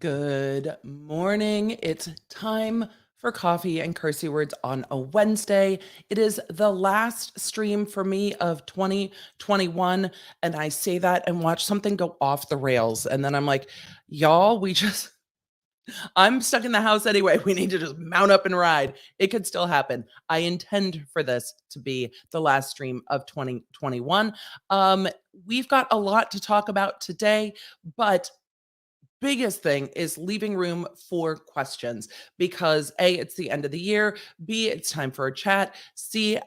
Good morning. It's time for coffee and Cursey words on a Wednesday. It is the last stream for me of 2021. And I say that and watch something go off the rails. And then I'm like, y'all, I'm stuck in the house anyway. We need to just mount up and ride. It could still happen. I intend for this to be the last stream of 2021. We've got a lot to talk about today, but biggest thing is leaving room for questions because A, it's the end of the year, B, it's time for a chat, C,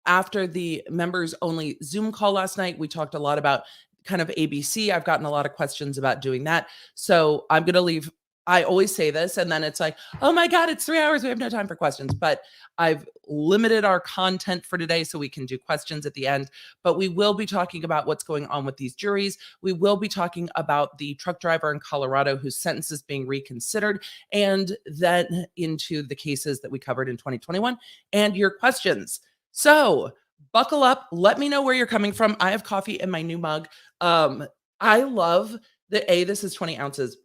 after the members only Zoom call last night, we talked a lot about kind of ABC. I've gotten a lot of questions about doing that. So I'm going to leave. I always say this, and then it's like, oh my God, it's 3 hours. We have no time for questions. But I've limited our content for today so we can do questions at the end. But we will be talking about what's going on with these juries. We will be talking about the truck driver in Colorado whose sentence is being reconsidered, and then into the cases that we covered in 2021 and your questions. So buckle up. Let me know where you're coming from. I have coffee in my new mug. I love that A, this is 20 ounces.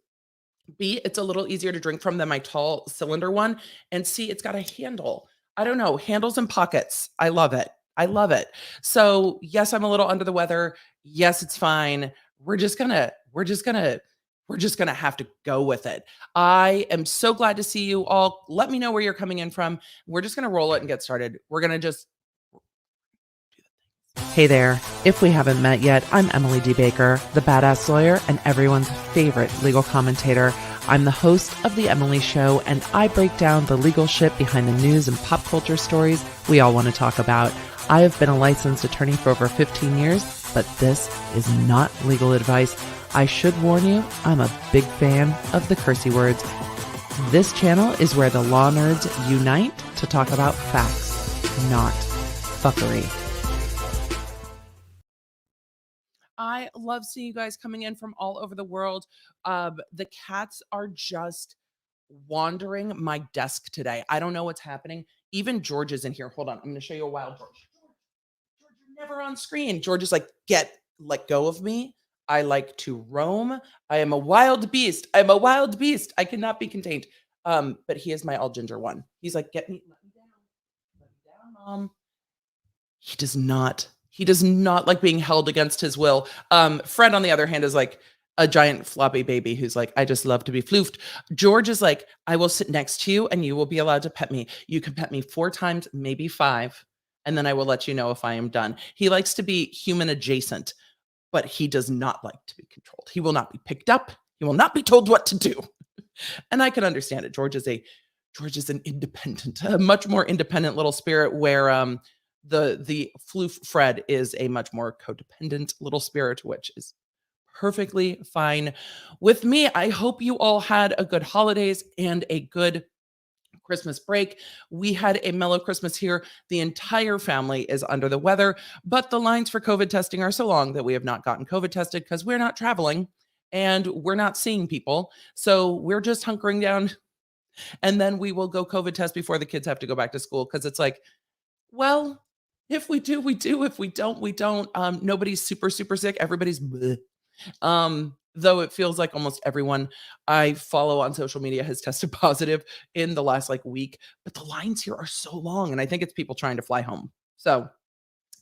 B, it's a little easier to drink from than my tall cylinder one. And C, it's got a handle. I don't know, handles and pockets. I love it. I love it. So yes, I'm a little under the weather. Yes, it's fine. We're just gonna have to go with it. I am so glad to see you all. Let me know where you're coming in from. We're just gonna roll it and get started. We're gonna just Hey there. If we haven't met yet, I'm Emily D. Baker, the badass lawyer and everyone's favorite legal commentator. I'm the host of The Emily Show, and I break down the legal shit behind the news and pop culture stories we all want to talk about. I have been a licensed attorney for over 15 years, but this is not legal advice. I should warn you, I'm a big fan of the Cursey words. This channel is where the law nerds unite to talk about facts, not fuckery. I love seeing you guys coming in from all over the world. The cats are just wandering my desk today. I don't know what's happening. Even George is in here. Hold on. I'm going to show you a wild George. George, you're never on screen. George is like, let go of me. I like to roam. I am a wild beast. I'm a wild beast. I cannot be contained. But he is my all ginger one. He's like, let me down. Let me down, Mom. He does not like being held against his will. Fred, on the other hand, is like a giant floppy baby who's like, I just love to be floofed. George is like, I will sit next to you and you will be allowed to pet me. You can pet me 4 times, maybe 5, and then I will let you know if I am done. He likes to be human adjacent, but he does not like to be controlled. He will not be picked up. He will not be told what to do. And I can understand it. George is an independent, a much more independent little spirit where the floof Fred is a much more codependent little spirit, which is perfectly fine with me. I hope you all had a good holidays and a good Christmas break. We had a mellow Christmas here. The entire family is under the weather, but the lines for COVID testing are so long that we have not gotten COVID tested because we're not traveling and we're not seeing people. So we're just hunkering down, and then we will go COVID test before the kids have to go back to school, because it's like, well, if we do, we do. If we don't, we don't. Nobody's super, super sick. Everybody's bleh. Though it feels like almost everyone I follow on social media has tested positive in the last week. But the lines here are so long, and I think it's people trying to fly home. So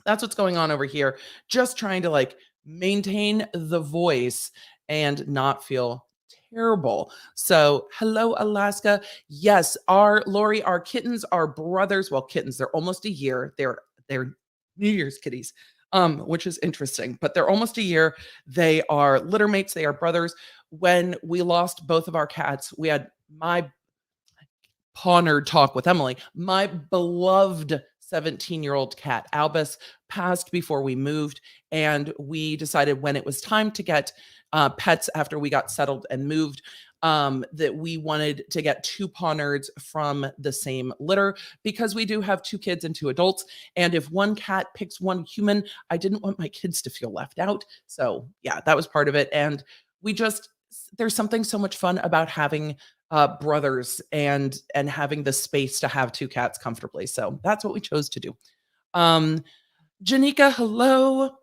that's what's going on over here. Just trying to maintain the voice and not feel terrible. So hello, Alaska. Yes, our Lori, our kittens are brothers. Well, kittens, they're almost a year. They're New Year's kitties, which is interesting, but they're almost a year. They are litter mates. They are brothers. When we lost both of our cats, we had my paw nerd talk with Emily. My beloved 17-year-old cat, Albus, passed before we moved, and we decided when it was time to get pets after we got settled and moved, that we wanted to get 2 paw nerds from the same litter, because we do have 2 kids and 2 adults. And if one cat picks one human, I didn't want my kids to feel left out. So yeah, that was part of it. And there's something so much fun about having brothers and having the space to have 2 cats comfortably. So that's what we chose to do. Janika, hello.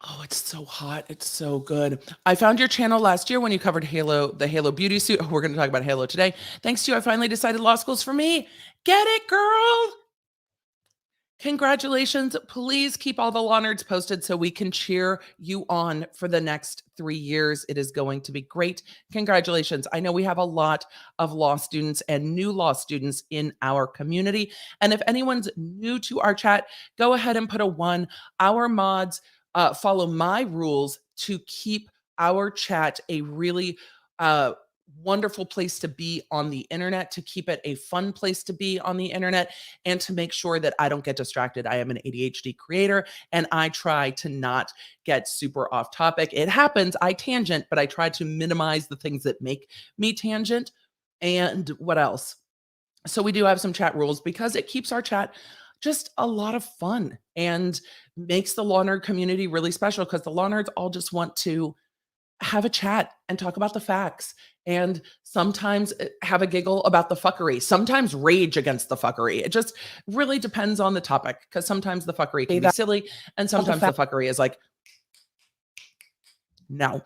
Oh, it's so hot. It's so good. I found your channel last year when you covered Halo, the Halo beauty suit. Oh, we're going to talk about Halo today. Thanks to you, I finally decided law school's for me. Get it, girl. Congratulations. Please keep all the law nerds posted so we can cheer you on for the next 3 years. It is going to be great. Congratulations. I know we have a lot of law students and new law students in our community. And if anyone's new to our chat, go ahead and put a 1. Our mods follow my rules to keep our chat a really wonderful place to be on the internet, to keep it a fun place to be on the internet, and to make sure that I don't get distracted. I am an ADHD creator and I try to not get super off topic. It happens, I tangent, but I try to minimize the things that make me tangent. And what else? So we do have some chat rules because it keeps our chat just a lot of fun and makes the law nerd community really special, because the law nerds all just want to have a chat and talk about the facts, and sometimes have a giggle about the fuckery, sometimes rage against the fuckery. It just really depends on the topic, because sometimes the fuckery can be silly and sometimes the fuckery is like, no.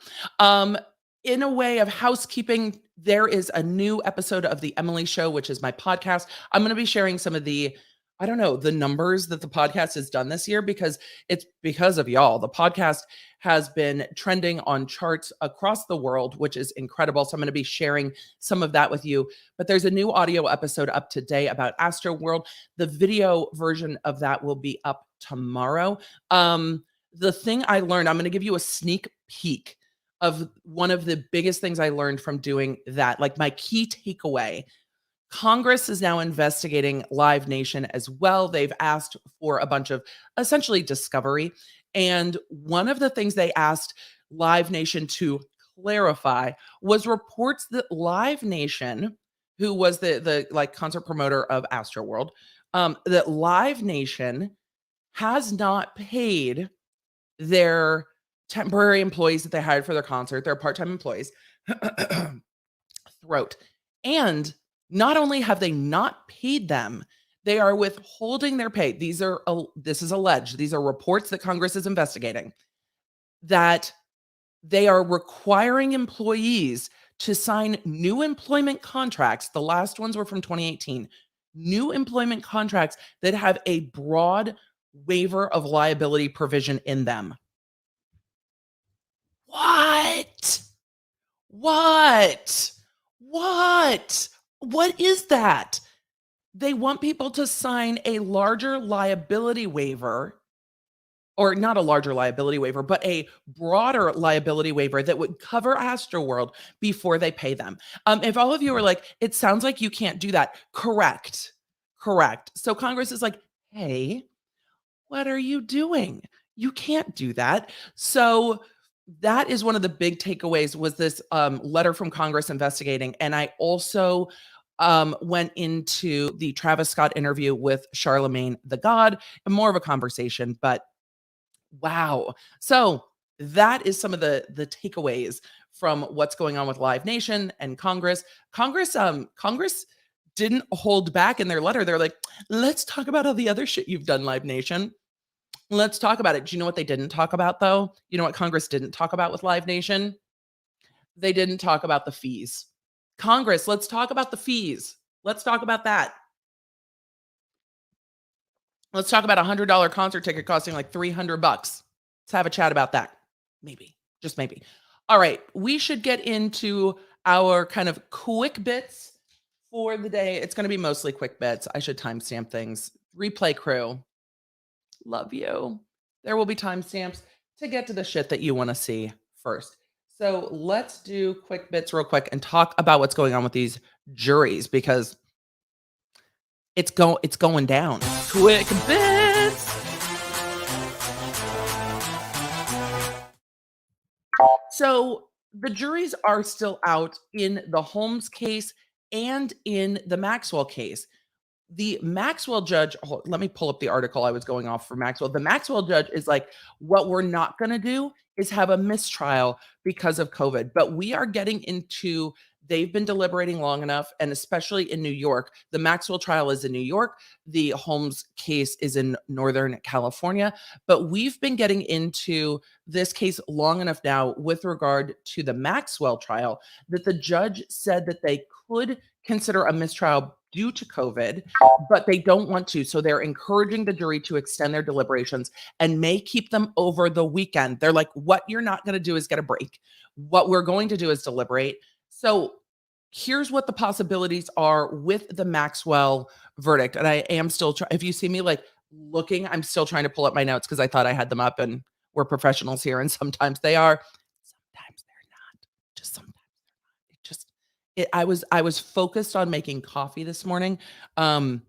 In a way of housekeeping, there is a new episode of The Emily Show, which is my podcast. I'm going to be sharing some of the, I don't know, the numbers that the podcast has done this year, because it's because of y'all. The podcast has been trending on charts across the world, which is incredible. So I'm going to be sharing some of that with you. But there's a new audio episode up today about Astroworld. The video version of that will be up tomorrow. The thing I learned, I'm going to give you a sneak peek of one of the biggest things I learned from doing that, like my key takeaway. Congress is now investigating Live Nation as well. They've asked for a bunch of essentially discovery. And one of the things they asked Live Nation to clarify was reports that Live Nation, who was the like concert promoter of Astroworld, that Live Nation has not paid their temporary employees that they hired for their concert, their part-time employees, throat. And not only have they not paid them, they are withholding their pay. This is alleged. These are reports that Congress is investigating, that they are requiring employees to sign new employment contracts. The last ones were from 2018. New employment contracts that have a broad waiver of liability provision in them. What? What? What? What is that? They want people to sign a larger liability waiver, or not a larger liability waiver, but a broader liability waiver that would cover Astroworld before they pay them. If all of you are like, it sounds like you can't do that. Correct. Correct. So Congress is like, hey, what are you doing? You can't do that. So that is one of the big takeaways, was this letter from Congress investigating. And I also went into the Travis Scott interview with Charlemagne the God, and more of a conversation, but wow. So that is some of the takeaways from what's going on with Live Nation and Congress. Congress didn't hold back in their letter. They're like, let's talk about all the other shit you've done, Live Nation. Let's talk about it. Do you know what they didn't talk about, though? You know what Congress didn't talk about with Live Nation? They didn't talk about the fees. Congress, let's talk about the fees. Let's talk about that. Let's talk about a $100 concert ticket costing like $300. Let's have a chat about that. Maybe, just maybe. All right, we should get into our kind of quick bits for the day. It's going to be mostly quick bits. I should timestamp things. Replay crew, love you. There will be timestamps to get to the shit that you want to see first. So let's do quick bits real quick and talk about what's going on with these juries, because it's going down. Quick bits. So the juries are still out in the Holmes case and in the Maxwell case. The Maxwell judge, let me pull up the article I was going off for Maxwell. The Maxwell judge is like, what we're not going to do is have a mistrial because of COVID, but we are getting into They've been deliberating long enough, and especially in New York. The Maxwell trial is in New York. The Holmes case is in Northern California. But we've been getting into this case long enough now with regard to the Maxwell trial that the judge said that they could consider a mistrial due to COVID, but they don't want to. So they're encouraging the jury to extend their deliberations and may keep them over the weekend. They're like, what you're not going to do is get a break. What we're going to do is deliberate. So here's what the possibilities are with the Maxwell verdict. And I am still trying, if you see me like looking, I'm still trying to pull up my notes because I thought I had them up and we're professionals here. And sometimes they are, sometimes they're not. Just sometimes it just I was focused on making coffee this morning. And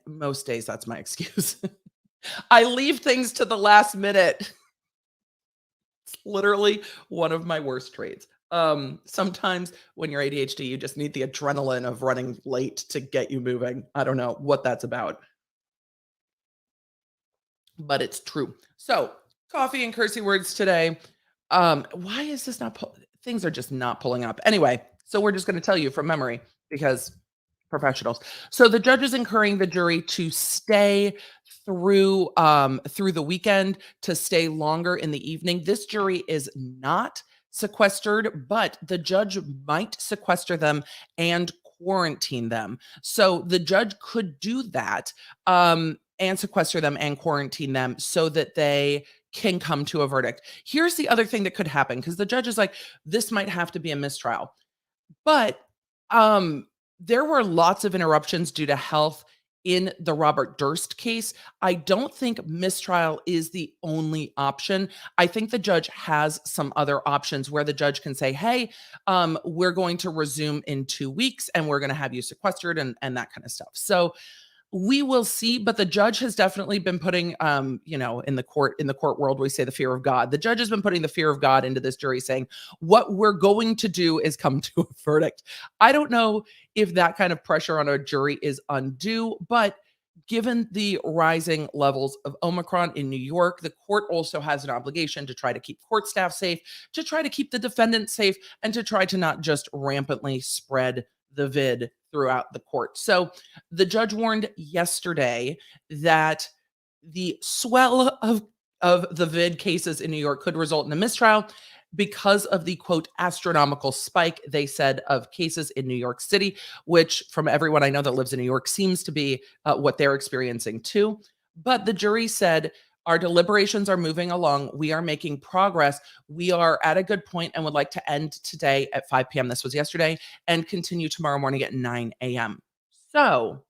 most days that's my excuse. I leave things to the last minute. It's literally one of my worst traits. Sometimes when you're ADHD, you just need the adrenaline of running late to get you moving. I don't know what that's about, but it's true. So, coffee and cursey words today. Why is this not things are just not pulling up. Anyway, so we're just going to tell you from memory because professionals. So the judge is encouraging the jury to stay through the weekend, to stay longer in the evening. This jury is not sequestered, but the judge might sequester them and quarantine them. So the judge could do that, and sequester them and quarantine them so that they can come to a verdict. Here's the other thing that could happen because the judge is like, this might have to be a mistrial. But there were lots of interruptions due to health in the Robert Durst case. I don't think mistrial is the only option. I think the judge has some other options where the judge can say, hey, we're going to resume in 2 weeks and we're going to have you sequestered and that kind of stuff. So we will see, but the judge has definitely been putting, in the court world, we say the fear of God. The judge has been putting the fear of God into this jury, saying, what we're going to do is come to a verdict. I don't know if that kind of pressure on a jury is undue, but given the rising levels of Omicron in New York, the court also has an obligation to try to keep court staff safe, to try to keep the defendant safe, and to try to not just rampantly spread the vid throughout the court. So the judge warned yesterday that the swell of the vid cases in New York could result in a mistrial because of the quote astronomical spike, they said, of cases in New York City, which from everyone I know that lives in New York seems to be what they're experiencing too. But the jury said, our deliberations are moving along. We are making progress. We are at a good point and would like to end today at 5 p.m. This was yesterday and continue tomorrow morning at 9 a.m. So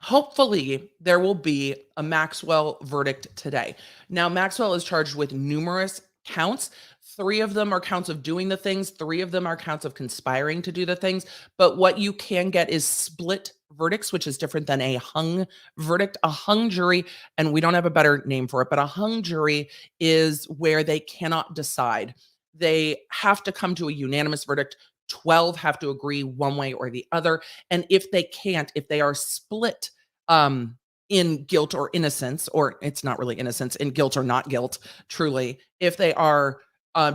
hopefully there will be a Maxwell verdict today. Now, Maxwell is charged with numerous counts. 3 of them are counts of doing the things. 3 of them are counts of conspiring to do the things. But what you can get is split verdicts, which is different than a hung verdict. A hung jury, and we don't have a better name for it, but a hung jury is where they cannot decide. They have to come to a unanimous verdict. 12 have to agree one way or the other. And if they can't, if they are split in guilt or innocence, or it's not really innocence, in guilt or not guilt, truly, if they are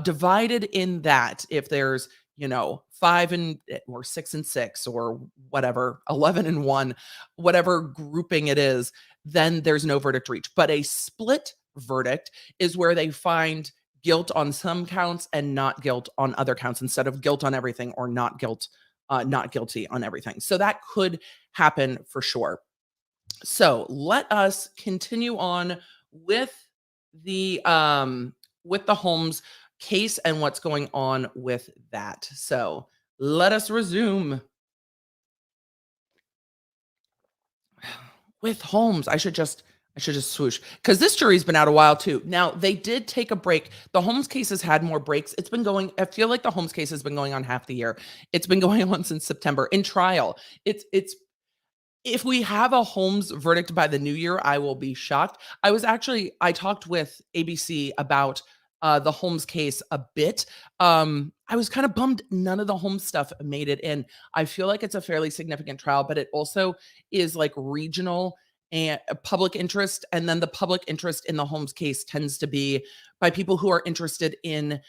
divided in that, if there's 5 and or 6 and 6 or whatever, 11 and 1, whatever grouping it is, then there's no verdict reached. But a split verdict is where they find guilt on some counts and not guilt on other counts, instead of guilt on everything or not guilty on everything. So that could happen for sure. So let us continue on with the Holmes case and what's going on with that. So let us resume with Holmes. I should just swoosh because this jury's been out a while too. Now they did take a break. The Holmes case has had more breaks. It's been going. I feel like the Holmes case has been going on half the year. It's been going on since September in trial. It's if we have a Holmes verdict by the new year, I will be shocked. I talked with ABC about the Holmes case a bit. I was kind of bummed none of the Holmes stuff made it in. I feel like it's a fairly significant trial, but it also is like regional and public interest, and then the public interest in the Holmes case tends to be by people who are interested in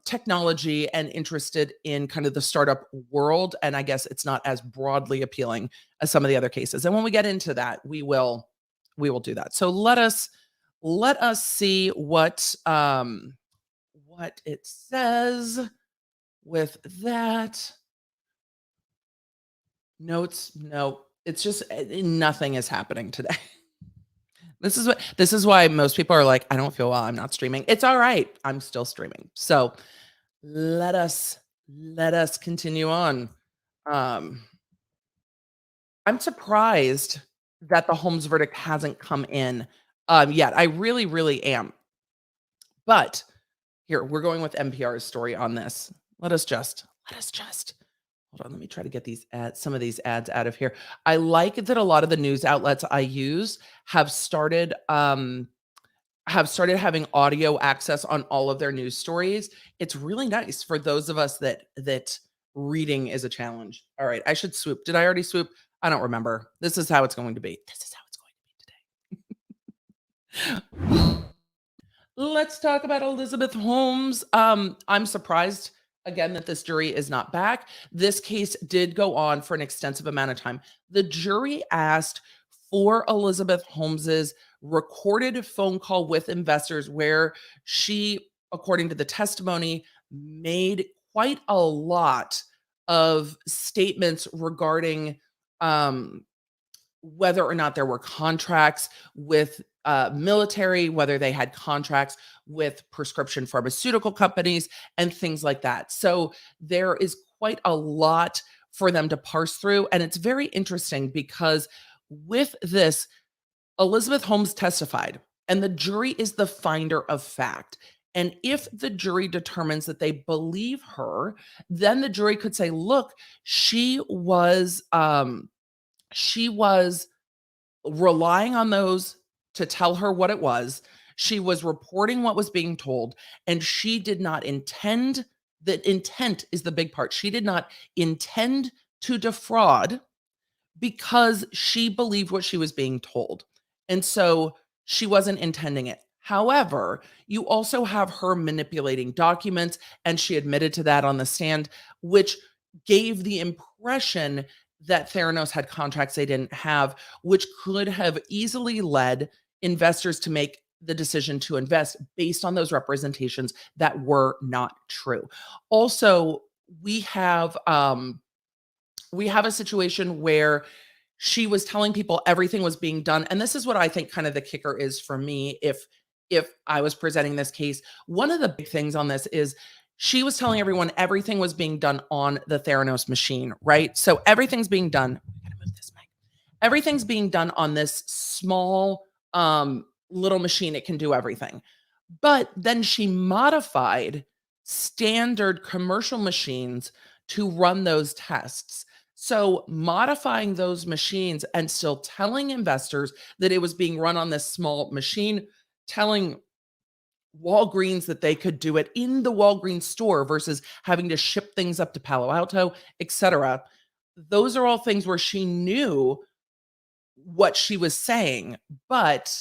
technology and interested in kind of the startup world. And I guess it's not as broadly appealing as some of the other cases. And when we get into that, we will do that. So let us see what it says with that. Notes, no, it's just nothing is happening today. This is why most people are like, I don't feel well, I'm not streaming. It's all right. I'm still streaming. So let us continue on. Um, I'm surprised that the Holmes verdict hasn't come in yet. I really, really am. But here, we're going with NPR's story on this. Let us just hold on. Let me try to get some of these ads out of here. I like that a lot of the news outlets I use have started having audio access on all of their news stories. It's really nice for those of us that reading is a challenge. All right, I should swoop. Did I already swoop? I don't remember. This is how it's going to be. This is how it's going to be today. Let's talk about Elizabeth Holmes. I'm surprised again that this jury is not back. This case did go on for an extensive amount of time. The jury asked for Elizabeth Holmes's recorded phone call with investors where she, according to the testimony, made quite a lot of statements regarding whether or not there were contracts with military, whether they had contracts with prescription pharmaceutical companies and things like that. So there is quite a lot for them to parse through. And it's very interesting because with this, Elizabeth Holmes testified, and the jury is the finder of fact. And if the jury determines that they believe her, then the jury could say, look, she was relying on those to tell her what it was. She was reporting what was being told, and she did not intend, the intent is the big part. She did not intend to defraud because she believed what she was being told. And so she wasn't intending it. However, you also have her manipulating documents, and she admitted to that on the stand, which gave the impression that Theranos had contracts they didn't have, which could have easily led investors to make the decision to invest based on those representations that were not true. Also, we have a situation where she was telling people everything was being done, and this is what I think kind of the kicker is for me if I was presenting this case. One of the big things on this is she was telling everyone everything was being done on the Theranos machine, right? So everything's being done. I gotta move this mic. Everything's being done on this small little machine. It can do everything. But then she modified standard commercial machines to run those tests. So modifying those machines and still telling investors that it was being run on this small machine, telling Walgreens that they could do it in the Walgreens store versus having to ship things up to Palo Alto, etc. Those are all things where she knew what she was saying, but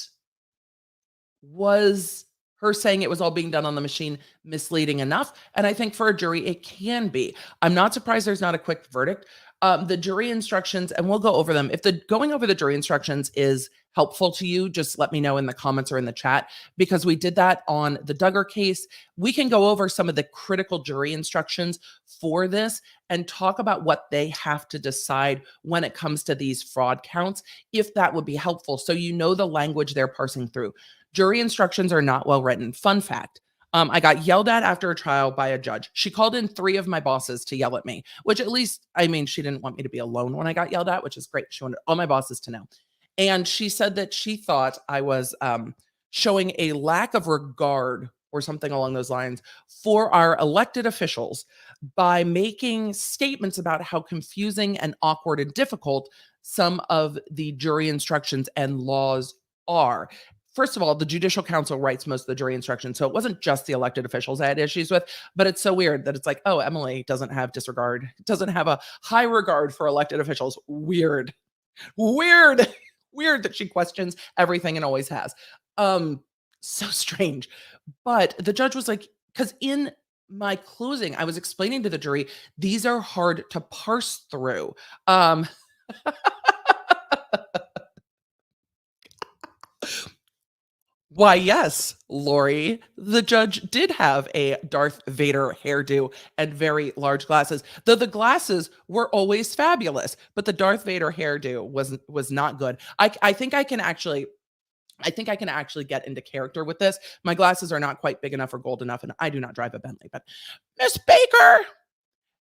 was her saying it was all being done on the machine misleading enough? And I think for a jury, it can be. I'm not surprised there's not a quick verdict. The jury instructions, and we'll go over them. If the going over the jury instructions is helpful to you, just let me know in the comments or in the chat, because we did that on the Duggar case. We can go over some of the critical jury instructions for this and talk about what they have to decide when it comes to these fraud counts, if that would be helpful, so you know the language they're parsing through. Jury instructions are not well written. Fun fact. I got yelled at after a trial by a judge. She called in 3 of my bosses to yell at me, which at least, I mean, she didn't want me to be alone when I got yelled at, which is great. She wanted all my bosses to know. And she said that she thought I was showing a lack of regard or something along those lines for our elected officials by making statements about how confusing and awkward and difficult some of the jury instructions and laws are. First of all, the Judicial Council writes most of the jury instructions, so it wasn't just the elected officials I had issues with, but it's so weird that it's like, oh, Emily doesn't have disregard, doesn't have a high regard for elected officials. Weird. Weird that she questions everything and always has. Um, so strange. But the judge was like, because in my closing, I was explaining to the jury, these are hard to parse through. Um, Why, yes, Lori. The judge did have a Darth Vader hairdo and very large glasses. Though the glasses were always fabulous, but the Darth Vader hairdo was not good. I think I can actually get into character with this. My glasses are not quite big enough or gold enough, and I do not drive a Bentley. But Miss Baker,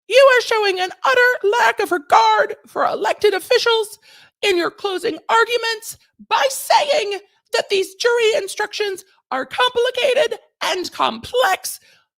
you are showing an utter lack of regard for elected officials in your closing arguments by saying that these jury instructions are complicated and complex.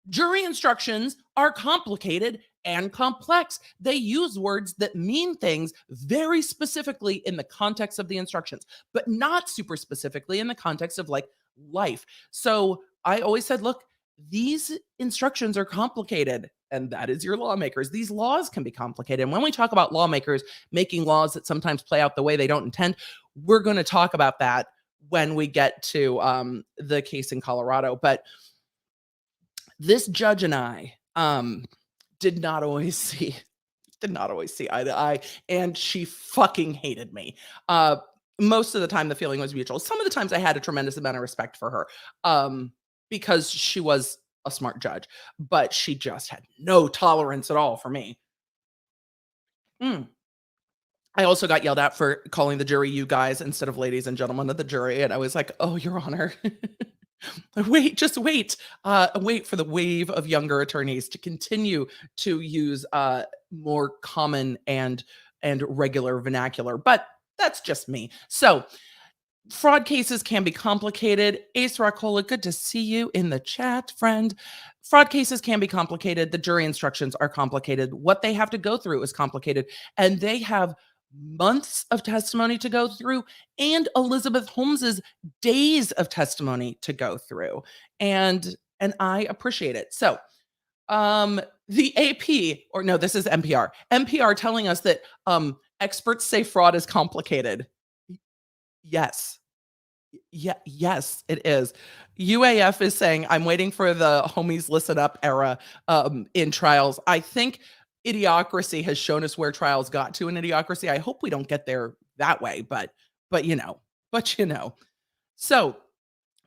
Jury instructions are complicated and complex. They use words that mean things very specifically in the context of the instructions, but not super specifically in the context of like life. So I always said, look, these instructions are complicated, and that is your lawmakers. These laws can be complicated. And when we talk about lawmakers making laws that sometimes play out the way they don't intend, we're going to talk about that when we get to the case in Colorado. But this judge and I did not always see eye to eye, and she fucking hated me. Most of the time, the feeling was mutual. Some of the times, I had a tremendous amount of respect for her because she was a smart judge, but she just had no tolerance at all for me. Mm. I also got yelled at for calling the jury "you guys" instead of "ladies and gentlemen" of the jury, and I was like, "Oh, Your Honor." Wait, just wait. Wait for the wave of younger attorneys to continue to use more common and regular vernacular. But that's just me. So fraud cases can be complicated. Ace Rockola, good to see you in the chat, friend. Fraud cases can be complicated. The jury instructions are complicated. What they have to go through is complicated. And they have months of testimony to go through and Elizabeth Holmes's days of testimony to go through. And I appreciate it. So the AP, or no, this is NPR. NPR telling us that experts say fraud is complicated. Yes. Yeah, yes, it is. UAF is saying, I'm waiting for the homies listen up era in trials. I think idiocracy has shown us where trials got to in idiocracy. I hope we don't get there that way, but you know, but you know. So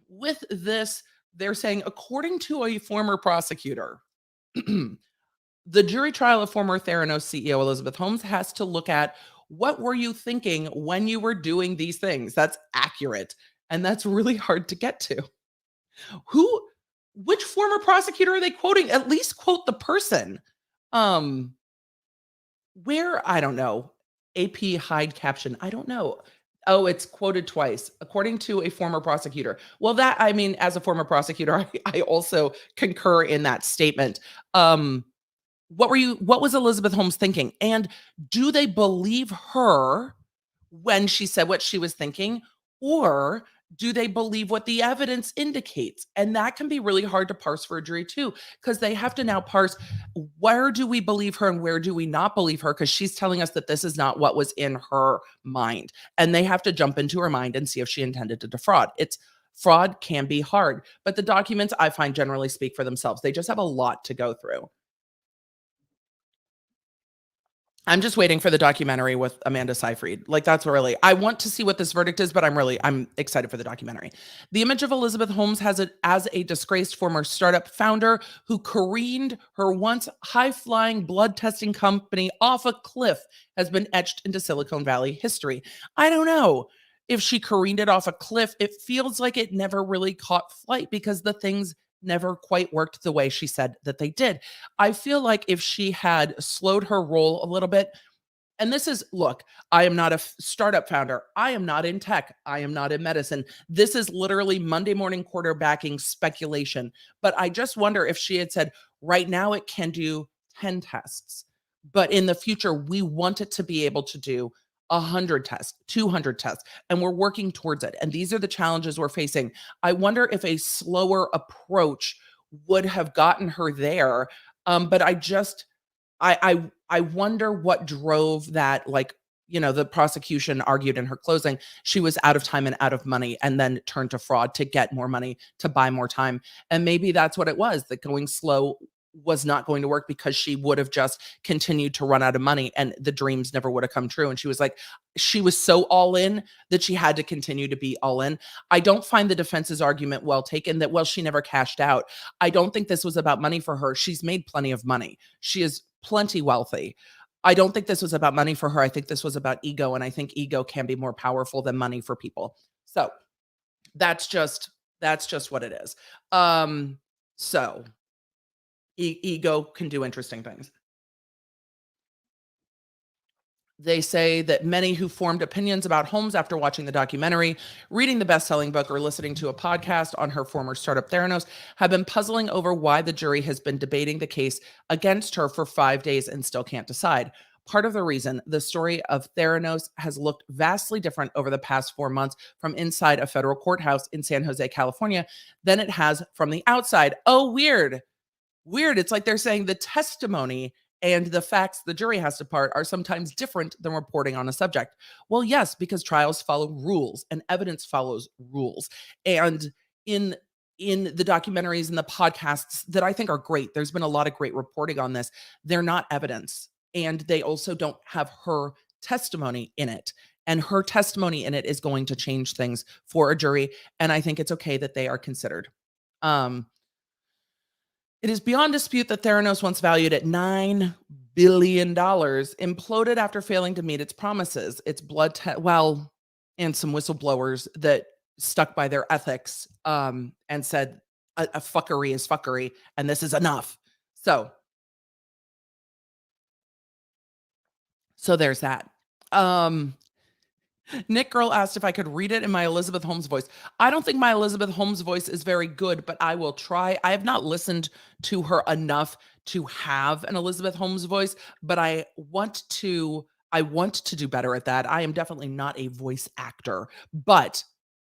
with this, they're saying, according to a former prosecutor, the jury trial of former Theranos CEO Elizabeth Holmes has to look at what were you thinking when you were doing these things? That's accurate. And that's really hard to get to. Who, which former prosecutor are they quoting? At least quote the person. Um, where, I don't know. AP hide caption. I don't know. Oh, it's quoted twice, according to a former prosecutor. Well, that, I mean, as a former prosecutor, I also concur in that statement. What was Elizabeth Holmes thinking? And do they believe her when she said what she was thinking? Or do they believe what the evidence indicates? And that can be really hard to parse for a jury too, because they have to now parse, where do we believe her and where do we not believe her? Because she's telling us that this is not what was in her mind. And they have to jump into her mind and see if she intended to defraud. Fraud can be hard, but the documents I find generally speak for themselves. They just have a lot to go through. I'm just waiting for the documentary with Amanda Seyfried. Like, that's really, I want to see what this verdict is, but I'm excited for the documentary. The image of Elizabeth Holmes has it as a disgraced former startup founder who careened her once high-flying blood testing company off a cliff has been etched into Silicon Valley history. I don't know if she careened it off a cliff. It feels like it never really caught flight because the things never quite worked the way she said that they did. I feel like if she had slowed her roll a little bit, and this is, look, I am not a startup founder. I am not in tech. I am not in medicine. This is literally Monday morning quarterbacking speculation. But I just wonder if she had said, right now it can do 10 tests, but in the future, we want it to be able to do 100 tests, 200 tests, and we're working towards it. And these are the challenges we're facing. I wonder if a slower approach would have gotten her there. But I wonder what drove that, like, the prosecution argued in her closing, she was out of time and out of money and then turned to fraud to get more money, to buy more time. And maybe that's what it was, that going slow was not going to work because she would have just continued to run out of money and the dreams never would have come true. And she was like, she was so all in that she had to continue to be all in. I don't find the defense's argument well taken that, well, she never cashed out. I don't think this was about money for her. She's made plenty of money. She is plenty wealthy. I don't think this was about money for her. I think this was about ego. And I think ego can be more powerful than money for people. So that's just what it is. So ego can do interesting things. They say that many who formed opinions about Holmes after watching the documentary, reading the best-selling book, or listening to a podcast on her former startup Theranos have been puzzling over why the jury has been debating the case against her for 5 days and still can't decide. Part of the reason the story of Theranos has looked vastly different over the past 4 months from inside a federal courthouse in San Jose, California, than it has from the outside. Oh, weird. Weird. It's like they're saying the testimony and the facts the jury has to part are sometimes different than reporting on a subject. Well, yes, because trials follow rules and evidence follows rules. And in the documentaries and the podcasts that I think are great, there's been a lot of great reporting on this. They're not evidence, and they also don't have her testimony in it. And her testimony in it is going to change things for a jury, and I think it's okay that they are considered. It is beyond dispute that Theranos, once valued at $9 billion, imploded after failing to meet its promises. Its and some whistleblowers that stuck by their ethics and said a fuckery is fuckery, and this is enough. So there's that. Nick Girl asked if I could read it in my Elizabeth Holmes voice. I don't think my Elizabeth Holmes voice is very good, but I will try. I have not listened to her enough to have an Elizabeth Holmes voice, but I want to do better at that. I am definitely not a voice actor, but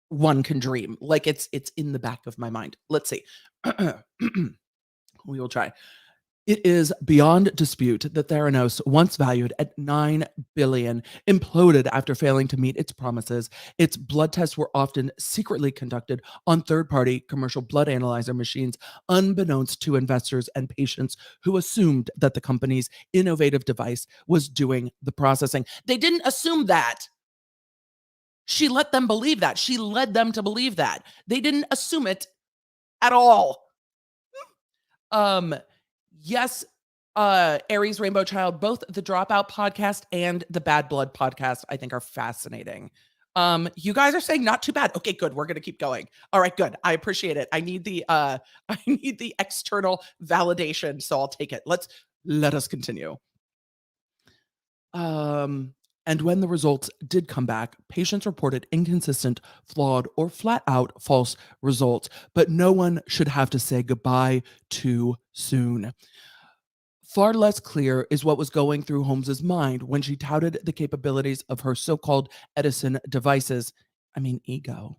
one can dream. Like it's in the back of my mind. Let's see. We will try. It is beyond dispute that Theranos, once valued at $9 billion, imploded after failing to meet its promises. Its blood tests were often secretly conducted on third-party commercial blood analyzer machines, unbeknownst to investors and patients who assumed that the company's innovative device was doing the processing. They didn't assume that. She let them believe that. She led them to believe that. They didn't assume it at all. Yes, Aries Rainbow Child, both the Dropout podcast and the Bad Blood podcast, I think are fascinating. You guys are saying not too bad. Okay, good. We're gonna keep going. All right, good. I appreciate it. I need the external validation, so I'll take it. Let us continue. And when the results did come back, patients reported inconsistent, flawed, or flat out false results, but no one should have to say goodbye too soon. Far less clear is what was going through Holmes's mind when she touted the capabilities of her so-called Edison devices. I mean, ego.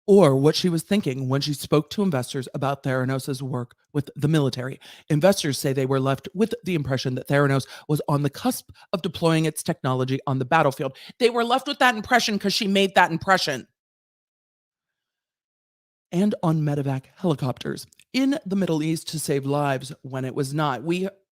Or what she was thinking when she spoke to investors about Theranos' work with the military. Investors say they were left with the impression that Theranos was on the cusp of deploying its technology on the battlefield. They were left with that impression because she made that impression. And on medevac helicopters in the Middle East to save lives when it was not.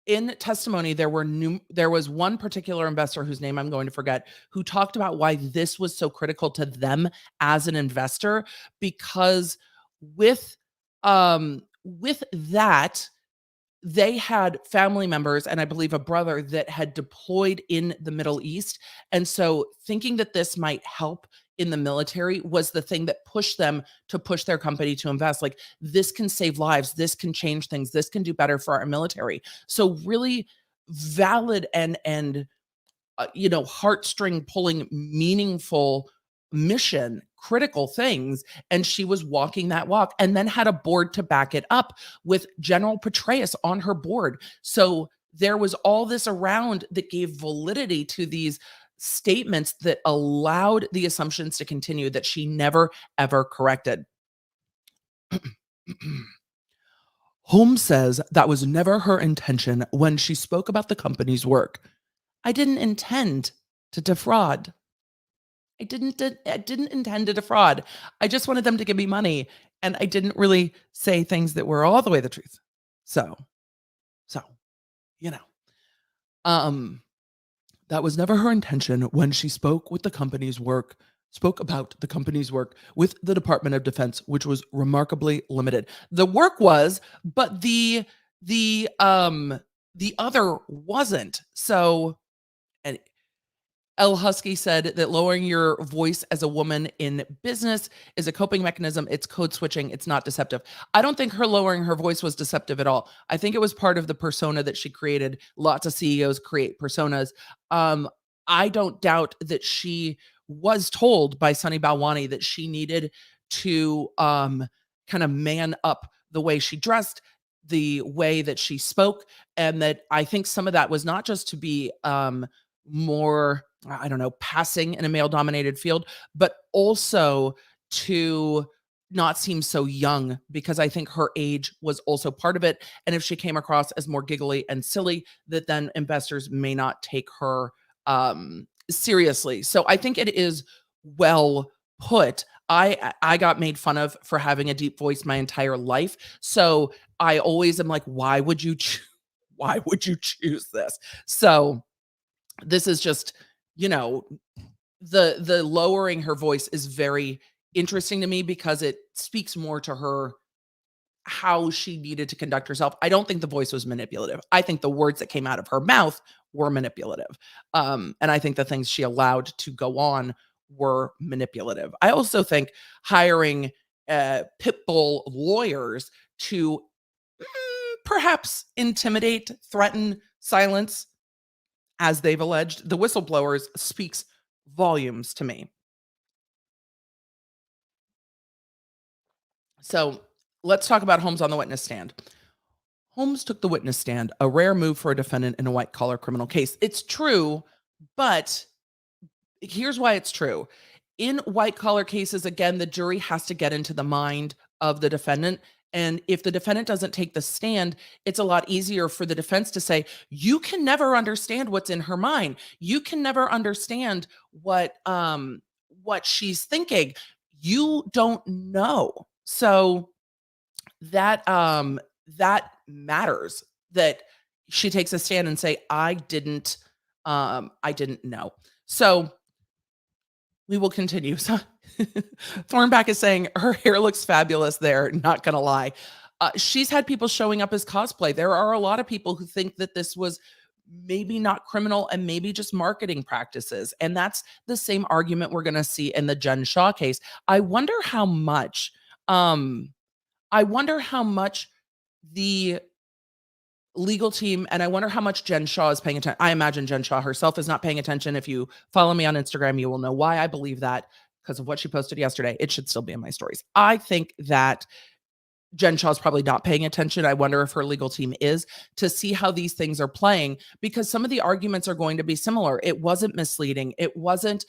In testimony, there was one particular investor whose name I'm going to forget, who talked about why this was so critical to them as an investor, because with that, they had family members and I believe a brother that had deployed in the Middle East. And so thinking that this might help in the military was the thing that pushed them to push their company to invest. Like, this can save lives, this can change things, this can do better for our military. So really valid and heartstring pulling, meaningful mission, critical things. And she was walking that walk, and then had a board to back it up with General Petraeus on her board. So there was all this around that gave validity to these statements that allowed the assumptions to continue that she never, ever corrected. Holmes says that was never her intention when she spoke about the company's work. I didn't intend to defraud. I didn't intend to defraud. I just wanted them to give me money, and I didn't really say things that were all the way the truth. So so, you know, um, that was never her intention when she spoke about the company's work with the Department of Defense, which was remarkably limited. The work was, but the other wasn't. So, and El Husky said that lowering your voice as a woman in business is a coping mechanism. It's code switching. It's not deceptive. I don't think her lowering her voice was deceptive at all. I think it was part of the persona that she created. Lots of CEOs create personas. Um, I don't doubt that she was told by Sunny Balwani that she needed to kind of man up the way she dressed, the way that she spoke, and that I think some of that was not just to be more, I don't know, passing in a male dominated field, but also to not seem so young, because I think her age was also part of it. And if she came across as more giggly and silly, that then investors may not take her seriously. So I think it is well put. I got made fun of for having a deep voice my entire life. So I always am like, why would you why would you choose this? So this is just, you know, the lowering her voice is very interesting to me because it speaks more to her, how she needed to conduct herself. I don't think the voice was manipulative. I think the words that came out of her mouth were manipulative. And I think the things she allowed to go on were manipulative. I also think hiring pit bull lawyers to perhaps intimidate, threaten, silence, as they've alleged, the whistleblowers, speaks volumes to me. So let's talk about Holmes on the witness stand. Holmes took the witness stand, a rare move for a defendant in a white collar criminal case. It's true, but here's why it's true. In white collar cases, again, the jury has to get into the mind of the defendant. And if the defendant doesn't take the stand, it's a lot easier for the defense to say, you can never understand what's in her mind. You can never understand what she's thinking. You don't know. So that matters, that she takes a stand and say, I didn't know. So we will continue. So Thornback is saying her hair looks fabulous there, not gonna lie. She's had people showing up as cosplay. There are a lot of people who think that this was maybe not criminal and maybe just marketing practices. And that's the same argument we're gonna see in the Jen Shaw case. Um, I wonder how much the legal team, and I wonder how much Jen Shaw is paying attention. I imagine Jen Shaw herself is not paying attention. If you follow me on Instagram, you will know why I believe that, because of what she posted yesterday. It should still be in my stories. I think that Jen Shaw's probably not paying attention. I wonder if her legal team is, to see how these things are playing, because some of the arguments are going to be similar. It wasn't misleading. It wasn't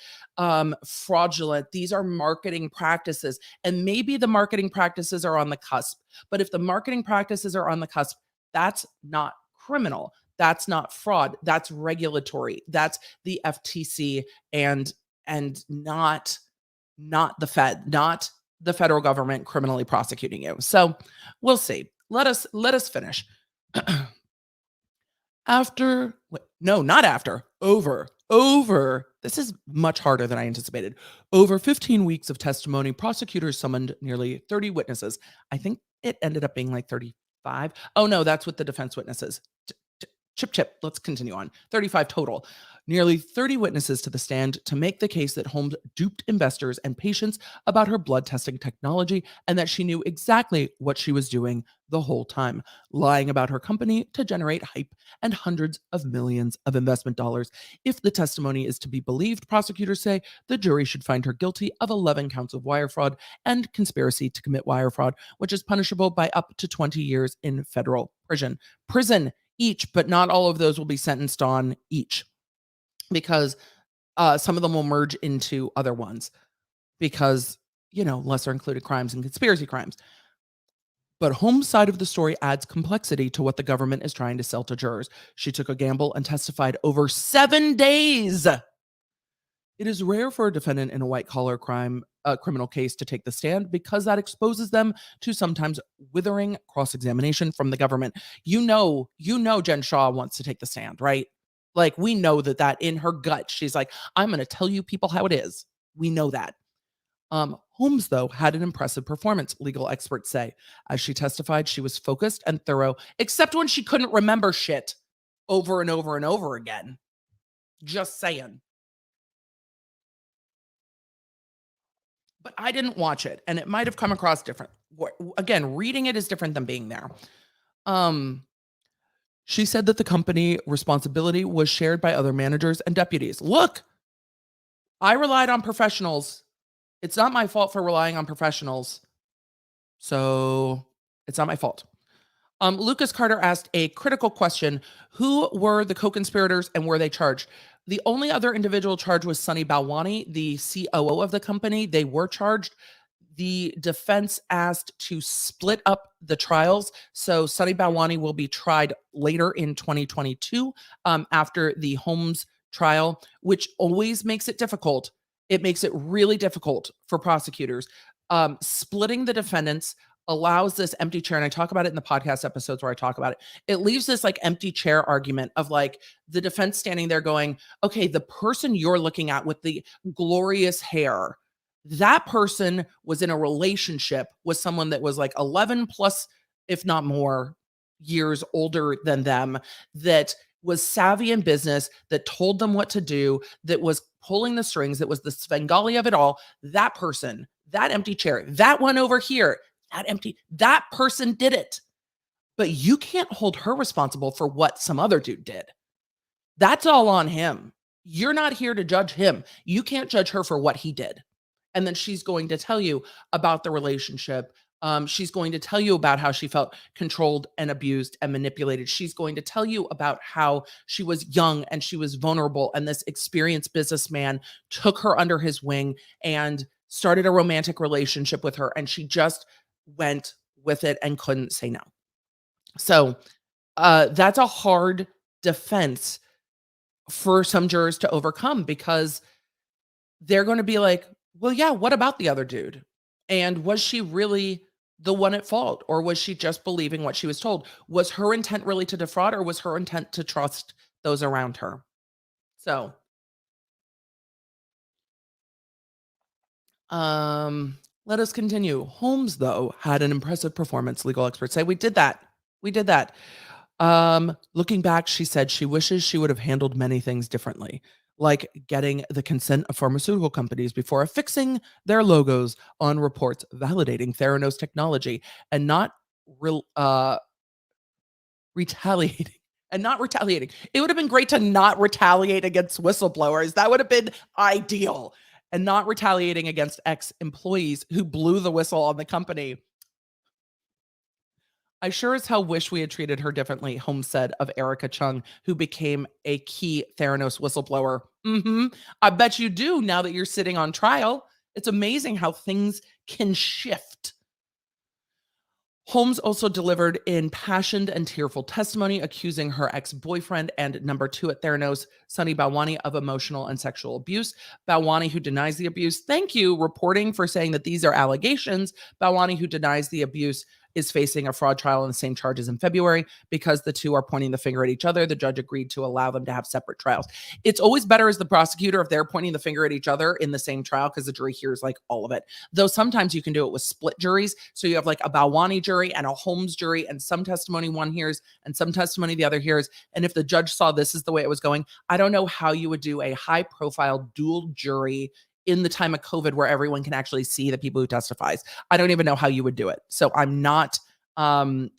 fraudulent. These are marketing practices. And maybe the marketing practices are on the cusp. But if the marketing practices are on the cusp, that's not criminal. That's not fraud. That's regulatory. That's the FTC, and not the Fed, not the federal government criminally prosecuting you. So we'll see. Let us finish. Not after. Over. This is much harder than I anticipated. Over 15 weeks of testimony, prosecutors summoned nearly 30 witnesses. I think it ended up being like 35. Oh no, that's with the defense witnesses. Chip. Let's continue on. 35 total. Nearly 30 witnesses to the stand to make the case that Holmes duped investors and patients about her blood testing technology, and that she knew exactly what she was doing the whole time, lying about her company to generate hype and hundreds of millions of investment dollars. If the testimony is to be believed, prosecutors say the jury should find her guilty of 11 counts of wire fraud and conspiracy to commit wire fraud, which is punishable by up to 20 years in federal prison each, but not all of those will be sentenced on each, because some of them will merge into other ones, because, lesser included crimes and conspiracy crimes. But Holmes' side of the story adds complexity to what the government is trying to sell to jurors. She took a gamble and testified over 7 days. It is rare for a defendant in a white collar criminal case to take the stand because that exposes them to sometimes withering cross examination from the government. Jen Shaw wants to take the stand, right? Like, we know that in her gut, she's like, I'm going to tell you people how it is. We know that. Holmes, though, had an impressive performance, legal experts say. As she testified, she was focused and thorough, except when she couldn't remember shit over and over and over again. Just saying. But I didn't watch it, and it might have come across different. Again, reading it is different than being there. Um, she said that the company responsibility was shared by other managers and deputies. Look, I relied on professionals. It's not my fault for relying on professionals. So it's not my fault. Lucas Carter asked a critical question. Who were the co-conspirators and were they charged? The only other individual charged was Sunny Balwani, the COO of the company. They were charged. The defense asked to split up the trials. So Sunny Balwani will be tried later in 2022 after the Holmes trial, which always makes it difficult. It makes it really difficult for prosecutors. Splitting the defendants allows this empty chair, and I talk about it in the podcast episodes where I talk about it. It leaves this like empty chair argument of like the defense standing there going, okay, the person you're looking at with the glorious hair, that person was in a relationship with someone that was like 11 plus, if not more, years older than them, that was savvy in business, that told them what to do, that was pulling the strings, that was the Svengali of it all. That person, that empty chair, that one over here, that person did it. But you can't hold her responsible for what some other dude did. That's all on him. You're not here to judge him. You can't judge her for what he did. And then she's going to tell you about the relationship. She's going to tell you about how she felt controlled and abused and manipulated. She's going to tell you about how she was young and she was vulnerable. And this experienced businessman took her under his wing and started a romantic relationship with her. And she just went with it and couldn't say no. So that's a hard defense for some jurors to overcome because they're going to be like, well, yeah, what about the other dude? And was she really the one at fault? Or was she just believing what she was told? Was her intent really to defraud or was her intent to trust those around her? So, let us continue. Holmes, though, had an impressive performance, legal experts say. We did that. We did that. Looking back, she said she wishes she would have handled many things differently, like getting the consent of pharmaceutical companies before affixing their logos on reports validating Theranos technology and not retaliating. And not retaliating. It would have been great to not retaliate against whistleblowers. That would have been ideal. And not retaliating against ex-employees who blew the whistle on the company. I sure as hell wish we had treated her differently, Holmes said of Erica Chung, who became a key Theranos whistleblower. I bet you do now that you're sitting on trial. It's amazing how things can shift. Holmes also delivered impassioned and tearful testimony accusing her ex-boyfriend and number 2 at Theranos, Sunny Balwani, of emotional and sexual abuse. Balwani, who denies the abuse, thank you, reporting for saying that these are allegations. Balwani, who denies the abuse, is facing a fraud trial on the same charges in February. Because the two are pointing the finger at each other, the judge agreed to allow them to have separate trials. It's always better as the prosecutor if they're pointing the finger at each other in the same trial because the jury hears like all of it. Though sometimes you can do it with split juries. So you have like a Balwani jury and a Holmes jury and some testimony one hears and some testimony the other hears. And if the judge saw this is the way it was going, I don't know how you would do a high profile dual jury in the time of COVID where everyone can actually see the people who testifies. I don't even know how you would do it. So I'm not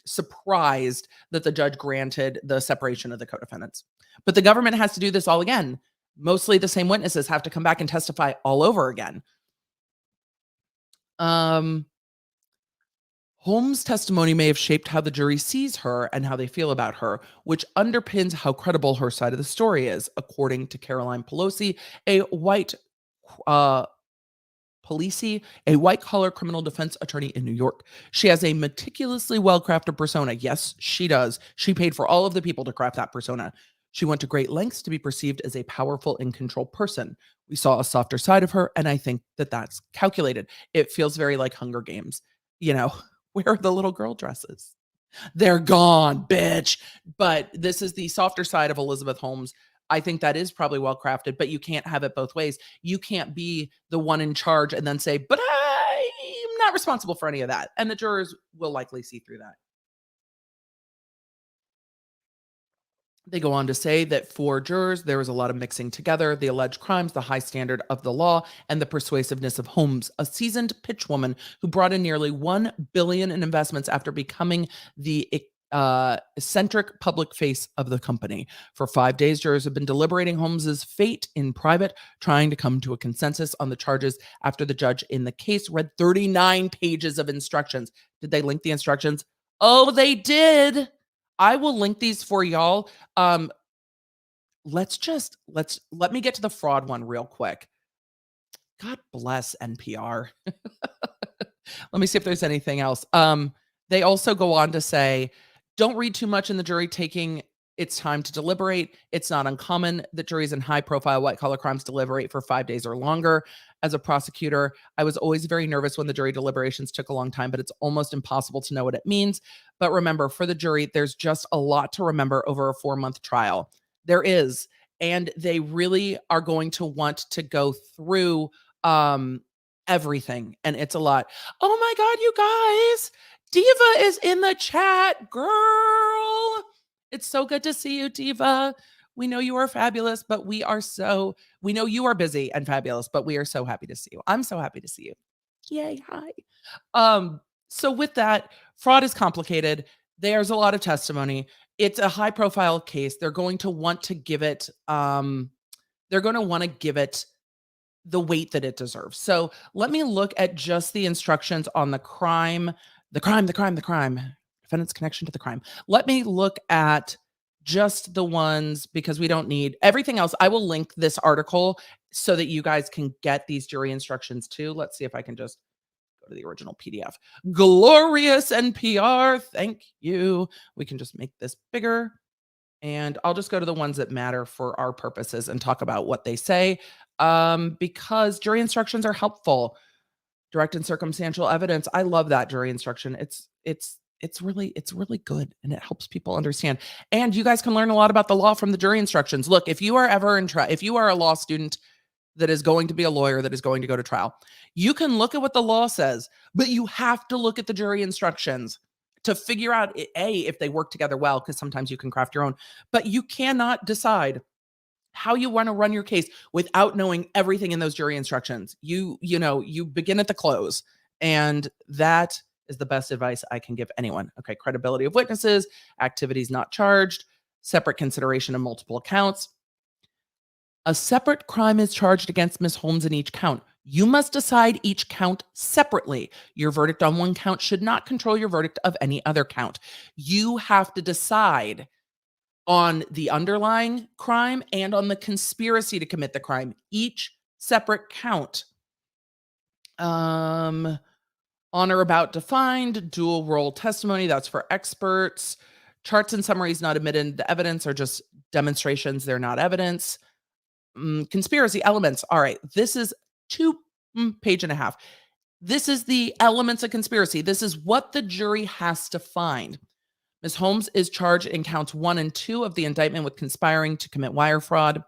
surprised that the judge granted the separation of the co-defendants. But the government has to do this all again. Mostly the same witnesses have to come back and testify all over again. Holmes' testimony may have shaped how the jury sees her and how they feel about her, which underpins how credible her side of the story is, according to Caroline Pelosi, a white Polisi, a white-collar criminal defense attorney in New York. She has a meticulously well-crafted persona. Yes, she does. She paid for all of the people to craft that persona. She went to great lengths to be perceived as a powerful and controlled person. We saw a softer side of her, and I think that that's calculated. It feels very like Hunger Games. You know, where are the little girl dresses? They're gone, bitch. But this is the softer side of Elizabeth Holmes. I think that is probably well crafted, but you can't have it both ways. You can't be the one in charge and then say, but I'm not responsible for any of that. And the jurors will likely see through that. They go on to say that for jurors, there was a lot of mixing together the alleged crimes, the high standard of the law, and the persuasiveness of Holmes, a seasoned pitchwoman who brought in nearly $1 billion in investments after becoming the eccentric public face of the company. For 5 days, jurors have been deliberating Holmes's fate in private, trying to come to a consensus on the charges after the judge in the case read 39 pages of instructions. Did they link the instructions? Oh, they did. I will link these for y'all. Let me get to the fraud one real quick. God bless NPR. Let me see if there's anything else. They also go on to say, don't read too much in the jury taking its time to deliberate. It's not uncommon that juries in high-profile white-collar crimes deliberate for 5 days or longer. As a prosecutor, I was always very nervous when the jury deliberations took a long time, but it's almost impossible to know what it means. But remember, for the jury, there's just a lot to remember over a 4-month trial. There is, and they really are going to want to go through everything, and it's a lot. Oh my God, you guys! Diva is in the chat, girl. It's so good to see you, Diva. We know you are fabulous, but we know you are busy and fabulous, but we are so happy to see you. I'm so happy to see you. Yay, hi. So with that, fraud is complicated. There's a lot of testimony. It's a high profile case. They're going to want to give it the weight that it deserves. So let me look at just the instructions on the crime, defendant's connection to the crime. Let me look at just the ones because we don't need everything else. I will link this article so that you guys can get these jury instructions too. Let's see if I can just go to the original PDF. Glorious NPR. Thank you. We can just make this bigger. And I'll just go to the ones that matter for our purposes and talk about what they say because jury instructions are helpful. Direct and circumstantial evidence. I love that jury instruction. It's really good and it helps people understand. And you guys can learn a lot about the law from the jury instructions. Look, if you are ever if you are a law student that is going to be a lawyer that is going to go to trial, you can look at what the law says, but you have to look at the jury instructions to figure out if they work together well, because sometimes you can craft your own, but you cannot decide how you want to run your case without knowing everything in those jury instructions. You begin at the close, and that is the best advice I can give anyone. Okay, credibility of witnesses, activities not charged, separate consideration of multiple accounts. A separate crime is charged against Ms. Holmes in each count. You must decide each count separately. Your verdict on one count should not control your verdict of any other count. You have to decide on the underlying crime and on the conspiracy to commit the crime, each separate count. On or about defined, dual role testimony, that's for experts. Charts and summaries not admitted to evidence are just demonstrations, they're not evidence. Conspiracy elements, all right, this is 2 page and a half. This is the elements of conspiracy. This is what the jury has to find. Ms. Holmes is charged in counts 1 and 2 of the indictment with conspiring to commit wire fraud.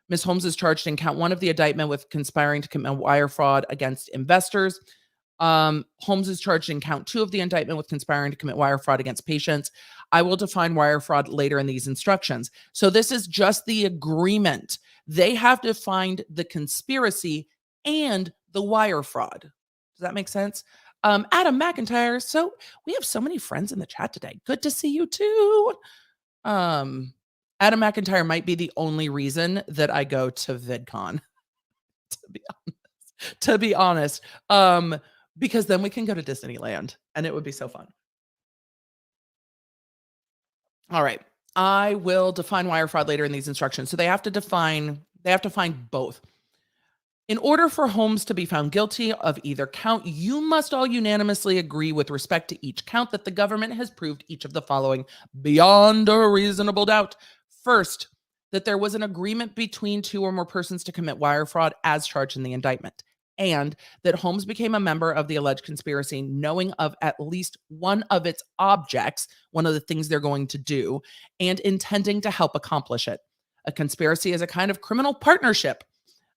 Ms. Holmes is charged in count 1 of the indictment with conspiring to commit wire fraud against investors. Holmes is charged in count 2 of the indictment with conspiring to commit wire fraud against patients. I will define wire fraud later in these instructions. So this is just the agreement. They have to find the conspiracy and the wire fraud. Does that make sense? Adam McIntyre. So we have so many friends in the chat today. Good to see you too. Adam McIntyre might be the only reason that I go to VidCon, to be honest. Because then we can go to Disneyland and it would be so fun. All right. I will define wire fraud later in these instructions. So they have to find both. In order for Holmes to be found guilty of either count, you must all unanimously agree with respect to each count that the government has proved each of the following beyond a reasonable doubt. First, that there was an agreement between two or more persons to commit wire fraud as charged in the indictment, and that Holmes became a member of the alleged conspiracy knowing of at least one of its objects, one of the things they're going to do, and intending to help accomplish it. A conspiracy is a kind of criminal partnership,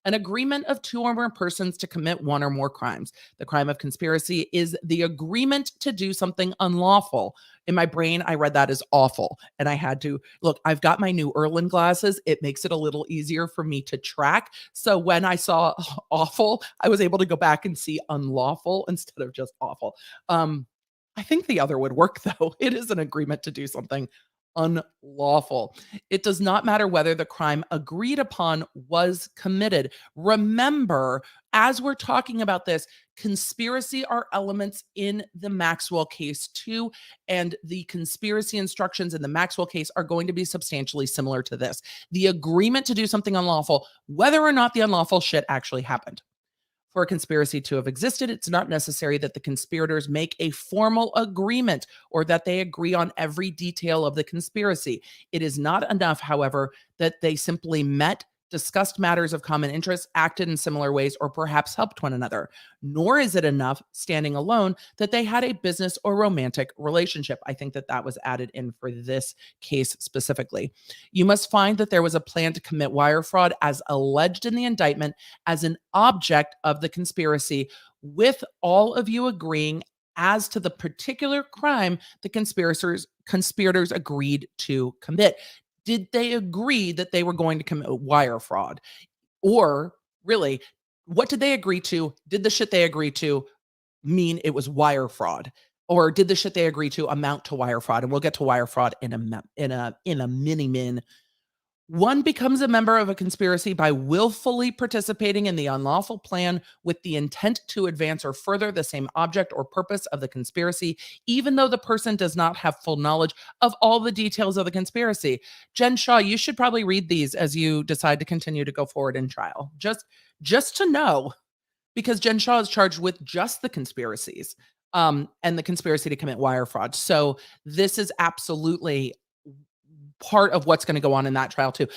an agreement of two or more persons to commit one or more crimes. The crime of conspiracy is the agreement to do something unlawful. In my brain, I read that as awful. And I had to look, I've got my new Erlin glasses. It makes it a little easier for me to track. So when I saw awful, I was able to go back and see unlawful instead of just awful. I think the other would work though. It is an agreement to do something unlawful. It does not matter whether the crime agreed upon was committed. Remember, as we're talking about this, conspiracy are elements in the Maxwell case too, and the conspiracy instructions in the Maxwell case are going to be substantially similar to this. The agreement to do something unlawful, whether or not the unlawful shit actually happened. For a conspiracy to have existed, it's not necessary that the conspirators make a formal agreement or that they agree on every detail of the conspiracy. It is not enough, however, that they simply met, discussed matters of common interest, acted in similar ways, or perhaps helped one another. Nor is it enough, standing alone, that they had a business or romantic relationship. I think that that was added in for this case specifically. You must find that there was a plan to commit wire fraud as alleged in the indictment as an object of the conspiracy, with all of you agreeing as to the particular crime the conspirators agreed to commit. Did they agree that they were going to commit wire fraud? Or really, what did they agree to? Did the shit they agreed to mean it was wire fraud? Or did the shit they agreed to amount to wire fraud? And we'll get to wire fraud in a mini min. One becomes a member of a conspiracy by willfully participating in the unlawful plan with the intent to advance or further the same object or purpose of the conspiracy, even though the person does not have full knowledge of all the details of the conspiracy. Jen Shaw, you should probably read these as you decide to continue to go forward in trial. Just to know, because Jen Shaw is charged with just the conspiracies and the conspiracy to commit wire fraud. So this is absolutely part of what's going to go on in that trial too.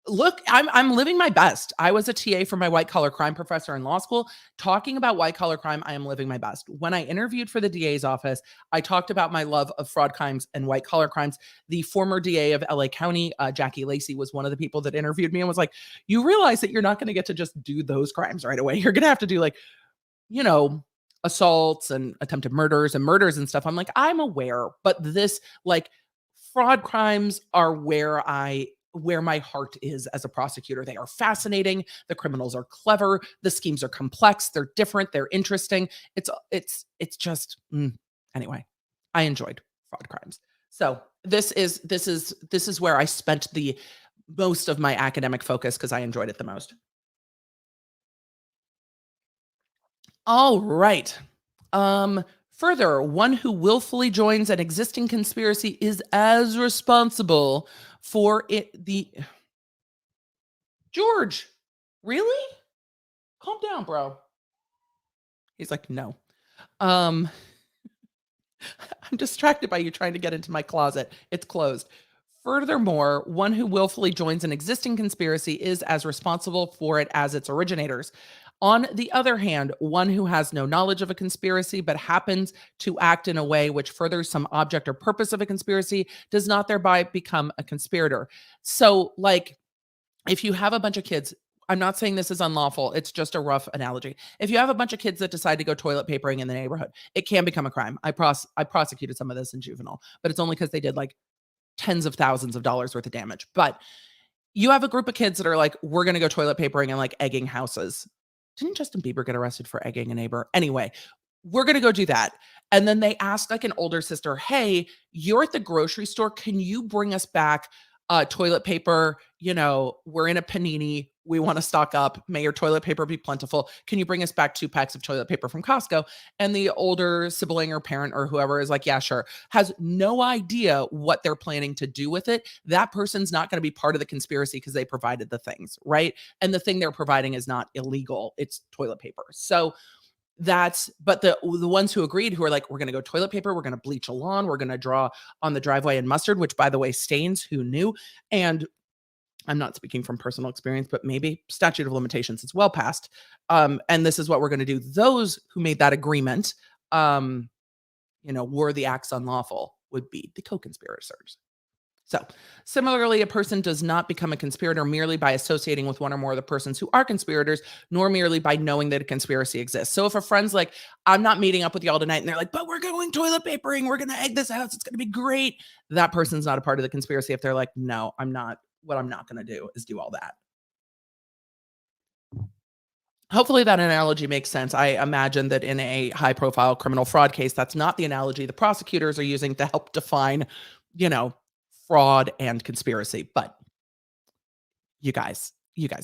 Look, I'm living my best. I was a TA for my white collar crime professor in law school. Talking about white collar crime, I am living my best. When I interviewed for the DA's office, I talked about my love of fraud crimes and white collar crimes. The former DA of LA County, Jackie Lacey, was one of the people that interviewed me and was like, "You realize that you're not going to get to just do those crimes right away. You're going to have to do like, you know, assaults and attempted murders and stuff." I'm like, "I'm aware, but this like." Fraud crimes are where my heart is as a prosecutor. They are fascinating. The criminals are clever. The schemes are complex. They're different. They're interesting. It's just anyway. I enjoyed fraud crimes. So this is where I spent the most of my academic focus because I enjoyed it the most. All right. Further, one who willfully joins an existing conspiracy is as responsible for it. George, really? Calm down, bro. He's like, no. I'm distracted by you trying to get into my closet. It's closed. Furthermore, one who willfully joins an existing conspiracy is as responsible for it as its originators. On the other hand, one who has no knowledge of a conspiracy but happens to act in a way which furthers some object or purpose of a conspiracy does not thereby become a conspirator. So, like, if you have a bunch of kids, I'm not saying this is unlawful, it's just a rough analogy. If you have a bunch of kids that decide to go toilet papering in the neighborhood, it can become a crime. I prosecuted some of this in juvenile, but it's only because they did like tens of thousands of dollars worth of damage. But you have a group of kids that are like, we're going to go toilet papering and like egging houses. Didn't Justin Bieber get arrested for egging a neighbor? Anyway, we're going to go do that. And then they ask like an older sister, hey, you're at the grocery store. Can you bring us back toilet paper, we're in a panini. We want to stock up. May your toilet paper be plentiful. Can you bring us back 2 packs of toilet paper from Costco? And the older sibling or parent or whoever is like, yeah, sure, has no idea what they're planning to do with it. That person's not going to be part of the conspiracy because they provided the things, right? And the thing they're providing is not illegal. It's toilet paper. So but the ones who agreed, who are like, we're going to go toilet paper, we're going to bleach a lawn, we're going to draw on the driveway in mustard, which by the way stains, who knew? And I'm not speaking from personal experience, but maybe statute of limitations is well past. And this is what we're going to do. Those who made that agreement, were the acts unlawful, would be the co-conspirators. So, similarly, a person does not become a conspirator merely by associating with one or more of the persons who are conspirators, nor merely by knowing that a conspiracy exists. So, if a friend's like, I'm not meeting up with y'all tonight, and they're like, but we're going toilet papering, we're going to egg this house, it's going to be great. That person's not a part of the conspiracy if they're like, no, I'm not. What I'm not going to do is do all that. Hopefully that analogy makes sense. I imagine that in a high profile criminal fraud case, that's not the analogy the prosecutors are using to help define, you know, fraud and conspiracy. But you guys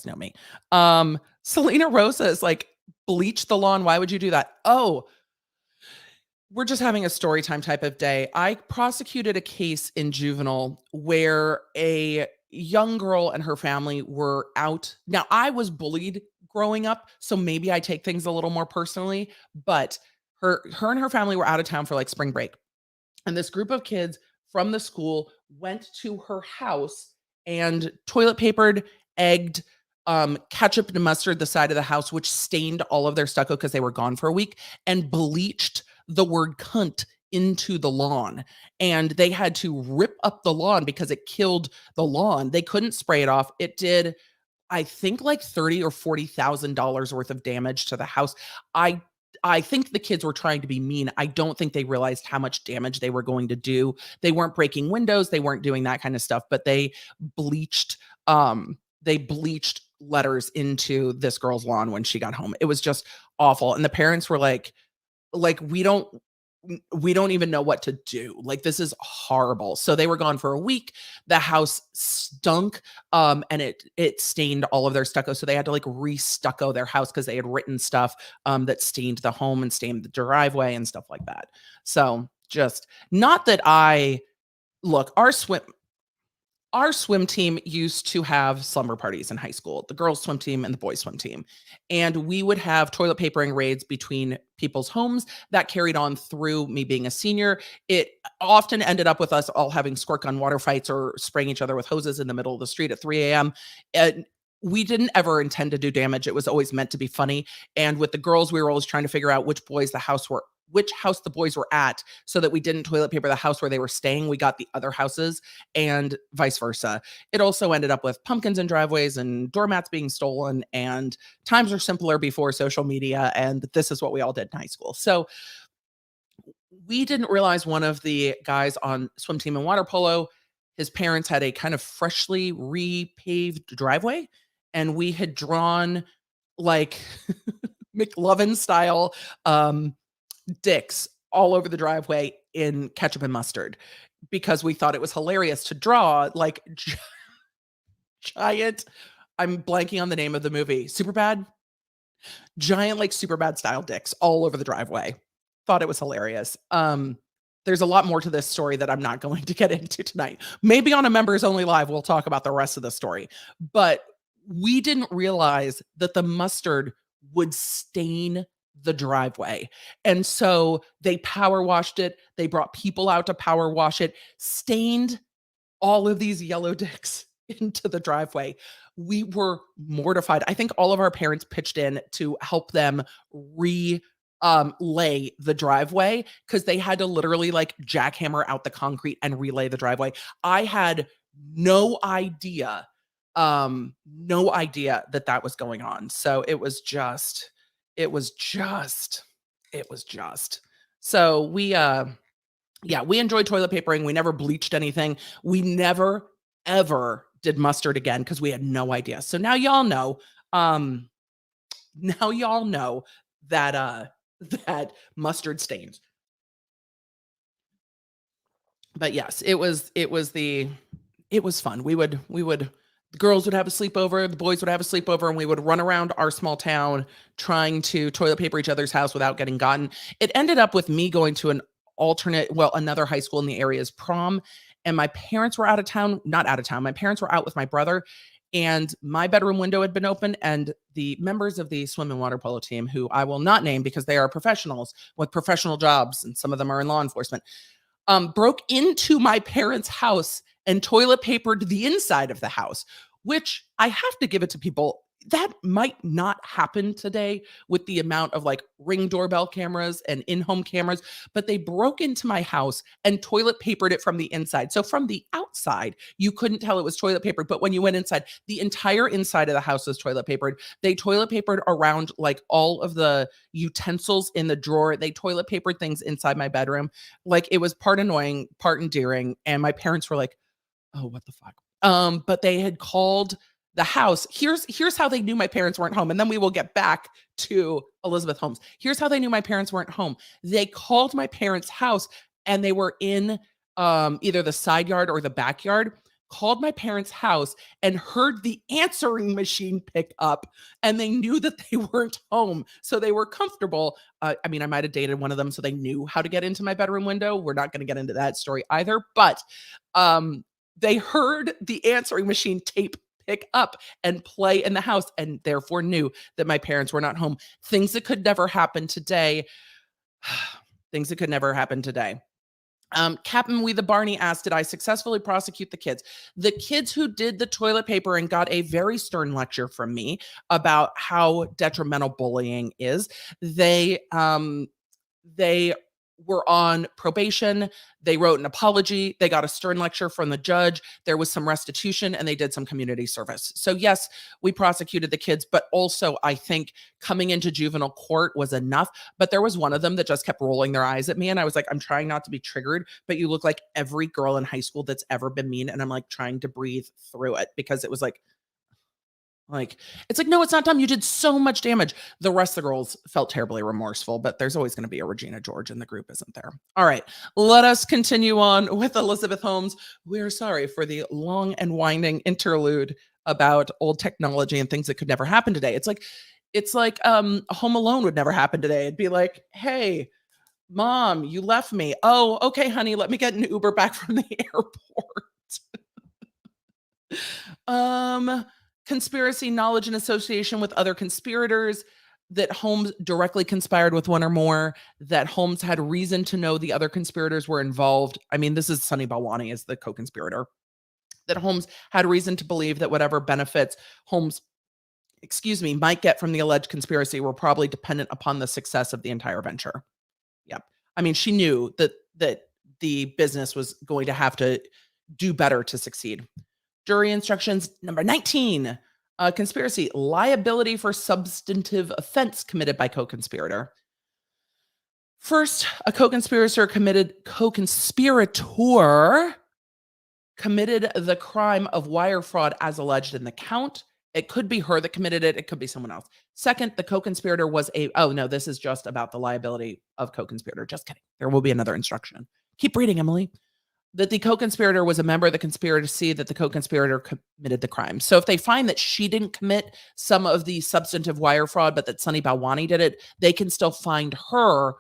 know me. Selena Rosa is like, bleach the lawn. Why would you do that? Oh, we're just having a story time type of day. I prosecuted a case in juvenile where a young girl and her family were out. Now, I was bullied growing up, so maybe I take things a little more personally, but her and her family were out of town for like spring break. And this group of kids from the school went to her house and toilet papered, egged, ketchup and mustard the side of the house, which stained all of their stucco because they were gone for a week, and bleached the word cunt into the lawn. And they had to rip up the lawn because it killed the lawn. They couldn't spray it off. It did, I think, like $30,000 or $40,000 worth of damage to the house. I I think the kids were trying to be mean. I don't think they realized how much damage they were going to do. They weren't breaking windows, they weren't doing that kind of stuff, but bleached they bleached letters into this girl's lawn when she got home. It was just awful. And the parents were like we don't even know what to do. Like, this is horrible. So they were gone for a week. The house stunk, and it stained all of their stucco. So they had to like re-stucco their house because they had written stuff that stained the home and stained the driveway and stuff like that. So just not that I look, our swim team used to have slumber parties in high school, the girls' swim team and the boys' swim team. And we would have toilet papering raids between people's homes that carried on through me being a senior. It often ended up with us all having squirt gun water fights or spraying each other with hoses in the middle of the street at 3 a.m. And we didn't ever intend to do damage. It was always meant to be funny. And with the girls, we were always trying to figure out which house the boys were at so that we didn't toilet paper the house where they were staying. We got the other houses and vice versa. It also ended up with pumpkins in driveways and doormats being stolen, and times were simpler before social media, and this is what we all did in high school. So we didn't realize one of the guys on swim team and water polo, his parents had a kind of freshly repaved driveway, and we had drawn like McLovin style dicks all over the driveway in ketchup and mustard because we thought it was hilarious to draw like giant, I'm blanking on the name of the movie, Superbad, giant like Superbad style dicks all over the driveway. Thought it was hilarious. There's a lot more to this story that I'm not going to get into tonight. Maybe on a members only live we'll talk about the rest of the story. But we didn't realize that the mustard would stain the driveway. And so they power washed it. They brought people out to power wash it, stained all of these yellow dicks into the driveway. We were mortified. I think all of our parents pitched in to help them lay the driveway because they had to literally like jackhammer out the concrete and relay the driveway. I had no idea that was going on. So it was just. So we enjoyed toilet papering. We never bleached anything. We never ever did mustard again because we had no idea. So now y'all know. That that mustard stains. But yes, it was fun. We would The girls would have a sleepover, the boys would have a sleepover, and we would run around our small town trying to toilet paper each other's house without getting gotten. It ended up with me going to another high school in the area's prom, and my parents were out of town, not out of town. My parents were out with my brother, and my bedroom window had been open, and the members of the swim and water polo team, who I will not name because they are professionals with professional jobs, and some of them are in law enforcement, broke into my parents' house and toilet papered the inside of the house, which I have to give it to people. That might not happen today with the amount of like Ring doorbell cameras and in-home cameras, but they broke into my house and toilet papered it from the inside. So from the outside, you couldn't tell it was toilet paper, but when you went inside, the entire inside of the house was toilet papered. They toilet papered around like all of the utensils in the drawer. They toilet papered things inside my bedroom. Like it was part annoying, part endearing. And my parents were like, "Oh, what the fuck?" But they had called the house. Here's how they knew my parents weren't home, and then we will get back to Elizabeth Holmes. Here's how they knew my parents weren't home. They called my parents' house, and they were in either the side yard or the backyard. Called my parents' house and heard the answering machine pick up, and they knew that they weren't home, so they were comfortable. I mean, I might have dated one of them, so they knew how to get into my bedroom window. We're not going to get into that story either, but they heard the answering machine tape pick up and play in the house, and therefore knew that my parents were not home. Things that could never happen today. Things that could never happen today. Captain Wee the Barney asked, did I successfully prosecute the kids? The kids who did the toilet paper and got a very stern lecture from me about how detrimental bullying is. They were on probation. They wrote an apology. They got a stern lecture from the judge. There was some restitution, and they did some community service. So yes, we prosecuted the kids, but also I think coming into juvenile court was enough. But there was one of them that just kept rolling their eyes at me. And I was like, I'm trying not to be triggered, but you look like every girl in high school that's ever been mean. And I'm like trying to breathe through it because it was like, it's like, no, it's not dumb. You did so much damage. The rest of the girls felt terribly remorseful, but there's always going to be a Regina George in the group, isn't there? All right, let us continue on with Elizabeth Holmes. We're sorry for the long and winding interlude about old technology and things that could never happen today. It's like Home Alone would never happen today. It'd be like, hey, Mom, you left me. Oh, okay, honey, let me get an Uber back from the airport. Conspiracy, knowledge, and association with other conspirators, that Holmes directly conspired with one or more, that Holmes had reason to know the other conspirators were involved. I mean, this is Sunny Balwani as the co-conspirator. That Holmes had reason to believe that whatever benefits Holmes, might get from the alleged conspiracy were probably dependent upon the success of the entire venture. Yep. I mean, she knew that the business was going to have to do better to succeed. Jury instructions number 19, conspiracy, liability for substantive offense committed by co-conspirator. First, a co-conspirator committed the crime of wire fraud as alleged in the count. It could be her that committed it. It could be someone else. Second, the co-conspirator was this is just about the liability of co-conspirator. Just kidding. There will be another instruction. Keep reading, Emily. That the co-conspirator was a member of the conspiracy, that the co-conspirator committed the crime. So if they find that she didn't commit some of the substantive wire fraud, but that Sunny Balwani did it, they can still find her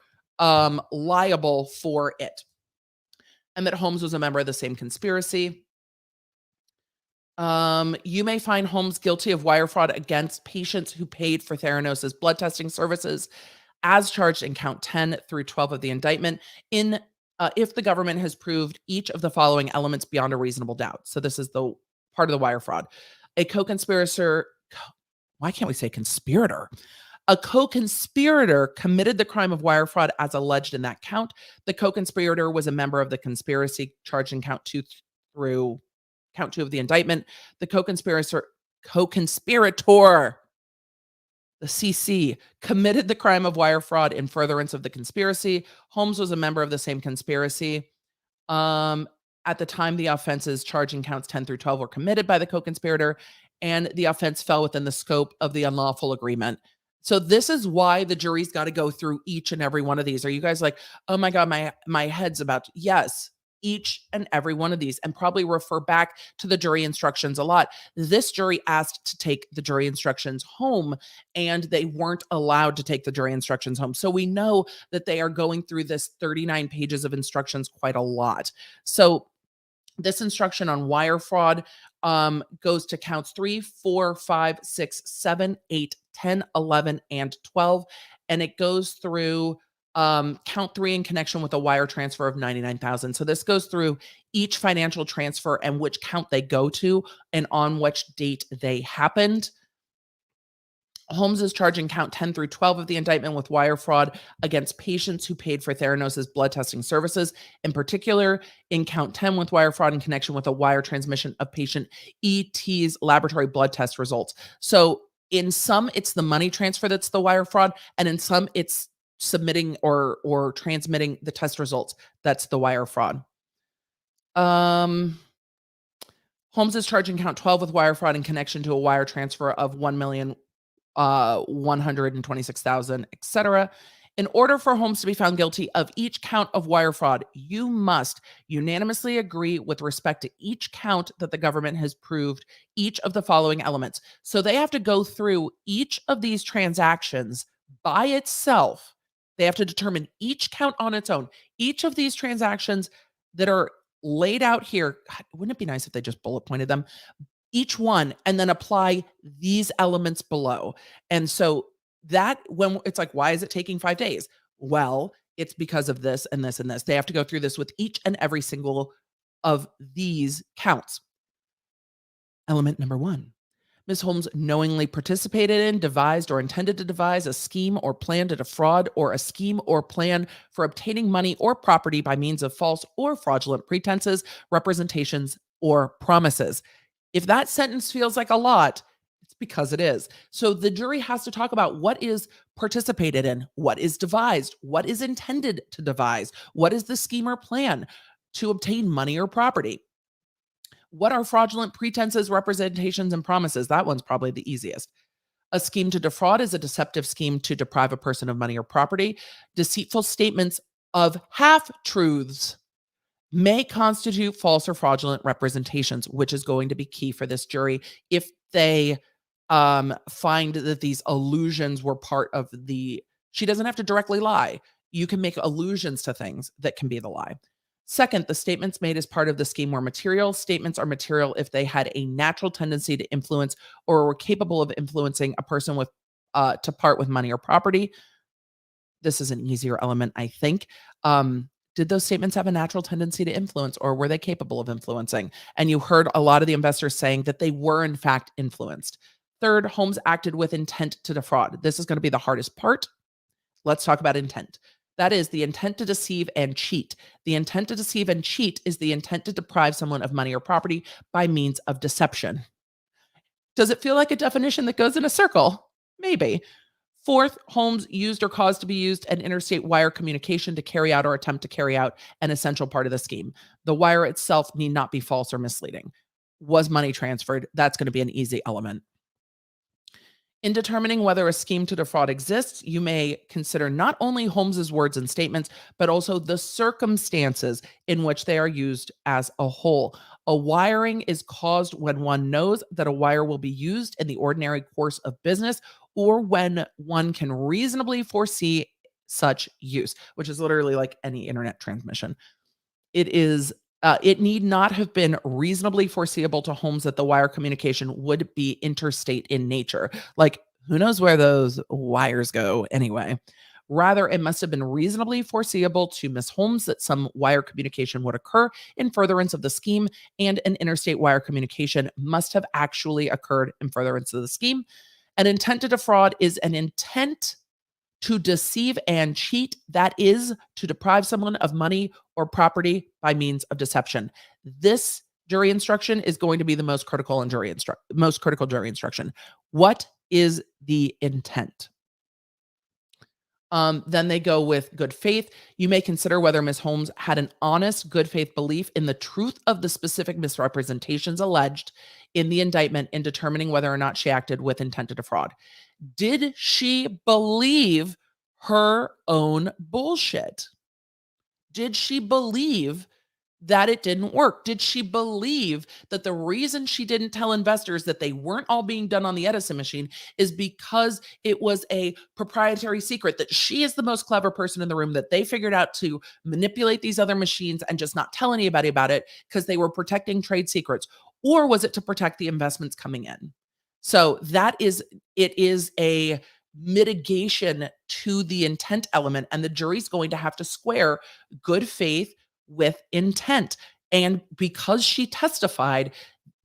liable for it. And that Holmes was a member of the same conspiracy. You may find Holmes guilty of wire fraud against patients who paid for Theranos' blood testing services, as charged in count 10 through 12 of the indictment, if the government has proved each of the following elements beyond a reasonable doubt. So this is the part of the wire fraud. A co-conspirator, why can't we say conspirator? A co-conspirator committed the crime of wire fraud as alleged in that count. The co-conspirator was a member of the conspiracy charged in count 2 through count 2 of the indictment. The co-conspirator, the CC, committed the crime of wire fraud in furtherance of the conspiracy. Holmes was a member of the same conspiracy. At the time, the offenses charging counts 10 through 12 were committed by the co-conspirator, and the offense fell within the scope of the unlawful agreement. So this is why the jury's got to go through each and every one of these. Are you guys like, oh my God, my head's about to, yes. each and every one of these and probably refer back to the jury instructions a lot. This jury asked to take the jury instructions home, and they weren't allowed to take the jury instructions home. So we know that they are going through this 39 pages of instructions quite a lot. So this instruction on wire fraud goes to counts 3, 4, 5, 6, 7, 8, 10, 11, and 12. And it goes through count 3 in connection with a wire transfer of 99,000. So this goes through each financial transfer and which count they go to and on which date they happened. Holmes is charging count 10 through 12 of the indictment with wire fraud against patients who paid for Theranos' blood testing services. In particular, in count 10 with wire fraud in connection with a wire transmission of patient ET's laboratory blood test results. So in some, it's the money transfer that's the wire fraud, and in some, it's submitting or transmitting the test results. That's the wire fraud. Holmes is charging count 12 with wire fraud in connection to a wire transfer of 1,126,000, etc. In order for Holmes to be found guilty of each count of wire fraud, you must unanimously agree with respect to each count that the government has proved each of the following elements. So they have to go through each of these transactions by itself. They have to determine each count on its own. Each of these transactions that are laid out here, God, wouldn't it be nice if they just bullet pointed them? Each one, and then apply these elements below. And so that, when it's like, why is it taking 5 days? Well, it's because of this and this and this. They have to go through this with each and every single of these counts. Element number 1. Ms. Holmes knowingly participated in, devised, or intended to devise a scheme or plan to defraud, or a scheme or plan for obtaining money or property by means of false or fraudulent pretenses, representations, or promises. If that sentence feels like a lot, it's because it is. So the jury has to talk about what is participated in, what is devised, what is intended to devise, what is the scheme or plan to obtain money or property. What are fraudulent pretenses, representations, and promises? That one's probably the easiest. A scheme to defraud is a deceptive scheme to deprive a person of money or property. Deceitful statements of half-truths may constitute false or fraudulent representations, which is going to be key for this jury if they find that these allusions were part of the... She doesn't have to directly lie. You can make allusions to things that can be the lie. Second, the statements made as part of the scheme were material. Statements are material if they had a natural tendency to influence or were capable of influencing a person with to part with money or property. This is an easier element, I think. Did those statements have a natural tendency to influence, or were they capable of influencing? And you heard a lot of the investors saying that they were in fact influenced. Third, Holmes acted with intent to defraud. This is going to be the hardest part. Let's talk about intent. That is the intent to deceive and cheat. The intent to deceive and cheat is the intent to deprive someone of money or property by means of deception. Does it feel like a definition that goes in a circle? Maybe. Fourth, Holmes used or caused to be used an interstate wire communication to carry out or attempt to carry out an essential part of the scheme. The wire itself need not be false or misleading. Was money transferred? That's going to be an easy element. In determining whether a scheme to defraud exists, you may consider not only Holmes's words and statements, but also the circumstances in which they are used as a whole. A wiring is caused when one knows that a wire will be used in the ordinary course of business, or when one can reasonably foresee such use, which is literally like any internet transmission. It need not have been reasonably foreseeable to Holmes that the wire communication would be interstate in nature. Like, who knows where those wires go anyway? Rather, it must have been reasonably foreseeable to Miss Holmes that some wire communication would occur in furtherance of the scheme, and an interstate wire communication must have actually occurred in furtherance of the scheme. An intent to defraud is an intent to deceive and cheat, that is, to deprive someone of money or property by means of deception. This jury instruction is going to be the most critical jury instruction. What is the intent? Then they go with good faith. You may consider whether Ms. Holmes had an honest, good faith belief in the truth of the specific misrepresentations alleged in the indictment in determining whether or not she acted with intent to defraud. Did she believe her own bullshit? Did she believe that it didn't work? Did she believe that the reason she didn't tell investors that they weren't all being done on the Edison machine is because it was a proprietary secret, that she is the most clever person in the room, that they figured out to manipulate these other machines and just not tell anybody about it because they were protecting trade secrets? Or was it to protect the investments coming in? So it is a mitigation to the intent element, and the jury's going to have to square good faith with intent. And because she testified,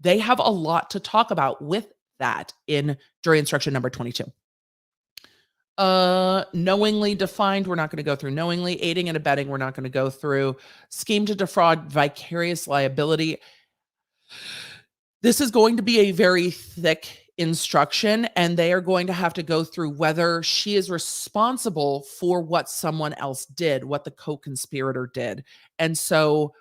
they have a lot to talk about with that in jury instruction number 22. Knowingly defined, we're not going to go through. Knowingly, aiding and abetting, we're not going to go through. Scheme to defraud, vicarious liability. This is going to be a very thick instruction, and they are going to have to go through whether she is responsible for what someone else did, what the co-conspirator did. And so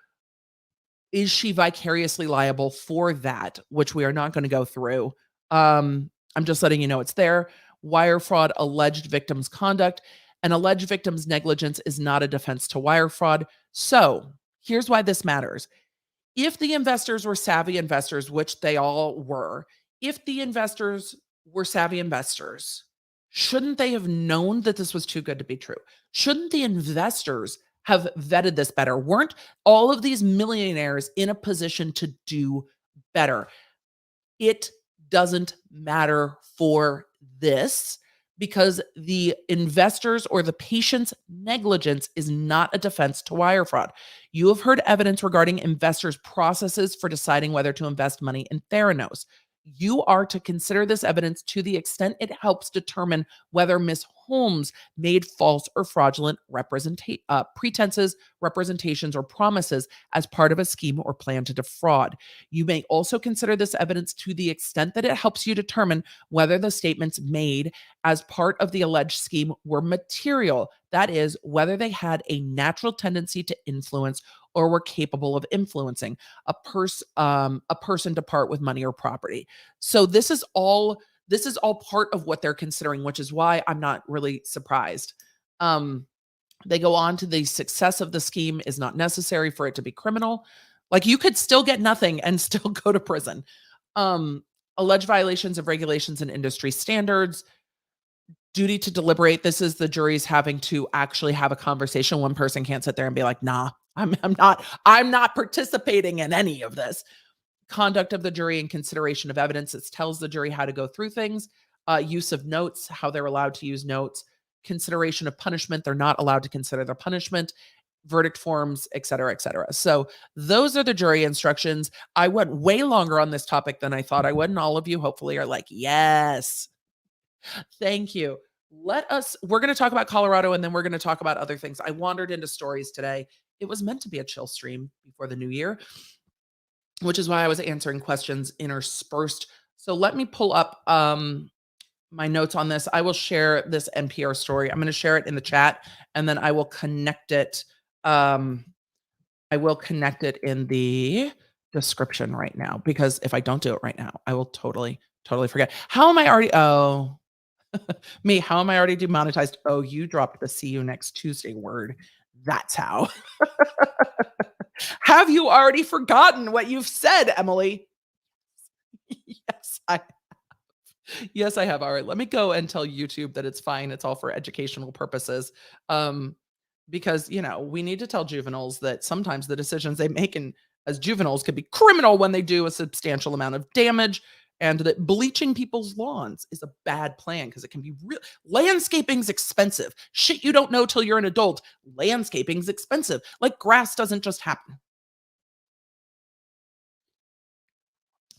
is she vicariously liable for that, which we are not going to go through. I'm just letting you know it's there. Wire fraud, alleged victim's conduct. An alleged victim's negligence is not a defense to wire fraud. So here's why this matters. If the investors were savvy investors, which they all were, if the investors were savvy investors, shouldn't they have known that this was too good to be true? Shouldn't the investors have vetted this better? Weren't all of these millionaires in a position to do better? It doesn't matter for this, because the investors or the patient's negligence is not a defense to wire fraud. You have heard evidence regarding investors' processes for deciding whether to invest money in Theranos. You are to consider this evidence to the extent it helps determine whether Ms. Holmes made false or fraudulent pretenses, representations, or promises as part of a scheme or plan to defraud. You may also consider this evidence to the extent that it helps you determine whether the statements made as part of the alleged scheme were material. That is, whether they had a natural tendency to influence or were capable of influencing a person to part with money or property. So this is all part of what they're considering, which is why I'm not really surprised. They go on to the success of the scheme is not necessary for it to be criminal. Like, you could still get nothing and still go to prison. Alleged violations of regulations and industry standards. Duty to deliberate. This is the jury's having to actually have a conversation. One person can't sit there and be like, nah, I'm not participating in any of this. Conduct of the jury and consideration of evidence. It tells the jury how to go through things. Use of notes, how they're allowed to use notes. Consideration of punishment. They're not allowed to consider their punishment. Verdict forms, et cetera, et cetera. So those are the jury instructions. I went way longer on this topic than I thought I would, and all of you hopefully are like, yes. Thank you. We're going to talk about Colorado, and then we're going to talk about other things. I wandered into stories today. It was meant to be a chill stream before the new year, which is why I was answering questions interspersed. So let me pull up my notes on this. I will share this NPR story. I'm going to share it in the chat, and then I will connect it. I will connect it in the description right now, because if I don't do it right now, I will totally forget. How am I already? Oh, me, how am I already demonetized? Oh, you dropped the see you next Tuesday word. That's how. Have you already forgotten what you've said, Emily? Yes, I have. All right, let me go and tell YouTube that it's fine. It's all for educational purposes. Because, we need to tell juveniles that sometimes the decisions they make as juveniles could be criminal when they do a substantial amount of damage. And that bleaching people's lawns is a bad plan because it can be real. Landscaping's expensive. Shit you don't know till you're an adult. Landscaping's expensive. Like, grass doesn't just happen.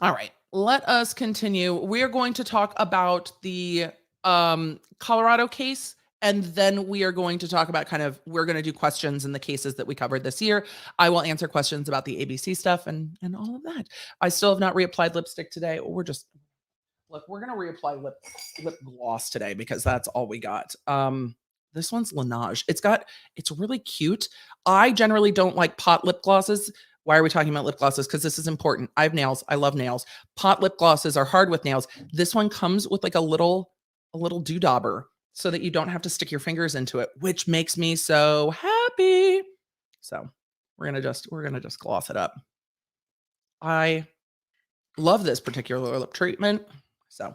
All right, let us continue. We are going to talk about the Colorado case, and then we are going to talk about we're going to do questions in the cases that we covered this year. I will answer questions about the ABC stuff and all of that. I still have not reapplied lipstick today. We're going to reapply lip gloss today because that's all we got. This one's Laneige. It's really cute. I generally don't like pot lip glosses. Why are we talking about lip glosses? Because this is important. I have nails. I love nails. Pot lip glosses are hard with nails. This one comes with like a little doodauber, so that you don't have to stick your fingers into it, which makes me so happy. So We're gonna just gloss it up. I love this particular lip treatment. So, and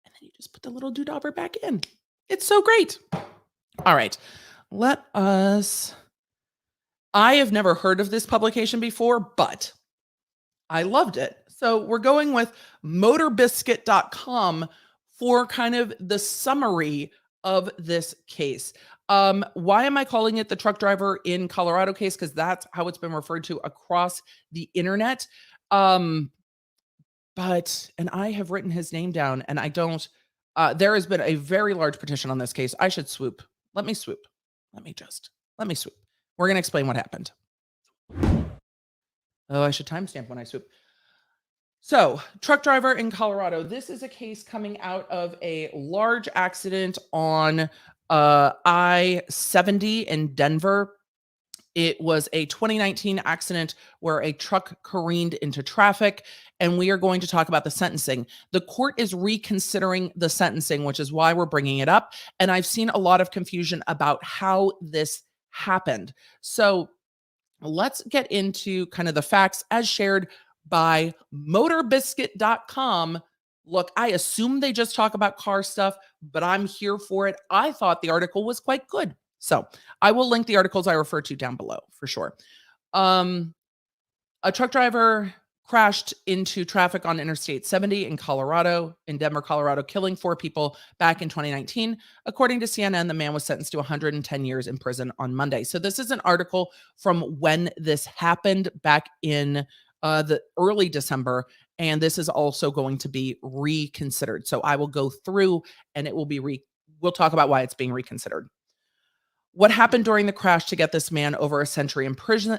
then you just put the little doodobber back in. It's so great. All right. I have never heard of this publication before, but I loved it. So we're going with motorbiscuit.com for kind of the summary of this case. Why am I calling it the truck driver in Colorado case? Because that's how it's been referred to across the internet. And I have written his name down and I don't, there has been a very large petition on this case. I should swoop. Let me swoop. Let me swoop. We're going to explain what happened. Oh, I should timestamp when I swoop. So, truck driver in Colorado. This is a case coming out of a large accident on I-70 in Denver. It was a 2019 accident where a truck careened into traffic, and we are going to talk about the sentencing. The court is reconsidering the sentencing, which is why we're bringing it up. And I've seen a lot of confusion about how this happened. So let's get into kind of the facts as shared by motorbiscuit.com. Look, I assume they just talk about car stuff, but I'm here for it. I thought the article was quite good. So I will link the articles I refer to down below for sure. A truck driver crashed into traffic on Interstate 70 in Denver, Colorado, killing 4 people back in 2019. According to CNN, the man was sentenced to 110 years in prison on Monday. So this is an article from when this happened back in the early December, and this is also going to be reconsidered. So I will go through and it will be we'll talk about why it's being reconsidered. What happened during the crash to get this man over a century in prison?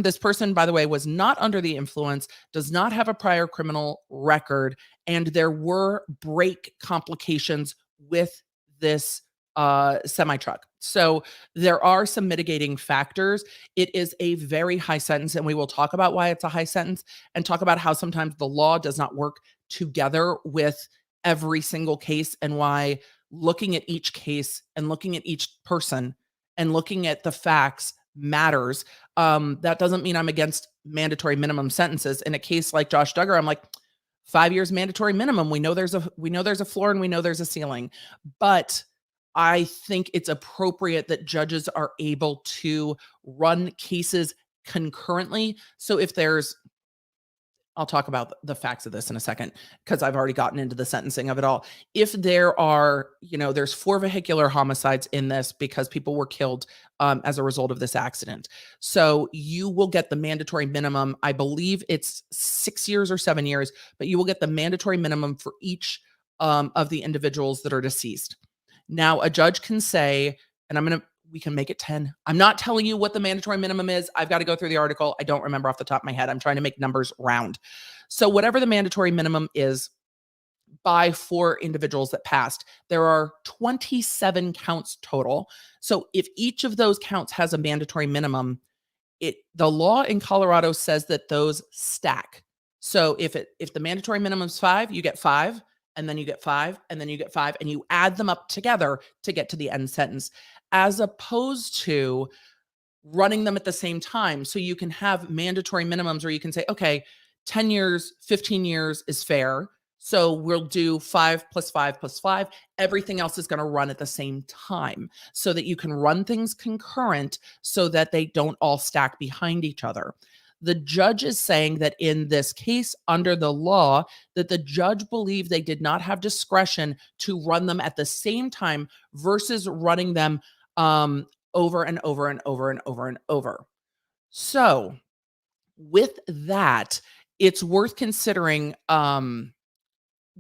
This person, by the way, was not under the influence, does not have a prior criminal record, and there were brake complications with this semi-truck. So there are some mitigating factors. It is a very high sentence, and we will talk about why it's a high sentence and talk about how sometimes the law does not work together with every single case and why looking at each case and looking at each person and looking at the facts matters. That doesn't mean I'm against mandatory minimum sentences. In a case like Josh Duggar, I'm like, 5 years mandatory minimum. We know there's a floor and we know there's a ceiling, but I think it's appropriate that judges are able to run cases concurrently. So if I'll talk about the facts of this in a second because I've already gotten into the sentencing of it all. If there are, there's 4 vehicular homicides in this because people were killed as a result of this accident. So you will get the mandatory minimum. I believe it's 6 years or 7 years, but you will get the mandatory minimum for each of the individuals that are deceased. Now, a judge can say, and we can make it 10. I'm not telling you what the mandatory minimum is. I've got to go through the article. I don't remember off the top of my head. I'm trying to make numbers round. So whatever the mandatory minimum is by 4 individuals that passed, there are 27 counts total. So if each of those counts has a mandatory minimum, the law in Colorado says that those stack. So if the mandatory minimum is 5, you get 5, and then you get 5, and then you get 5, and you add them up together to get to the end sentence, as opposed to running them at the same time. So you can have mandatory minimums where you can say, okay, 10 years, 15 years is fair. So we'll do 5 plus 5 plus 5. Everything else is going to run at the same time so that you can run things concurrent so that they don't all stack behind each other. The judge is saying that in this case, under the law, that the judge believed they did not have discretion to run them at the same time versus running them over and over and over and over and over. So with that, it's worth considering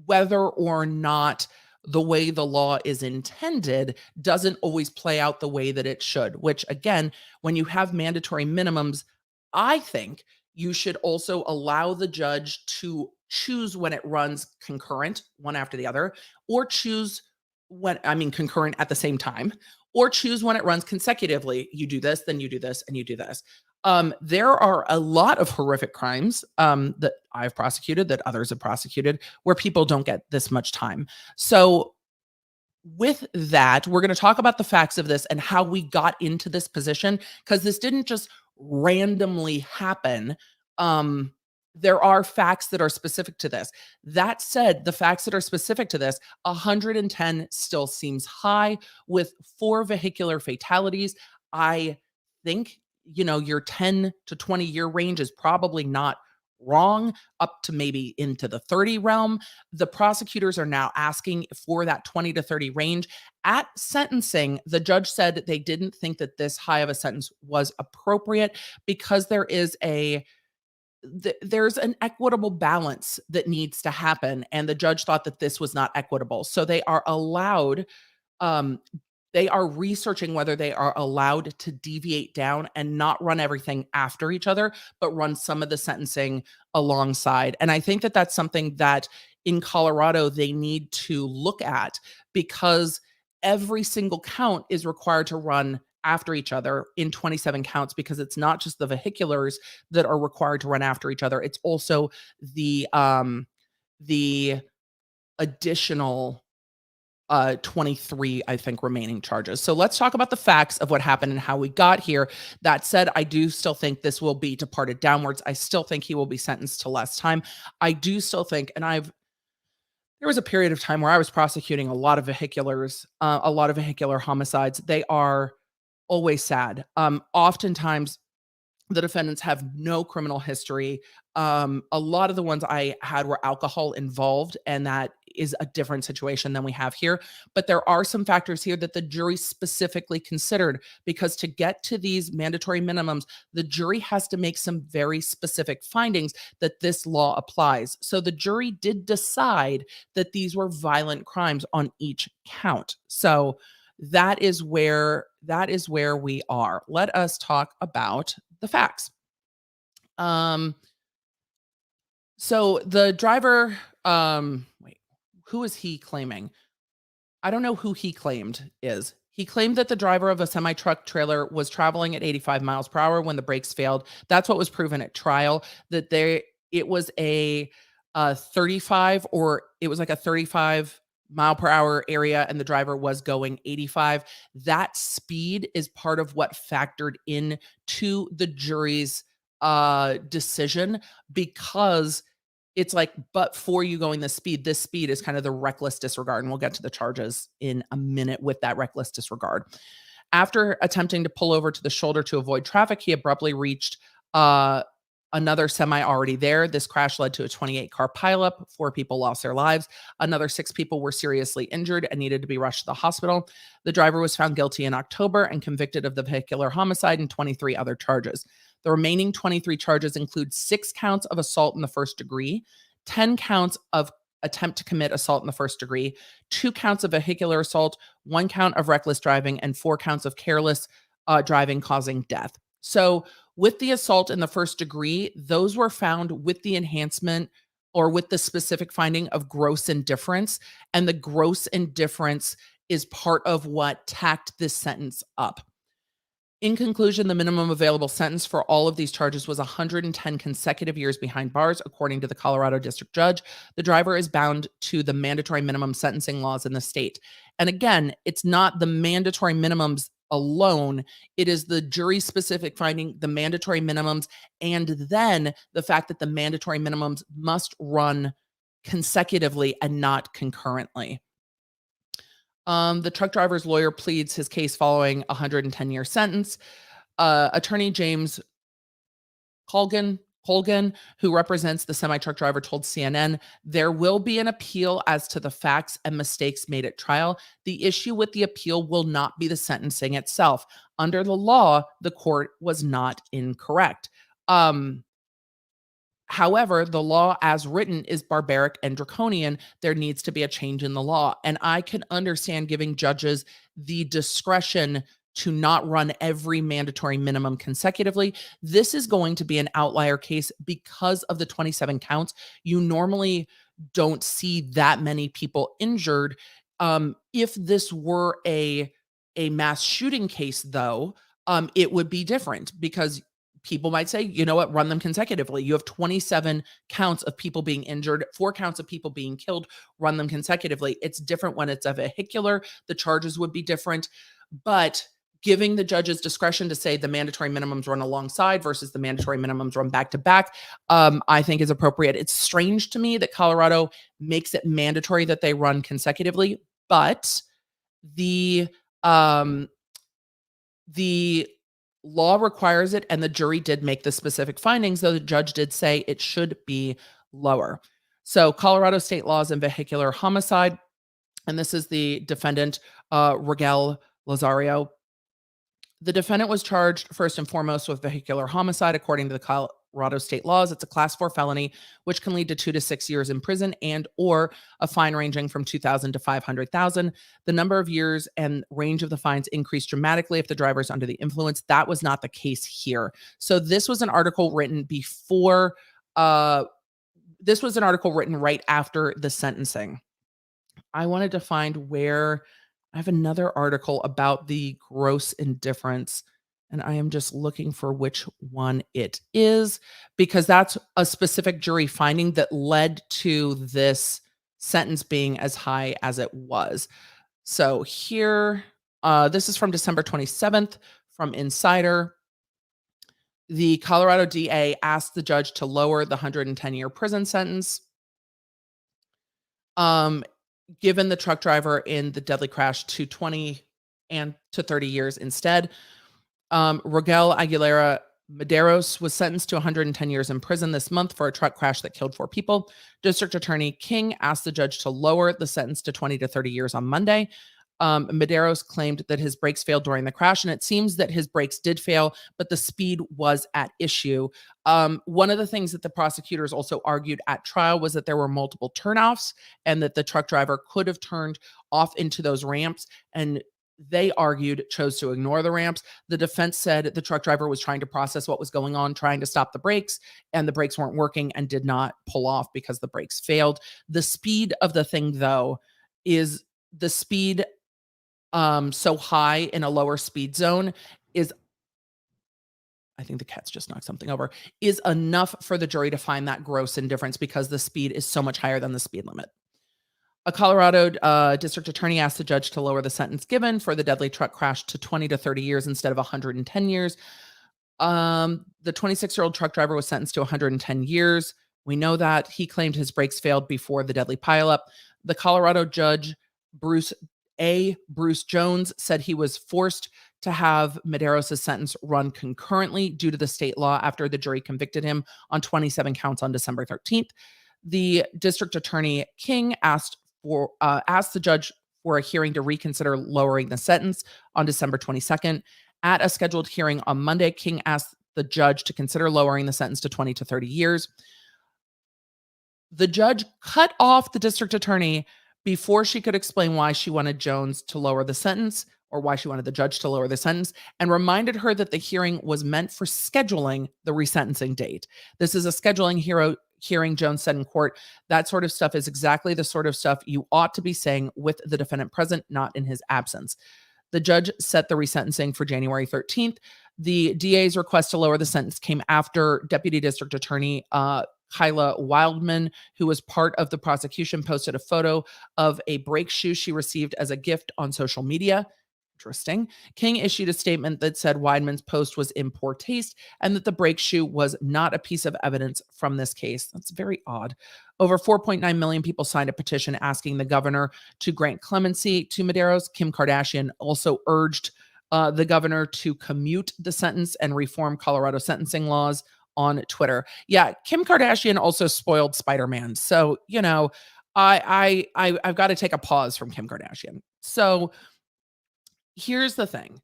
whether or not the way the law is intended doesn't always play out the way that it should, which again, when you have mandatory minimums, I think you should also allow the judge to choose when it runs concurrent, one after the other, or choose concurrent at the same time, or choose when it runs consecutively. You do this, then you do this, and you do this. There are a lot of horrific crimes that I've prosecuted, that others have prosecuted, where people don't get this much time. So with that, we're going to talk about the facts of this and how we got into this position, because this didn't just randomly happen. Um, there are facts that are specific to this. That said, the facts that are specific to this, 110 still seems high with 4 vehicular fatalities. I think, your 10 to 20-year range is probably not wrong, up to maybe into the 30 realm. The prosecutors are now asking for that 20 to 30 range. At sentencing, the judge said they didn't think that this high of a sentence was appropriate because there's an equitable balance that needs to happen, and the judge thought that this was not equitable. So um they are researching whether they are allowed to deviate down and not run everything after each other, but run some of the sentencing alongside. And I think that that's something that in Colorado they need to look at, because every single count is required to run after each other in 27 counts, because it's not just the vehiculars that are required to run after each other. It's also the additional 23, I think, remaining charges. So let's talk about the facts of what happened and how we got here. That said, I do still think this will be departed downwards. I still think he will be sentenced to less time. I do still think, and there was a period of time where I was prosecuting a lot of a lot of vehicular homicides. They are always sad. Oftentimes the defendants have no criminal history. A lot of the ones I had were alcohol involved, and that is a different situation than we have here. But there are some factors here that the jury specifically considered, because to get to these mandatory minimums, the jury has to make some very specific findings that this law applies. So the jury did decide that these were violent crimes on each count. So that is where we are. Let us talk about the facts. Um, so the driver, wait, who is he claiming? I don't know who he claimed is. He claimed that the driver of a semi-truck trailer was traveling at 85 miles per hour when the brakes failed. That's what was proven at trial, that it was a 35, or it was like a 35 mile per hour area, and the driver was going 85. That speed is part of what factored in to the jury's decision, because it's like, but for you going this speed is kind of the reckless disregard. And we'll get to the charges in a minute with that reckless disregard. After attempting to pull over to the shoulder to avoid traffic, he abruptly reached another semi already there. This crash led to a 28-car pileup. 4 people lost their lives. Another 6 people were seriously injured and needed to be rushed to the hospital. The driver was found guilty in October and convicted of the vehicular homicide and 23 other charges. The remaining 23 charges include 6 counts of assault in the first degree, 10 counts of attempt to commit assault in the first degree, 2 counts of vehicular assault, 1 count of reckless driving, and 4 counts of careless driving causing death. So with the assault in the first degree, those were found with the enhancement, or with the specific finding of gross indifference. And the gross indifference is part of what tacked this sentence up. In conclusion, the minimum available sentence for all of these charges was 110 consecutive years behind bars, according to the Colorado district judge. The driver is bound to the mandatory minimum sentencing laws in the state. And again, it's not the mandatory minimums alone. It is the jury specific finding, the mandatory minimums, and then the fact that the mandatory minimums must run consecutively and not concurrently. The truck driver's lawyer pleads his case following a 110-year sentence. Attorney James Colgan, who represents the semi-truck driver, told CNN, there will be an appeal as to the facts and mistakes made at trial. The issue with the appeal will not be the sentencing itself. Under the law, the court was not incorrect. However, the law as written is barbaric and draconian. There needs to be a change in the law. And I can understand giving judges the discretion to not run every mandatory minimum consecutively. This is going to be an outlier case because of the 27 counts. You normally don't see that many people injured. If this were a mass shooting case, though, it would be different, because people might say, you know what, run them consecutively. You have 27 counts of people being injured, 4 counts of people being killed, run them consecutively. It's different when it's a vehicular. The charges would be different. But giving the judges discretion to say the mandatory minimums run alongside versus the mandatory minimums run back to back, I think is appropriate. It's strange to me that Colorado makes it mandatory that they run consecutively, but the um, the law requires it, and the jury did make the specific findings, though the judge did say it should be lower. So Colorado state laws and vehicular homicide, and this is the defendant, Rogel Lazario. The defendant was charged first and foremost with vehicular homicide. According to the Colorado state laws, it's a class 4 felony, which can lead to 2 to 6 years in prison and or a fine ranging from $2,000 to $500,000. The number of years and range of the fines increased dramatically if the driver is under the influence. That was not the case here. So this was an article written before, this was an article written right after the sentencing. I wanted to find where I have another article about the gross indifference, and I am just looking for which one it is, because that's a specific jury finding that led to this sentence being as high as it was. So here, this is from December 27th from Insider. The Colorado DA asked the judge to lower the 110-year prison sentence. Given the truck driver in the deadly crash to 20 and to 30 years instead. Rogel Aguilera-Mederos was sentenced to 110 years in prison this month for a truck crash that killed 4 people. District Attorney King asked the judge to lower the sentence to 20 to 30 years on Monday. Mederos claimed that his brakes failed during the crash, and it seems that his brakes did fail, but the speed was at issue. One of the things that the prosecutors also argued at trial was that there were multiple turnoffs and that the truck driver could have turned off into those ramps, and they argued chose to ignore the ramps. The defense said the truck driver was trying to process what was going on, trying to stop the brakes, and the brakes weren't working and did not pull off because the brakes failed. The speed of the thing, though, is the speed so high in a lower speed zone is, I think the cat's just knocked something over, is enough for the jury to find that gross indifference because the speed is so much higher than the speed limit. A Colorado district attorney asked the judge to lower the sentence given for the deadly truck crash to 20 to 30 years instead of 110 years. The 26-year-old truck driver was sentenced to 110 years. We know that. He claimed his brakes failed before the deadly pileup. The Colorado judge, Bruce Jones, said he was forced to have Mederos' sentence run concurrently due to the state law after the jury convicted him on 27 counts on December 13th. The district attorney King asked the judge for a hearing to reconsider lowering the sentence on December 22nd. At a scheduled hearing on Monday, King asked the judge to consider lowering the sentence to 20 to 30 years. The judge cut off the district attorney before she could explain why she wanted Jones to lower the sentence, or why she wanted the judge to lower the sentence, and reminded her that the hearing was meant for scheduling the resentencing date. This is a scheduling hearing, Jones said in court. That sort of stuff is exactly the sort of stuff you ought to be saying with the defendant present, not in his absence. The judge set the resentencing for January 13th. The DA's request to lower the sentence came after Deputy District Attorney Kyla Wildman, who was part of the prosecution, posted a photo of a brake shoe she received as a gift on social media. Interesting. King issued a statement that said Wildman's post was in poor taste and that the brake shoe was not a piece of evidence from this case. That's very odd. Over 4.9 million people signed a petition asking the governor to grant clemency to Mederos. Kim Kardashian also urged the governor to commute the sentence and reform Colorado sentencing laws on Twitter. Yeah, Kim Kardashian also spoiled Spider-Man. So, you know, I've got to take a pause from Kim Kardashian. So here's the thing.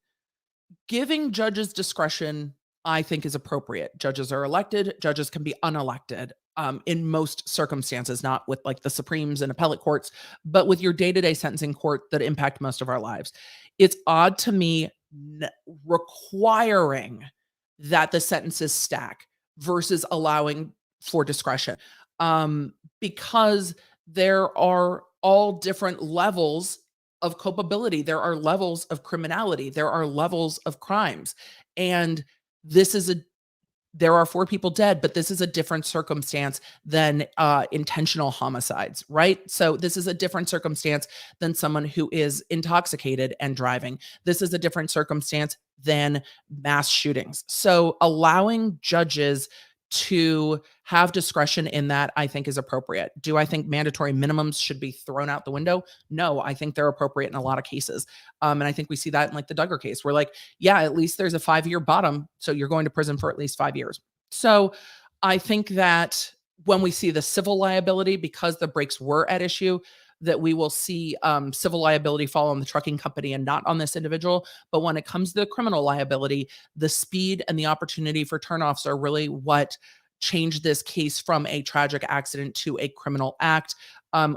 Giving judges discretion, I think, is appropriate. Judges are elected. Judges can be unelected in most circumstances, not with like the Supremes and appellate courts, but with your day-to-day sentencing court that impact most of our lives. It's odd to me requiring that the sentences stack versus allowing for discretion, because there are all different levels of culpability. There are levels of criminality. There are levels of crimes. And this is there are 4 people dead, but this is a different circumstance than, intentional homicides, right? So, this is a different circumstance than someone who is intoxicated and driving. This is a different circumstance than mass shootings. So, allowing judges to have discretion in that, I think, is appropriate. Do I think mandatory minimums should be thrown out the window? No, I think they're appropriate in a lot of cases. And I think we see that in, like, the Duggar case where, like, yeah, at least there's a 5-year bottom, so you're going to prison for at least 5 years. So, I think that when we see the civil liability, because the brakes were at issue, that we will see, civil liability fall on the trucking company and not on this individual. But when it comes to the criminal liability, the speed and the opportunity for turnoffs are really what changed this case from a tragic accident to a criminal act,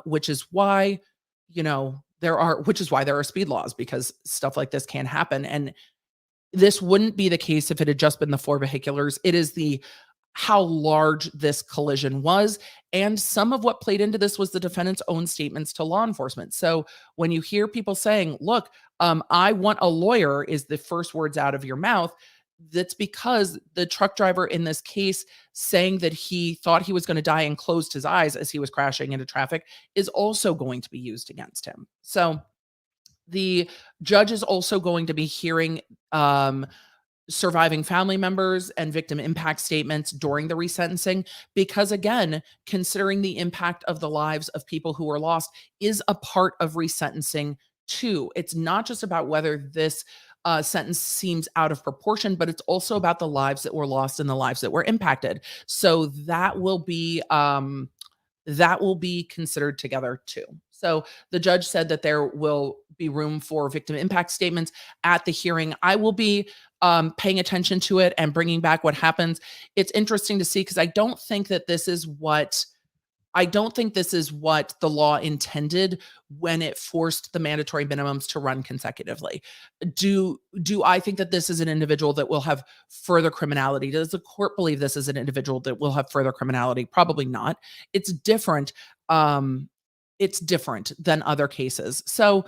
which is why, which is why there are speed laws, because stuff like this can happen. And this wouldn't be the case if it had just been the 4 vehiculars. It is the how large this collision was, and some of what played into this was the defendant's own statements to law enforcement. So, when you hear people saying, "Look, I want a lawyer," is the first words out of your mouth, that's because the truck driver in this case saying that he thought he was gonna die and closed his eyes as he was crashing into traffic is also going to be used against him. So, the judge is also going to be hearing, surviving family members and victim impact statements during the resentencing, because again, considering the impact of the lives of people who were lost is a part of resentencing too. It's not just about whether this sentence seems out of proportion, but it's also about the lives that were lost and the lives that were impacted. So that will be considered together too. So the judge said that there will be room for victim impact statements at the hearing. I will be paying attention to it and bringing back what happens. It's interesting to see, because I don't think this is what the law intended when it forced the mandatory minimums to run consecutively. Do I think that this is an individual that will have further criminality? Does the court believe this is an individual that will have further criminality? Probably not. It's different. It's different than other cases. So,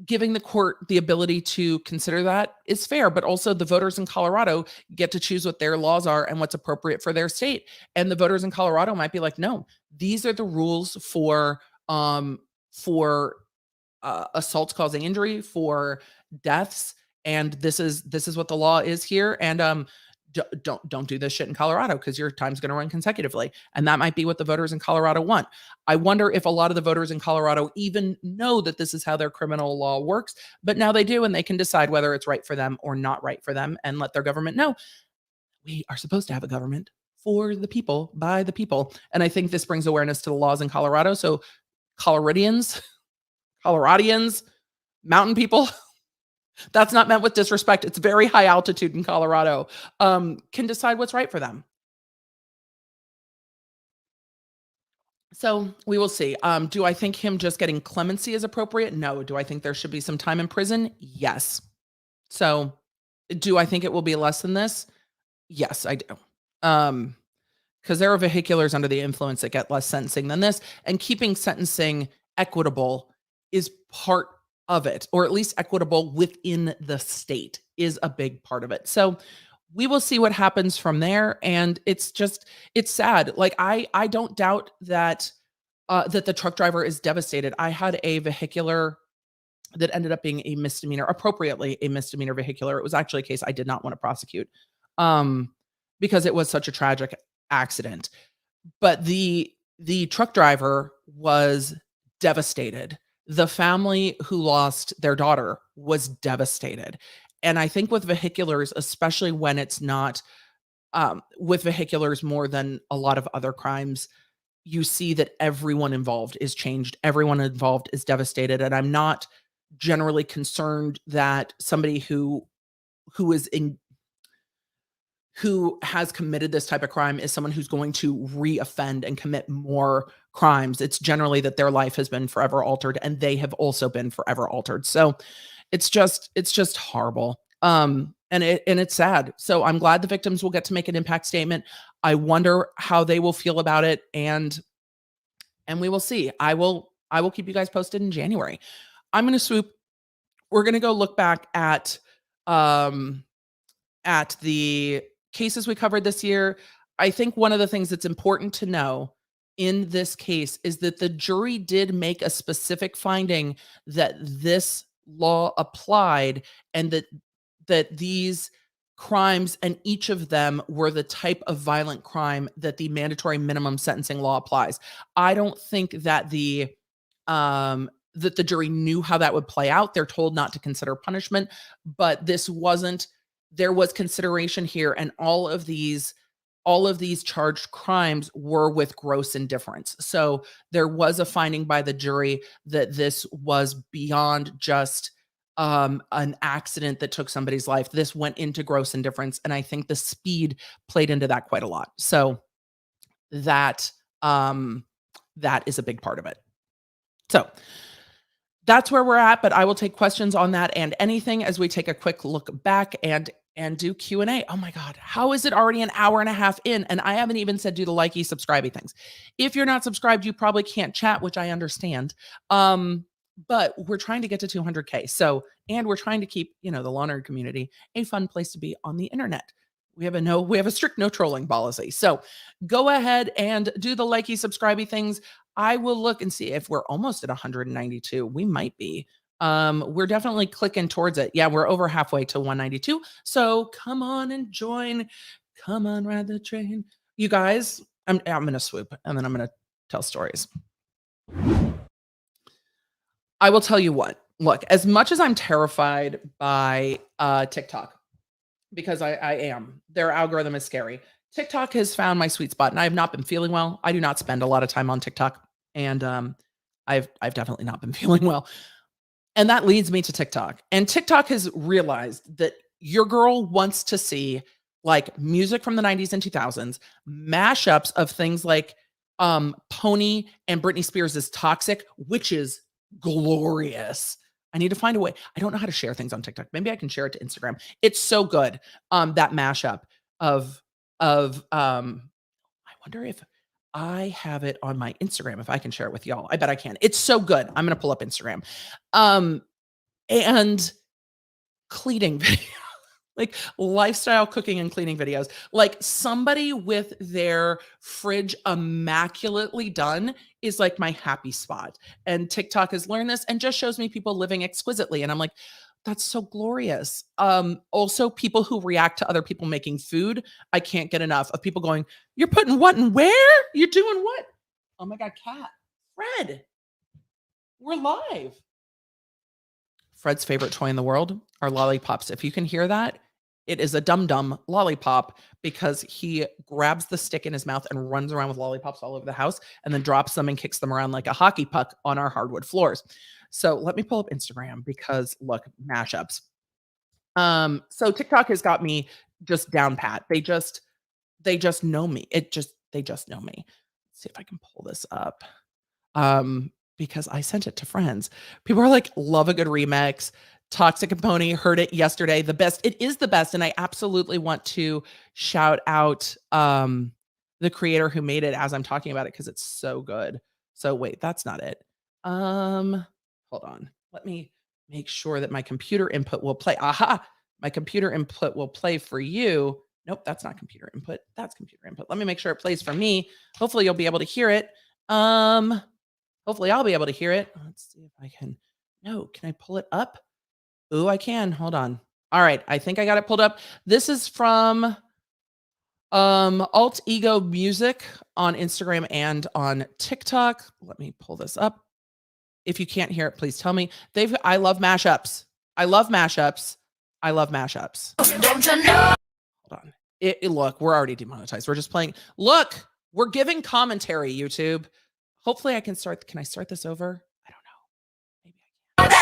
giving the court the ability to consider that is fair, but also the voters in Colorado get to choose what their laws are and what's appropriate for their state. And the voters in Colorado might be like, no, these are the rules for assaults causing injury, for deaths, and this is what the law is here. And don't do this shit in Colorado, because your time's going to run consecutively. And that might be what the voters in Colorado want. I wonder if a lot of the voters in Colorado even know that this is how their criminal law works, but now they do, and they can decide whether it's right for them or not right for them, and let their government know we are supposed to have a government for the people, by the people. And I think this brings awareness to the laws in Colorado. So Coloradians, mountain people, that's not meant with disrespect. It's very high altitude in Colorado. Can decide what's right for them. So we will see. Do I think him just getting clemency is appropriate? No. Do I think there should be some time in prison? Yes. So do I think it will be less than this? Yes, I do. Because there are vehiculars under the influence that get less sentencing than this, and keeping sentencing equitable is part of it, or at least equitable within the state is a big part of it. So we will see what happens from there. And it's sad. Like, I don't doubt that that the truck driver is devastated. I had a vehicular that ended up being a misdemeanor, appropriately a misdemeanor vehicular. It was actually a case I did not want to prosecute, um, because it was such a tragic accident. But the truck driver was devastated. The family who lost their daughter was devastated. And I think with vehiculars, especially when it's not, with vehiculars more than a lot of other crimes, you see that everyone involved is changed. Everyone involved is devastated. And I'm not generally concerned that somebody who is in who has committed this type of crime is someone who's going to reoffend and commit more crimes. It's generally that their life has been forever altered, and they have also been forever altered. So it's just horrible. And it's sad. So I'm glad the victims will get to make an impact statement. I wonder how they will feel about it, and we will see. I will keep you guys posted in January. I'm going to swoop. We're going to go look back at the cases we covered this year, I think one of the things that's important to know in this case is that the jury did make a specific finding that this law applied, and that these crimes and each of them were the type of violent crime that the mandatory minimum sentencing law applies. I don't think that the jury knew how that would play out. They're told not to consider punishment, but there was consideration here, and all of these charged crimes were with gross indifference. So there was a finding by the jury that this was beyond just an accident that took somebody's life. This went into gross indifference, and I think the speed played into that quite a lot. So that is a big part of it. So that's where we're at, but I will take questions on that and anything as we take a quick look back and do Q&A. Oh my God, how is it already an hour and a half in? And I haven't even said do the likey, subscribey things. If you're not subscribed, you probably can't chat, which I understand. But we're trying to get to 200K. So, and we're trying to keep, the law nerd community a fun place to be on the internet. We have a strict no trolling policy. So go ahead and do the likey, subscribey things. I will look and see if we're almost at 192. We might be. We're definitely clicking towards it. Yeah, we're over halfway to 192. So come on and join. Come on, ride the train. You guys, I'm going to swoop and then I'm going to tell stories. I will tell you what. Look, as much as I'm terrified by TikTok, because I am, their algorithm is scary. TikTok has found my sweet spot, and I have not been feeling well. I do not spend a lot of time on TikTok, and I've definitely not been feeling well. And that leads me to TikTok. And TikTok has realized that your girl wants to see like music from the 90s and 2000s, mashups of things like Pony and Britney Spears' Toxic, which is glorious. I need to find a way. I don't know how to share things on TikTok. Maybe I can share it to Instagram. It's so good. That mashup of I wonder if I have it on my Instagram, if I can share it with y'all. I bet I can. It's so good. I'm going to pull up Instagram. And cleaning video, like lifestyle cooking and cleaning videos, like somebody with their fridge immaculately done is like my happy spot. And TikTok has learned this and just shows me people living exquisitely. And I'm like, that's so glorious. Also people who react to other people making food. I can't get enough of people going, you're putting what and where? You're doing what? Oh my God, cat. Fred, we're live. Fred's favorite toy in the world are lollipops. If you can hear that, it is a dum-dum lollipop because he grabs the stick in his mouth and runs around with lollipops all over the house and then drops them and kicks them around like a hockey puck on our hardwood floors. So let me pull up Instagram because look, mashups. So TikTok has got me just down pat. They just know me. They just know me. Let's see if I can pull this up. Because I sent it to friends. People are like, love a good remix. Toxic and Pony, heard it yesterday. The best. It is the best. And I absolutely want to shout out the creator who made it as I'm talking about it because it's so good. So wait, that's not it. Hold on. Let me make sure that my computer input will play. Aha, my computer input will play for you. Nope, that's not computer input. That's computer input. Let me make sure it plays for me. Hopefully you'll be able to hear it. Hopefully I'll be able to hear it. Let's see if I can. No, can I pull it up? Ooh, I can. Hold on. All right. I think I got it pulled up. This is from Alt Ego Music on Instagram and on TikTok. Let me pull this up. If you can't hear it, please tell me. I love mashups. I love mashups. I love mashups. Don't you know? Hold on. Look, we're already demonetized. We're just playing. Look, we're giving commentary, YouTube. Hopefully I can start. Can I start this over? I don't know. Maybe I can.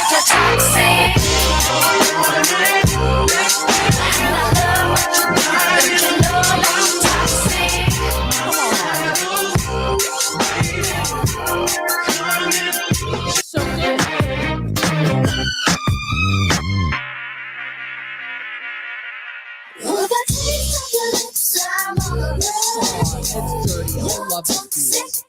So good. It's dirty. I love this.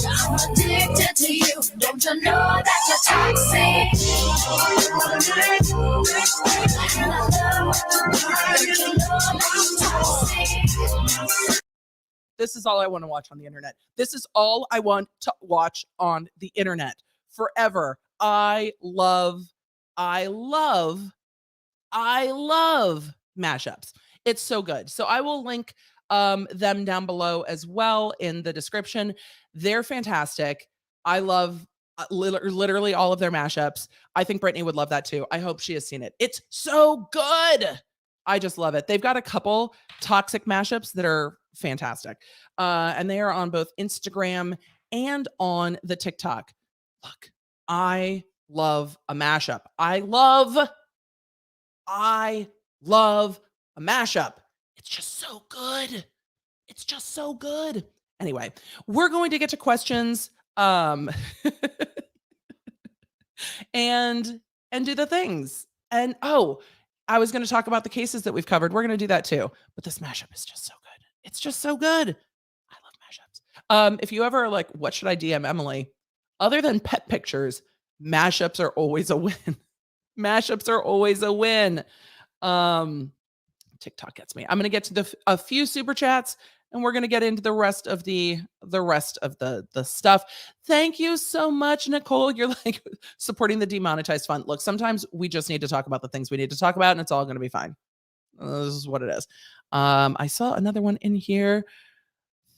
I'm addicted to you. Don't you know that you're toxic? This is all I want to watch on the internet. This is all I want to watch on the internet forever. I love mashups. It's so good. So I will link them down below as well in the description. They're fantastic. I love literally all of their mashups. I think Brittany would love that too. I hope she has seen it. It's so good. I just love it. They've got a couple toxic mashups that are fantastic. And they are on both Instagram and on the TikTok. Look, I love a mashup. I love a mashup. It's just so good. It's just so good. Anyway, we're going to get to questions and do the things. And I was going to talk about the cases that we've covered. We're going to do that too. But this mashup is just so good. It's just so good. I love mashups. If you ever like, what should I DM Emily? Other than pet pictures, mashups are always a win. Mashups are always a win. TikTok gets me. I'm going to get to a few super chats, and we're going to get into the rest of the stuff. Thank you so much, Nicole. You're like supporting the demonetized fund. Look, sometimes we just need to talk about the things we need to talk about, and it's all going to be fine. This is what it is. I saw another one in here.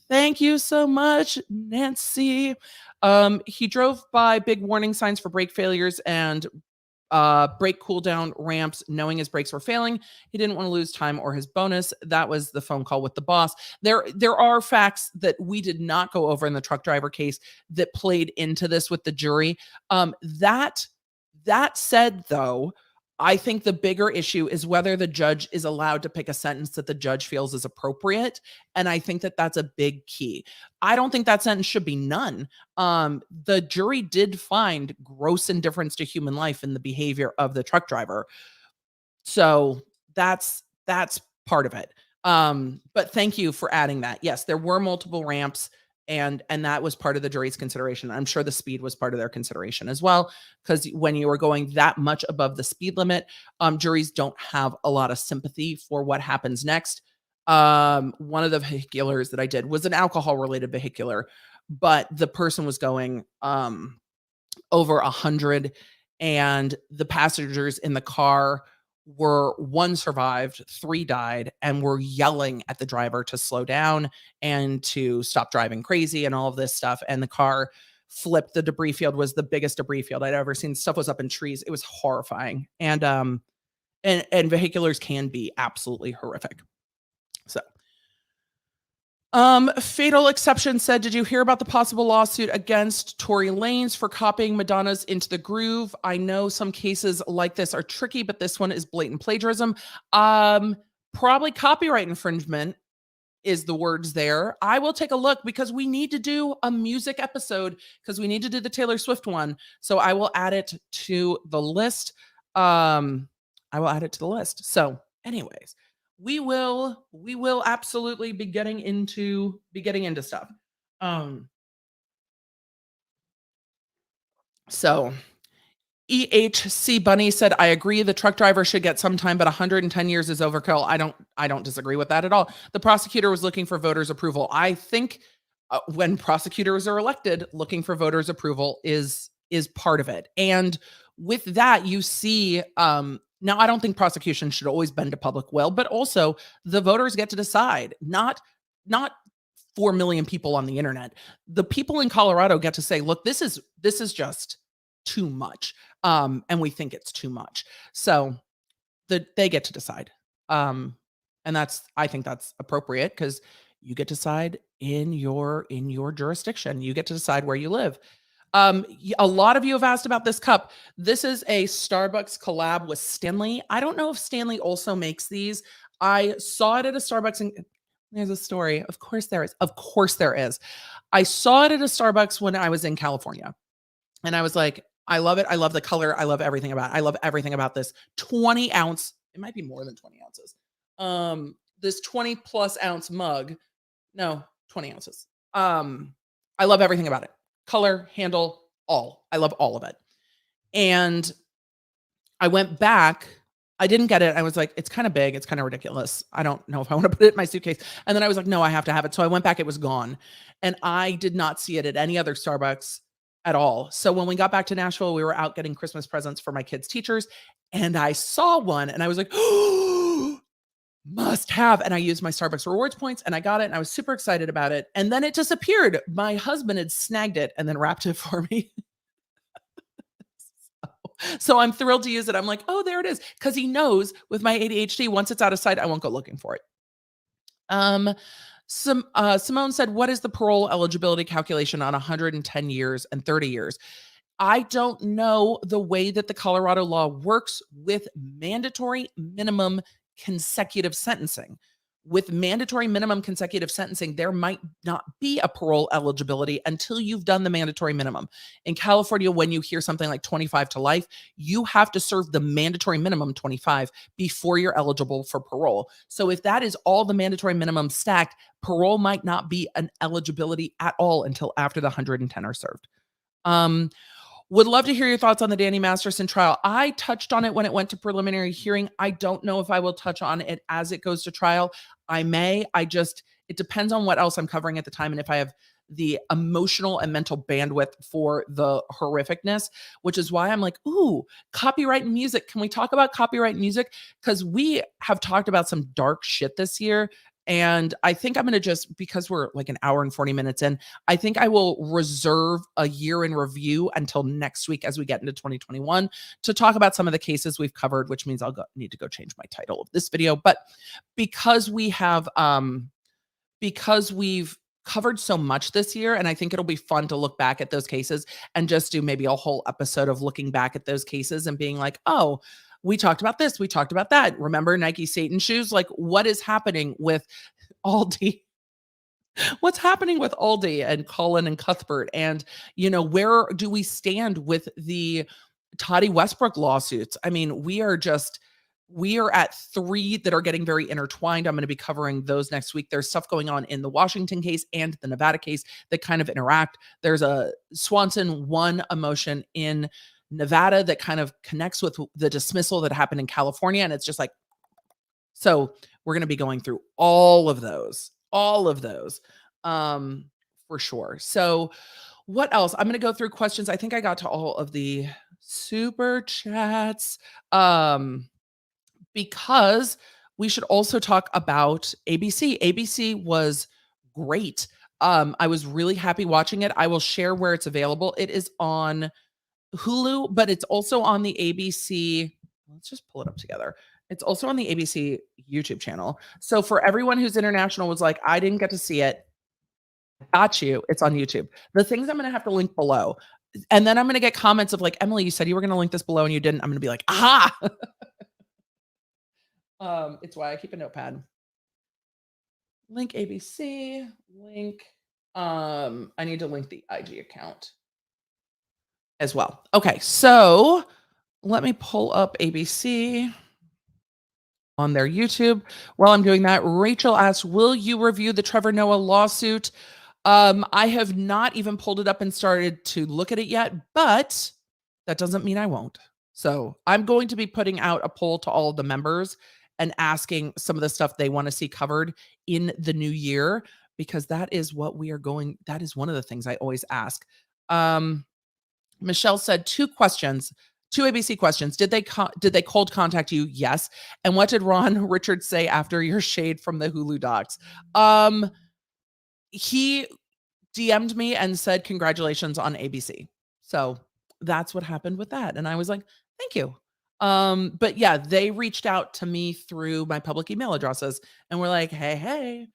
Thank you so much, Nancy. He drove by big warning signs for brake failures and brake cool down ramps, knowing his brakes were failing. He didn't want to lose time or his bonus. That was the phone call with the boss. There are facts that we did not go over in the truck driver case that played into this with the jury. That said, though, I think the bigger issue is whether the judge is allowed to pick a sentence that the judge feels is appropriate. And I think that that's a big key. I don't think that sentence should be none. The jury did find gross indifference to human life in the behavior of the truck driver. So that's part of it. But thank you for adding that. Yes, there were multiple ramps. And that was part of the jury's consideration. I'm sure the speed was part of their consideration as well, because when you are going that much above the speed limit, juries don't have a lot of sympathy for what happens next. One of the vehiculars that I did was an alcohol-related vehicular, but the person was going over 100, and the passengers in the car were, one survived, 3 died, and were yelling at the driver to slow down and to stop driving crazy and all of this stuff. And the car flipped. The debris field was the biggest debris field I'd ever seen. Stuff was up in trees. It was horrifying. And vehiculars can be absolutely horrific. So Fatal Exception said, did you hear about the possible lawsuit against Tory Lanez for copying Madonna's Into the Groove? I know some cases like this are tricky, but this one is blatant plagiarism. Probably copyright infringement is the words there. I will take a look because we need to do a music episode because we need to do the Taylor Swift one. So I will add it to the list. So anyways, we will absolutely be getting into stuff. So EHC Bunny said, I agree the truck driver should get some time, but 110 years is overkill. I don't disagree with that at all. The prosecutor was looking for voters' approval. I think when prosecutors are elected, looking for voters' approval is part of it. And with that, you see, now I don't think prosecution should always bend to public will, but also the voters get to decide, not 4 million people on the internet. The people in Colorado get to say, look, this is just too much. And we think it's too much. So they get to decide. And I think that's appropriate because you get to decide in your jurisdiction. You get to decide where you live. A lot of you have asked about this cup. This is a Starbucks collab with Stanley. I don't know if Stanley also makes these. I saw it at a Starbucks and there's a story. Of course there is. Of course there is. I saw it at a Starbucks when I was in California. And I was like, I love it. I love the color. I love everything about it. I love everything about this 20 ounce. It might be more than 20 ounces. This 20 plus ounce mug. No, 20 ounces. I love everything about it. Color, handle, all. I love all of it. And I went back I didn't get it. I was like, it's kind of big. It's kind of ridiculous. I don't know if I want to put it in my suitcase. And then I was like, no, I have to have it. So I went back. It was gone. And I did not see it at any other Starbucks at all. So when we got back to Nashville, we were out getting Christmas presents for my kids' teachers. And I saw one and I was like, oh, must have. And I used my Starbucks rewards points and I got it and I was super excited about it. And then it disappeared. My husband had snagged it and then wrapped it for me. So I'm thrilled to use it. I'm like, oh, there it is. Because he knows with my ADHD, once it's out of sight, I won't go looking for it. Simone said, what is the parole eligibility calculation on 110 years and 30 years? I don't know the way that the Colorado law works with mandatory minimum consecutive sentencing. With mandatory minimum consecutive sentencing, there might not be a parole eligibility until you've done the mandatory minimum. In California, when you hear something like 25 to life, you have to serve the mandatory minimum 25 before you're eligible for parole. So if that is all the mandatory minimum stacked, parole might not be an eligibility at all until after the 110 are served. Would love to hear your thoughts on the Danny Masterson trial. I touched on it when it went to preliminary hearing. I don't know if I will touch on it as it goes to trial. I may. It depends on what else I'm covering at the time and if I have the emotional and mental bandwidth for the horrificness, which is why I'm like, ooh, copyright and music. Can we talk about copyright and music? Because we have talked about some dark shit this year. And I think I'm going to because we're like an hour and 40 minutes in, I think I will reserve a year in review until next week as we get into 2021 to talk about some of the cases we've covered, which means need to go change my title of this video. But because we've covered so much this year, and I think it'll be fun to look back at those cases and just do maybe a whole episode of looking back at those cases and being like, oh, we talked about this, we talked about that. Remember Nike Satan shoes? Like, what is happening with Aldi? What's happening with Aldi and Colin and Cuthbert? And, where do we stand with the Toddy Westbrook lawsuits? I mean, we are at 3 that are getting very intertwined. I'm going to be covering those next week. There's stuff going on in the Washington case and the Nevada case that kind of interact. There's a Swanson 1 motion in Nevada that kind of connects with the dismissal that happened in California. And it's just like, so we're going to be going through all of those, for sure. So what else? I'm going to go through questions. I think I got to all of the super chats, because we should also talk about ABC. ABC was great. I was really happy watching it. I will share where it's available. It is on Hulu, but it's also on the ABC. Let's just pull it up together. It's also on the ABC YouTube channel. So for everyone who's international was like, I didn't get to see it. Got you. It's on YouTube. The things I'm going to have to link below. And then I'm going to get comments of like, Emily, you said you were going to link this below and you didn't. I'm going to be like, aha. It's why I keep a notepad. Link ABC, link. I need to link the IG account as well. Okay, so let me pull up ABC on their YouTube. While I'm doing that, Rachel asks, will you review the Trevor Noah lawsuit? I have not even pulled it up and started to look at it yet, but that doesn't mean I won't. So I'm going to be putting out a poll to all of the members and asking some of the stuff they want to see covered in the new year, because that is what we are going. That is one of the things I always ask. Michelle said 2 ABC questions. Did they cold contact you? Yes. And what did Ron Richards say after your shade from the Hulu docs? He DM'd me and said, congratulations on ABC. So that's what happened with that. And I was like, thank you. But yeah, they reached out to me through my public email addresses and were like, hey.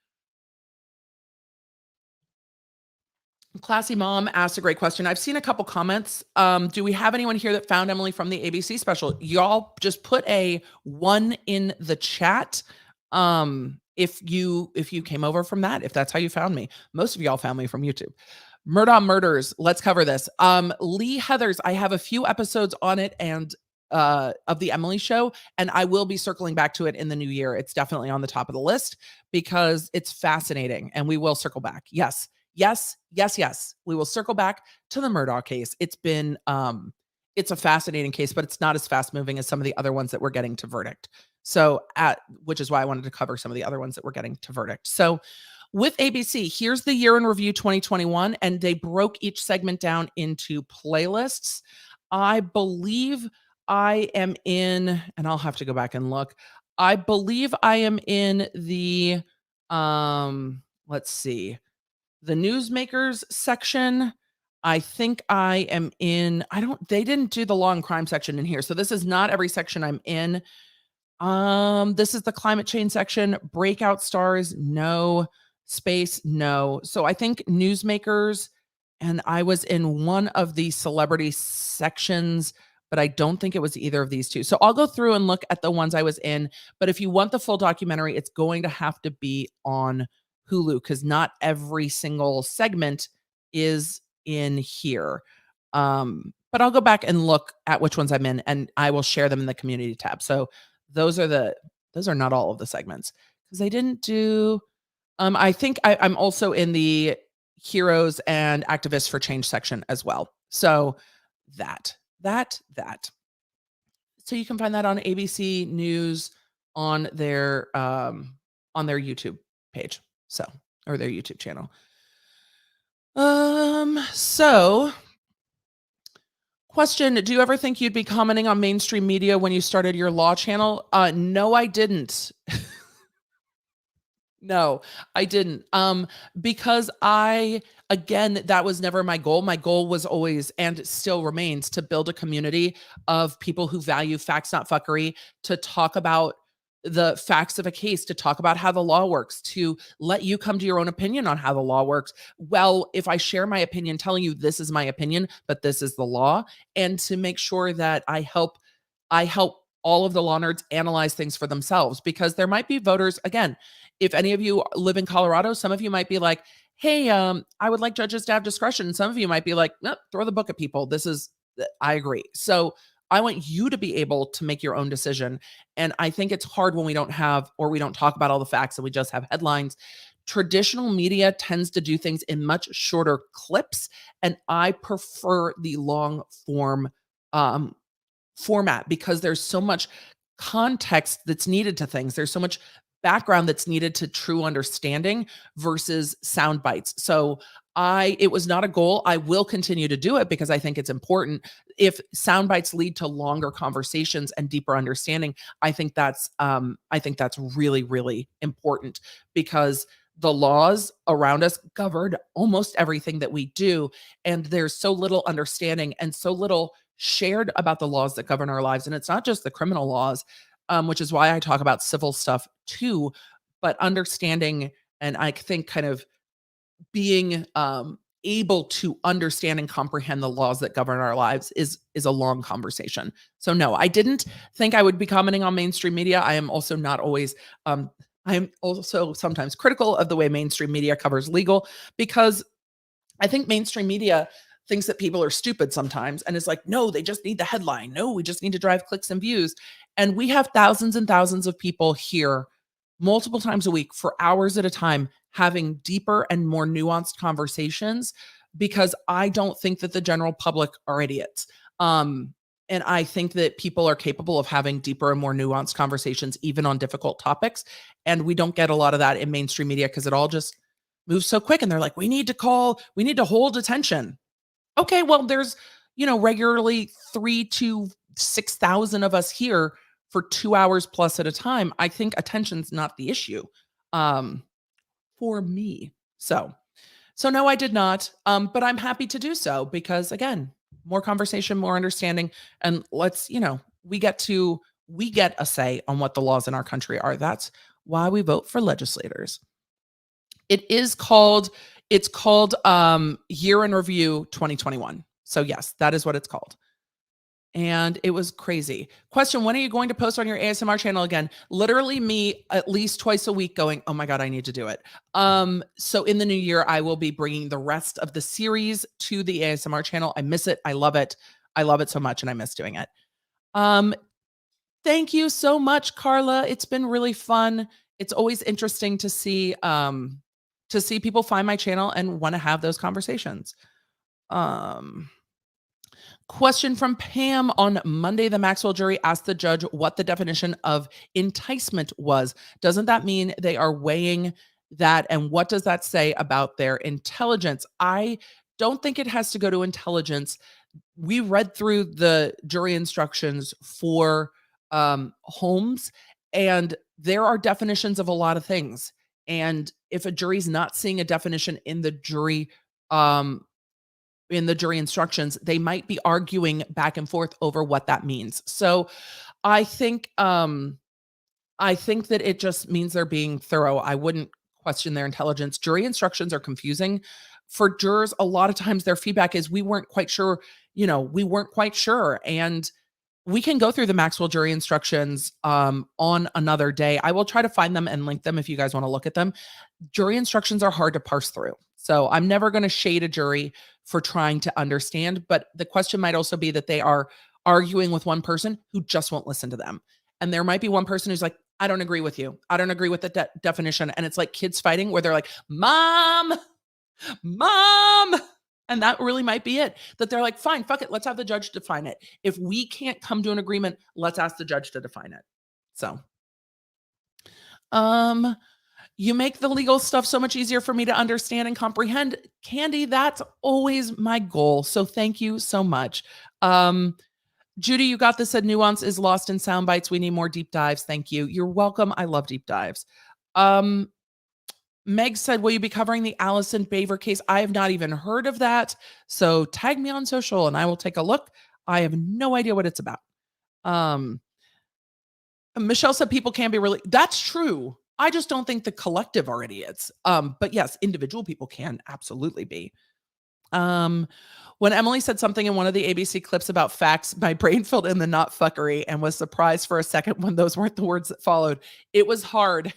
Classy Mom asked a great question. I've seen a couple comments. Do we have anyone here that found Emily from the ABC special? Y'all just put a 1 in the chat. If you came over from that, if that's how you found me. Most of y'all found me from YouTube. Murdaugh Murders. Let's cover this. Lee Heathers. I have a few episodes on it and of the Emily show, and I will be circling back to it in the new year. It's definitely on the top of the list because it's fascinating, and we will circle back. Yes. We will circle back to the Murdaugh case. It's been it's a fascinating case, but it's not as fast moving as some of the other ones that we're getting to verdict. So which is why I wanted to cover some of the other ones that we're getting to verdict. So with ABC, here's the year in review 2021, and they broke each segment down into playlists. I believe I am in, and I'll have to go back and look. I believe I am in the let's see, the newsmakers section. I think I am in, they didn't do the law and crime section in here. So this is not every section I'm in. This is the climate change section. Breakout stars, no. Space, no. So I think newsmakers, and I was in one of the celebrity sections, but I don't think it was either of these two. So I'll go through and look at the ones I was in. But if you want the full documentary, it's going to have to be on Hulu because not every single segment is in here. But I'll go back and look at which ones I'm in, and I will share them in the community tab. So those are not all of the segments because they didn't do. I think I'm also in the heroes and activists for change section as well. So that. So you can find that on ABC News on their YouTube page. So, or their YouTube channel. So question, do you ever think you'd be commenting on mainstream media when you started your law channel? No, I didn't. No, I didn't. Because again, that was never my goal. My goal was always, and still remains, to build a community of people who value facts, not fuckery, to talk about the facts of a case, to talk about how the law works, to let you come to your own opinion on how the law works. Well, if I share my opinion, telling you this is my opinion, but this is the law, and to make sure that I help all of the law nerds analyze things for themselves, because there might be voters, again, if any of you live in Colorado, some of you might be like, hey, I would like judges to have discretion. Some of you might be like, nope, throw the book at people. I agree. So I want you to be able to make your own decision. And I think it's hard when we don't talk about all the facts and we just have headlines. Traditional media tends to do things in much shorter clips, and I prefer the long form format because there's so much context that's needed to things. There's so much background that's needed to true understanding versus sound bites. So it was not a goal. I will continue to do it because I think it's important. If sound bites lead to longer conversations and deeper understanding, I think that's really, really important, because the laws around us govern almost everything that we do. And there's so little understanding and so little shared about the laws that govern our lives. And it's not just the criminal laws, which is why I talk about civil stuff too, but understanding, and I think kind of being able to understand and comprehend the laws that govern our lives is a long conversation. So no, I didn't think I would be commenting on mainstream media. I am also not always, I am also sometimes critical of the way mainstream media covers legal, because I think mainstream media thinks that people are stupid sometimes and is like, no, they just need the headline. No, we just need to drive clicks and views. And we have thousands and thousands of people here multiple times a week for hours at a time having deeper and more nuanced conversations, because I don't think that the general public are idiots. And I think that people are capable of having deeper and more nuanced conversations, even on difficult topics. And we don't get a lot of that in mainstream media because it all just moves so quick. And they're like, we need to hold attention. Okay, well, there's, regularly 3,000 to 6,000 of us here for 2 hours plus at a time. I think attention's not the issue, for me. So no, I did not. But I'm happy to do so because, again, more conversation, more understanding, and we get a say on what the laws in our country are. That's why we vote for legislators. It's called Year in Review 2021. So yes, that is what it's called. And it was crazy. Question, when are you going to post on your ASMR channel again? Literally me at least twice a week going, oh my God, I need to do it. So in the new year, I will be bringing the rest of the series to the ASMR channel. I miss it. I love it. I love it so much, and I miss doing it. Thank you so much, Carla. It's been really fun. It's always interesting to see people find my channel and want to have those conversations. Question from Pam on Monday. The Maxwell jury asked the judge what the definition of enticement was. Doesn't that mean they are weighing that? And what does that say about their intelligence? I don't think it has to go to intelligence. We read through the jury instructions for Holmes, and there are definitions of a lot of things. And if a jury's not seeing a definition um, in the jury instructions, they might be arguing back and forth over what that means. So I think I think that it just means they're being thorough. I wouldn't question their intelligence. Jury instructions are confusing for jurors. A lot of times their feedback is we weren't quite sure, we weren't quite sure. And we can go through the Maxwell jury instructions on another day. I will try to find them and link them if you guys want to look at them. Jury instructions are hard to parse through. So I'm never going to shade a jury for trying to understand, but the question might also be that they are arguing with one person who just won't listen to them. And there might be one person who's like, I don't agree with you. I don't agree with the definition. And it's like kids fighting where they're like, Mom, Mom. And that really might be it. That they're like, fine, fuck it. Let's have the judge define it. If we can't come to an agreement, let's ask the judge to define it. So, you make the legal stuff so much easier for me to understand and comprehend. Candy, that's always my goal. So thank you so much. Judy, you got this. Said nuance is lost in sound bites. We need more deep dives. Thank you. You're welcome. I love deep dives. Meg said, will you be covering the Allison Baver case? I have not even heard of that. So tag me on social and I will take a look. I have no idea what it's about. Michelle said people can be really, that's true. I just don't think the collective are idiots. But yes, individual people can absolutely be. When Emily said something in one of the ABC clips about facts, my brain filled in the not fuckery and was surprised for a second when those weren't the words that followed. It was hard.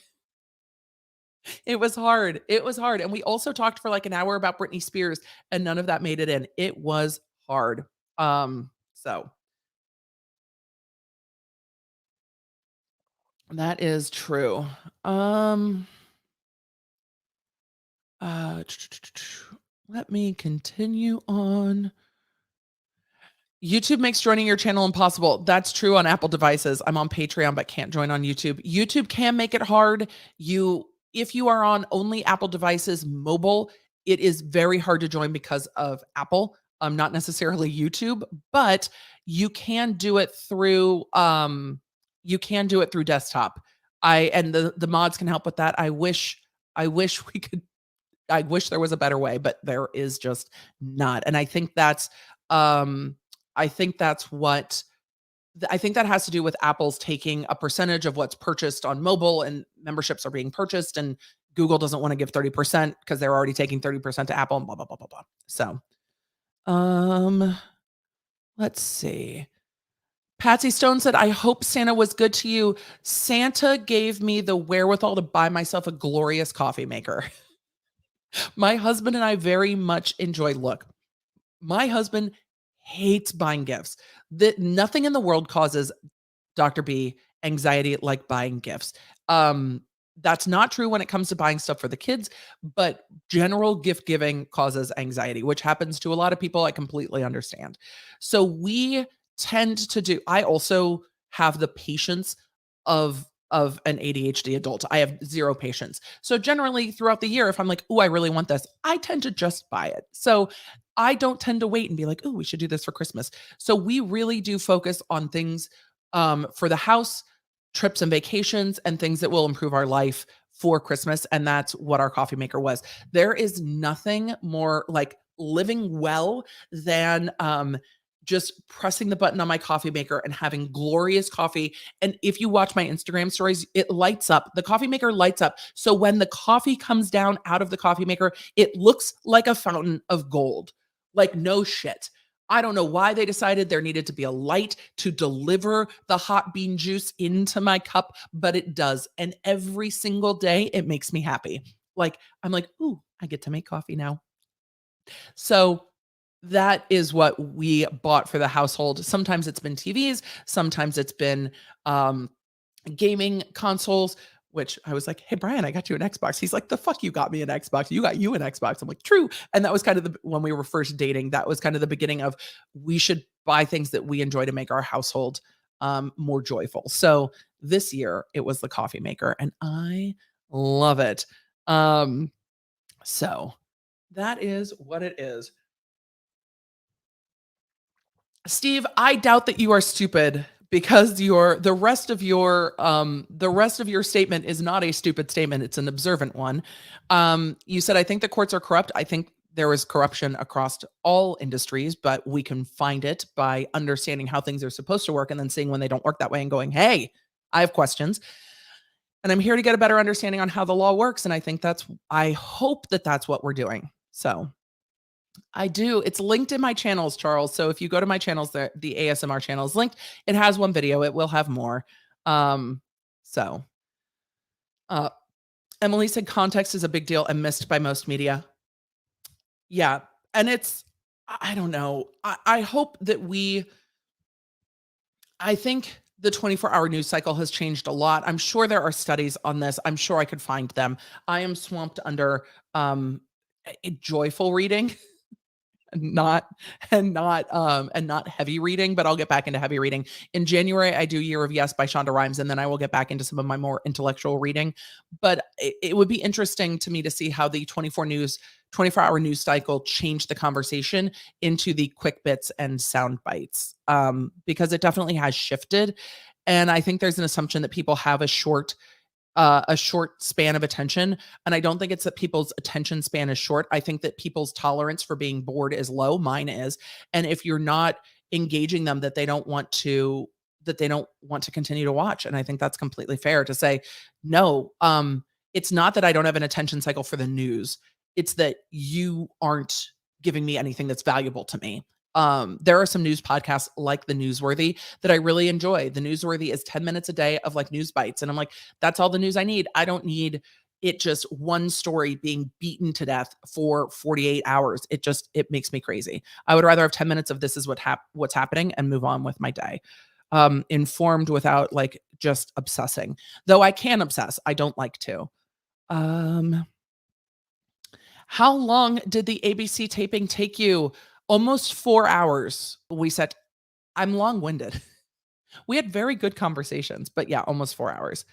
It was hard. It was hard. And we also talked for like an hour about Britney Spears and none of that made it in. It was hard. So that is true. Let me continue on. YouTube makes joining your channel impossible. That's true on Apple devices. I'm on Patreon, but can't join on YouTube. YouTube can make it hard. If you are on only Apple devices, mobile, it is very hard to join because of Apple. Not necessarily YouTube, but you can do it through desktop. And the mods can help with that. I wish there was a better way, but there is just not. And I think that has to do with Apple's taking a percentage of what's purchased on mobile and memberships are being purchased and Google doesn't want to give 30% because they're already taking 30% to Apple and blah, blah, blah, blah, blah. So, let's see. Patsy Stone said, I hope Santa was good to you. Santa gave me the wherewithal to buy myself a glorious coffee maker. My husband and I very much enjoy, look, my husband hates buying gifts. Nothing in the world causes Dr. B anxiety like buying gifts. That's not true when it comes to buying stuff for the kids, but general gift giving causes anxiety, which happens to a lot of people. I completely understand. So we tend to I also have the patience of an ADHD adult. I have zero patience. So generally throughout the year, if I'm like, oh, I really want this, I tend to just buy it. So I don't tend to wait and be like, oh, we should do this for Christmas. So we really do focus on things for the house, trips and vacations, and things that will improve our life for Christmas. And that's what our coffee maker was. There is nothing more like living well than just pressing the button on my coffee maker and having glorious coffee. And if you watch my Instagram stories, it lights up. The coffee maker lights up. So when the coffee comes down out of the coffee maker, it looks like a fountain of gold. Like no shit. I don't know why they decided there needed to be a light to deliver the hot bean juice into my cup, but it does. And every single day it makes me happy. Like I'm like, ooh, I get to make coffee now. So that is what we bought for the household. Sometimes it's been TVs, sometimes it's been gaming consoles, which I was like, hey, Brian, I got you an Xbox. He's like, the fuck you got me an Xbox? You got you an Xbox. I'm like, true. And that was kind of when we were first dating, that was kind of the beginning of we should buy things that we enjoy to make our household more joyful. So this year it was the coffee maker, and I love it. So that is what it is. Steve, I doubt that you are stupid because the rest of your statement is not a stupid statement. It's an observant one. You said, I think the courts are corrupt. I think there is corruption across all industries, but we can find it by understanding how things are supposed to work and then seeing when they don't work that way and going, hey, I have questions. And I'm here to get a better understanding on how the law works. And I hope that that's what we're doing. So I do. It's linked in my channels, Charles. So if you go to my channels, the ASMR channel is linked. It has one video. It will have more. So uh, Emily said context is a big deal and missed by most media. Yeah. And I don't know. I hope that I think the 24-hour news cycle has changed a lot. I'm sure there are studies on this. I'm sure I could find them. I am swamped under a joyful reading. Not not heavy reading, but I'll get back into heavy reading. In January, I do Year of Yes by Shonda Rhimes, and then I will get back into some of my more intellectual reading. But it would be interesting to me to see how the 24-hour news cycle changed the conversation into the quick bits and sound bites, because it definitely has shifted. And I think there's an assumption that people have a short span of attention. And I don't think it's that people's attention span is short. I think that people's tolerance for being bored is low. Mine is. And if you're not engaging them, that they don't want to continue to watch. And I think that's completely fair to say, no, it's not that I don't have an attention cycle for the news. It's that you aren't giving me anything that's valuable to me. There are some news podcasts like The Newsworthy that I really enjoy. The Newsworthy is 10 minutes a day of like news bites. And I'm like, that's all the news I need. I don't need it just one story being beaten to death for 48 hours. It makes me crazy. I would rather have 10 minutes of this is what's happening and move on with my day. Informed without like just obsessing. Though I can obsess. I don't like to. How long did the ABC taping take you? Almost 4 hours. We said, I'm long-winded. We had very good conversations, but yeah, almost 4 hours.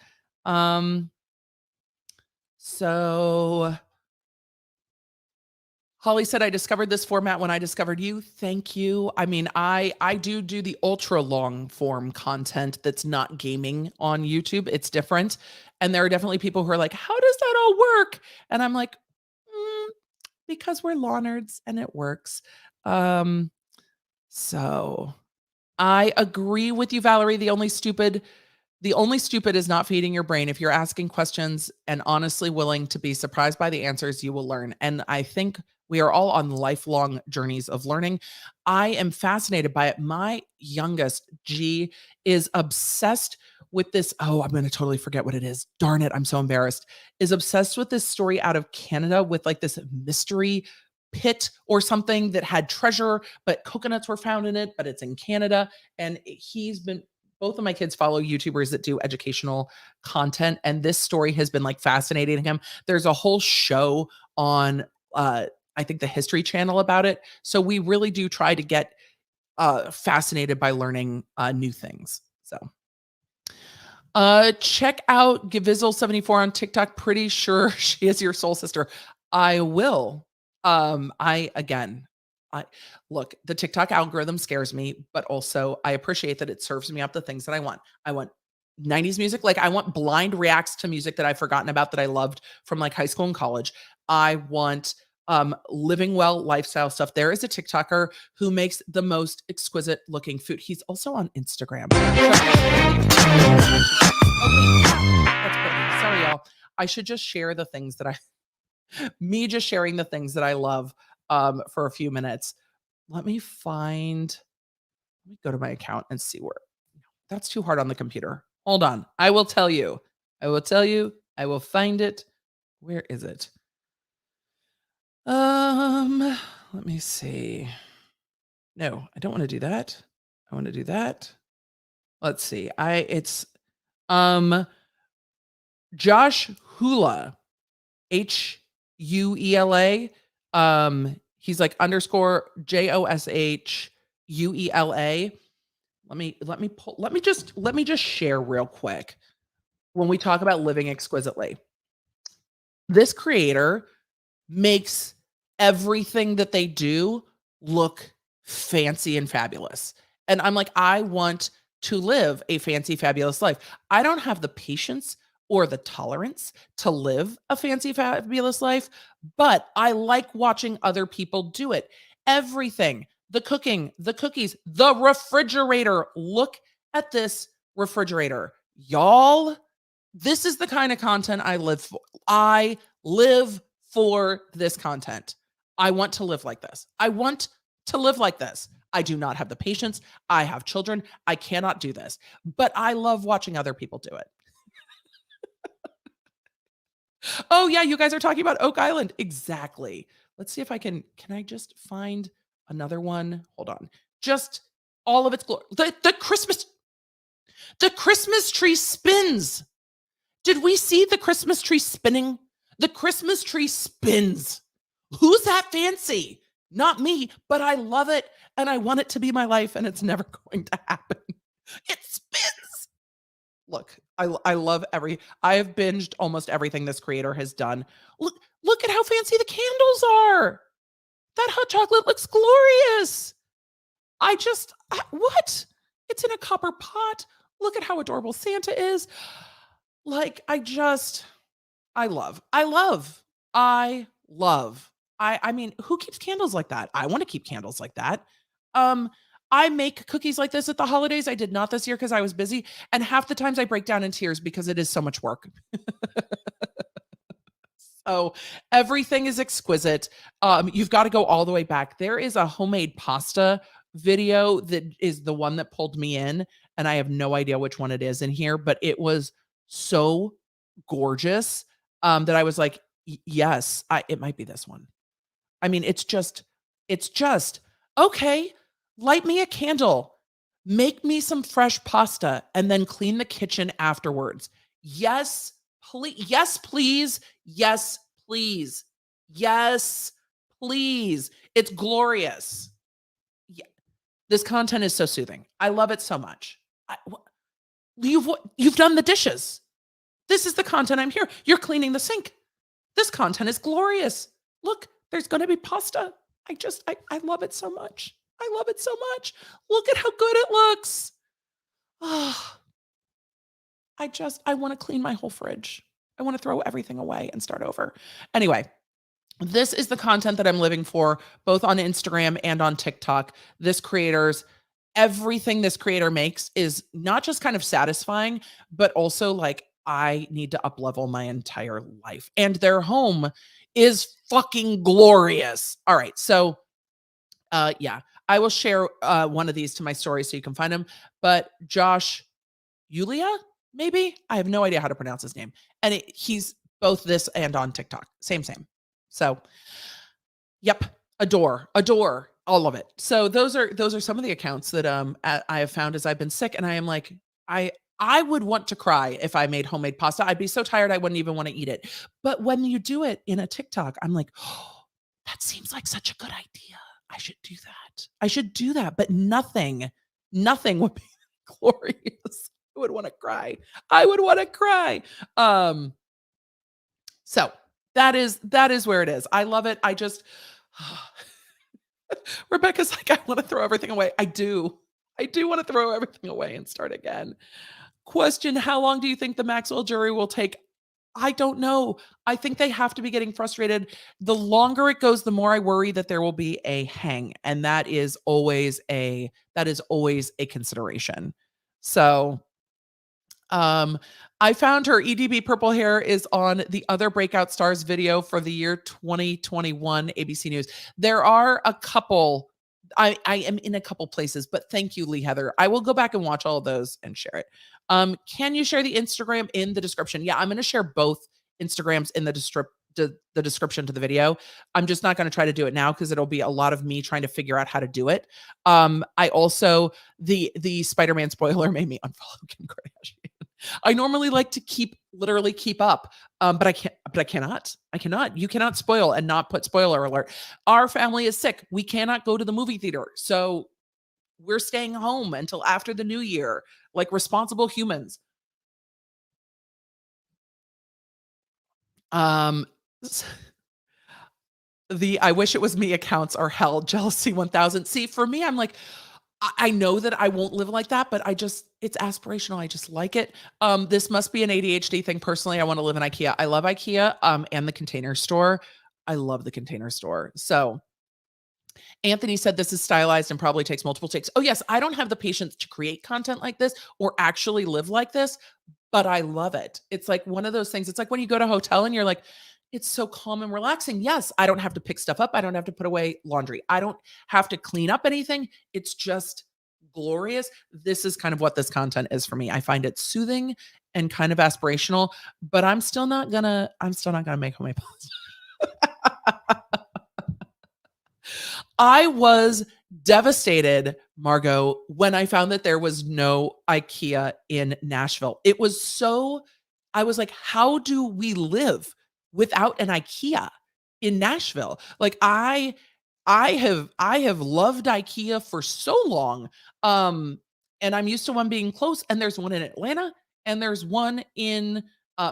So Holly said, I discovered this format when I discovered you. Thank you. I mean, I do the ultra long form content that's not gaming on YouTube. It's different. And there are definitely people who are like, how does that all work? And I'm like, because we're law nerds and it works. So I agree with you, Valerie. The only stupid is not feeding your brain. If you're asking questions and honestly willing to be surprised by the answers, you will learn. And I think we are all on lifelong journeys of learning. I am fascinated by it. My youngest, G, is obsessed with this. Oh, I'm going to totally forget what it is. Darn it. I'm so embarrassed. Is obsessed with this story out of Canada with like this mystery pit or something that had treasure, but coconuts were found in it, but it's in Canada. And both of my kids follow YouTubers that do educational content. And this story has been like fascinating him. There's a whole show on, I think the History Channel about it. So we really do try to get fascinated by learning new things. So check out Gavizzle74 on TikTok. Pretty sure she is your soul sister. I will. Look, the TikTok algorithm scares me, but also I appreciate that it serves me up the things that I want. I want 90s music. Like I want blind reacts to music that I've forgotten about that I loved from like high school and college. I want living well lifestyle stuff. There is a TikToker who makes the most exquisite looking food. He's also on Instagram. Sorry, y'all. I should just share the things that just sharing the things that I love for a few minutes. Let me go to my account and see where. That's too hard on the computer. Hold on. I will tell you. I will find it. Where is it? Let me see. No, I don't want to do that. I want to do that. Let's see. It's Josh Hula. Huela. He's like _JOSH UELA. Let me just share real quick when we talk about living exquisitely. This creator makes everything that they do look fancy and fabulous. And I'm like, I want to live a fancy, fabulous life. I don't have the patience or the tolerance to live a fancy, fabulous life, but I like watching other people do it. Everything, the cooking, the cookies, the refrigerator. Look at this refrigerator. Y'all, this is the kind of content I live for. I live for this content. I want to live like this. I want to live like this. I do not have the patience. I have children. I cannot do this, but I love watching other people do it. Oh, yeah, you guys are talking about Oak Island. Exactly. Let's see if can I just find another one? Hold on. Just all of its glory. The Christmas tree spins. Did we see the Christmas tree spinning? The Christmas tree spins. Who's that fancy? Not me, but I love it and I want it to be my life and it's never going to happen. It spins. Look, I love I have binged almost everything this creator has done. Look at how fancy the candles are. That hot chocolate looks glorious. What? It's in a copper pot. Look at how adorable Santa is. Like, I love. I mean, who keeps candles like that? I want to keep candles like that. I make cookies like this at the holidays. I did not this year because I was busy. And half the times I break down in tears because it is so much work. So everything is exquisite. You've got to go all the way back. There is a homemade pasta video that is the one that pulled me in. And I have no idea which one it is in here, but it was so gorgeous that I was like, yes, it might be this one. I mean, it's just, okay, light me a candle, make me some fresh pasta, and then clean the kitchen afterwards. Yes, please. Yes, please. Yes, please. Yes, please. It's glorious. Yeah. This content is so soothing. I love it so much. You've done the dishes. This is the content I'm here. You're cleaning the sink. This content is glorious. Look, there's going to be pasta. I love it so much. I love it so much. Look at how good it looks. Oh, I want to clean my whole fridge. I want to throw everything away and start over. Anyway, this is the content that I'm living for, both on Instagram and on TikTok. Everything this creator makes is not just kind of satisfying, but also like, I need to up-level my entire life. And their home is fucking glorious. All right. So, yeah, I will share one of these to my story so you can find him. But Josh Yulia, maybe? I have no idea how to pronounce his name. And he's both this and on TikTok. Same. So, yep. Adore all of it. So those are some of the accounts that I have found as I've been sick. And I am like, I would want to cry if I made homemade pasta. I'd be so tired I wouldn't even want to eat it. But when you do it in a TikTok, I'm like, oh, that seems like such a good idea. I should do that. But nothing would be glorious. I would want to cry. So that is where it is. I love it. Rebecca's like, I want to throw everything away. I do want to throw everything away and start again. Question, how long do you think the Maxwell jury will take? I don't know. I think they have to be getting frustrated. The longer it goes, the more I worry that there will be a hang. And that is always a consideration. So, I found her EDB purple hair is on the other Breakout Stars video for the year 2021 ABC News. There are a couple, I am in a couple places, but thank you, Lee Heather. I will go back and watch all of those and share it. Can you share the Instagram in the description? Yeah, I'm going to share both Instagrams in the description to the video. I'm just not going to try to do it now because it'll be a lot of me trying to figure out how to do it. I also, the Spider-Man spoiler made me unfollow Kim Kardashian. I normally like to literally keep up. But I cannot. You cannot spoil and not put spoiler alert. Our family is sick. We cannot go to the movie theater. So We're staying home until after the new year, like responsible humans. Um, s the "I wish it was me" accounts are hell. Jealousy 1000. See, for me, I'm like, I know that I won't live like that, but I just it's aspirational. I just like it. This must be an ADHD thing. Personally, I wanna live in IKEA. I love IKEA, and the Container Store. I love the Container Store. So, Anthony said this is stylized and probably takes multiple takes. Oh, yes, I don't have the patience to create content like this or actually live like this, but I love it. It's like one of those things. It's like when you go to a hotel and you're like, it's so calm and relaxing. Yes, I don't have to pick stuff up. I don't have to put away laundry. I don't have to clean up anything. It's just glorious. This is kind of what this content is for me. I find it soothing and kind of aspirational, but I'm still not gonna make homemade pasta. I was devastated, Margot, when I found that there was no IKEA in Nashville. I was like, how do we live without an IKEA in Nashville? Like I have loved IKEA for so long. Um and I'm used to one being close, and there's one in Atlanta and there's one in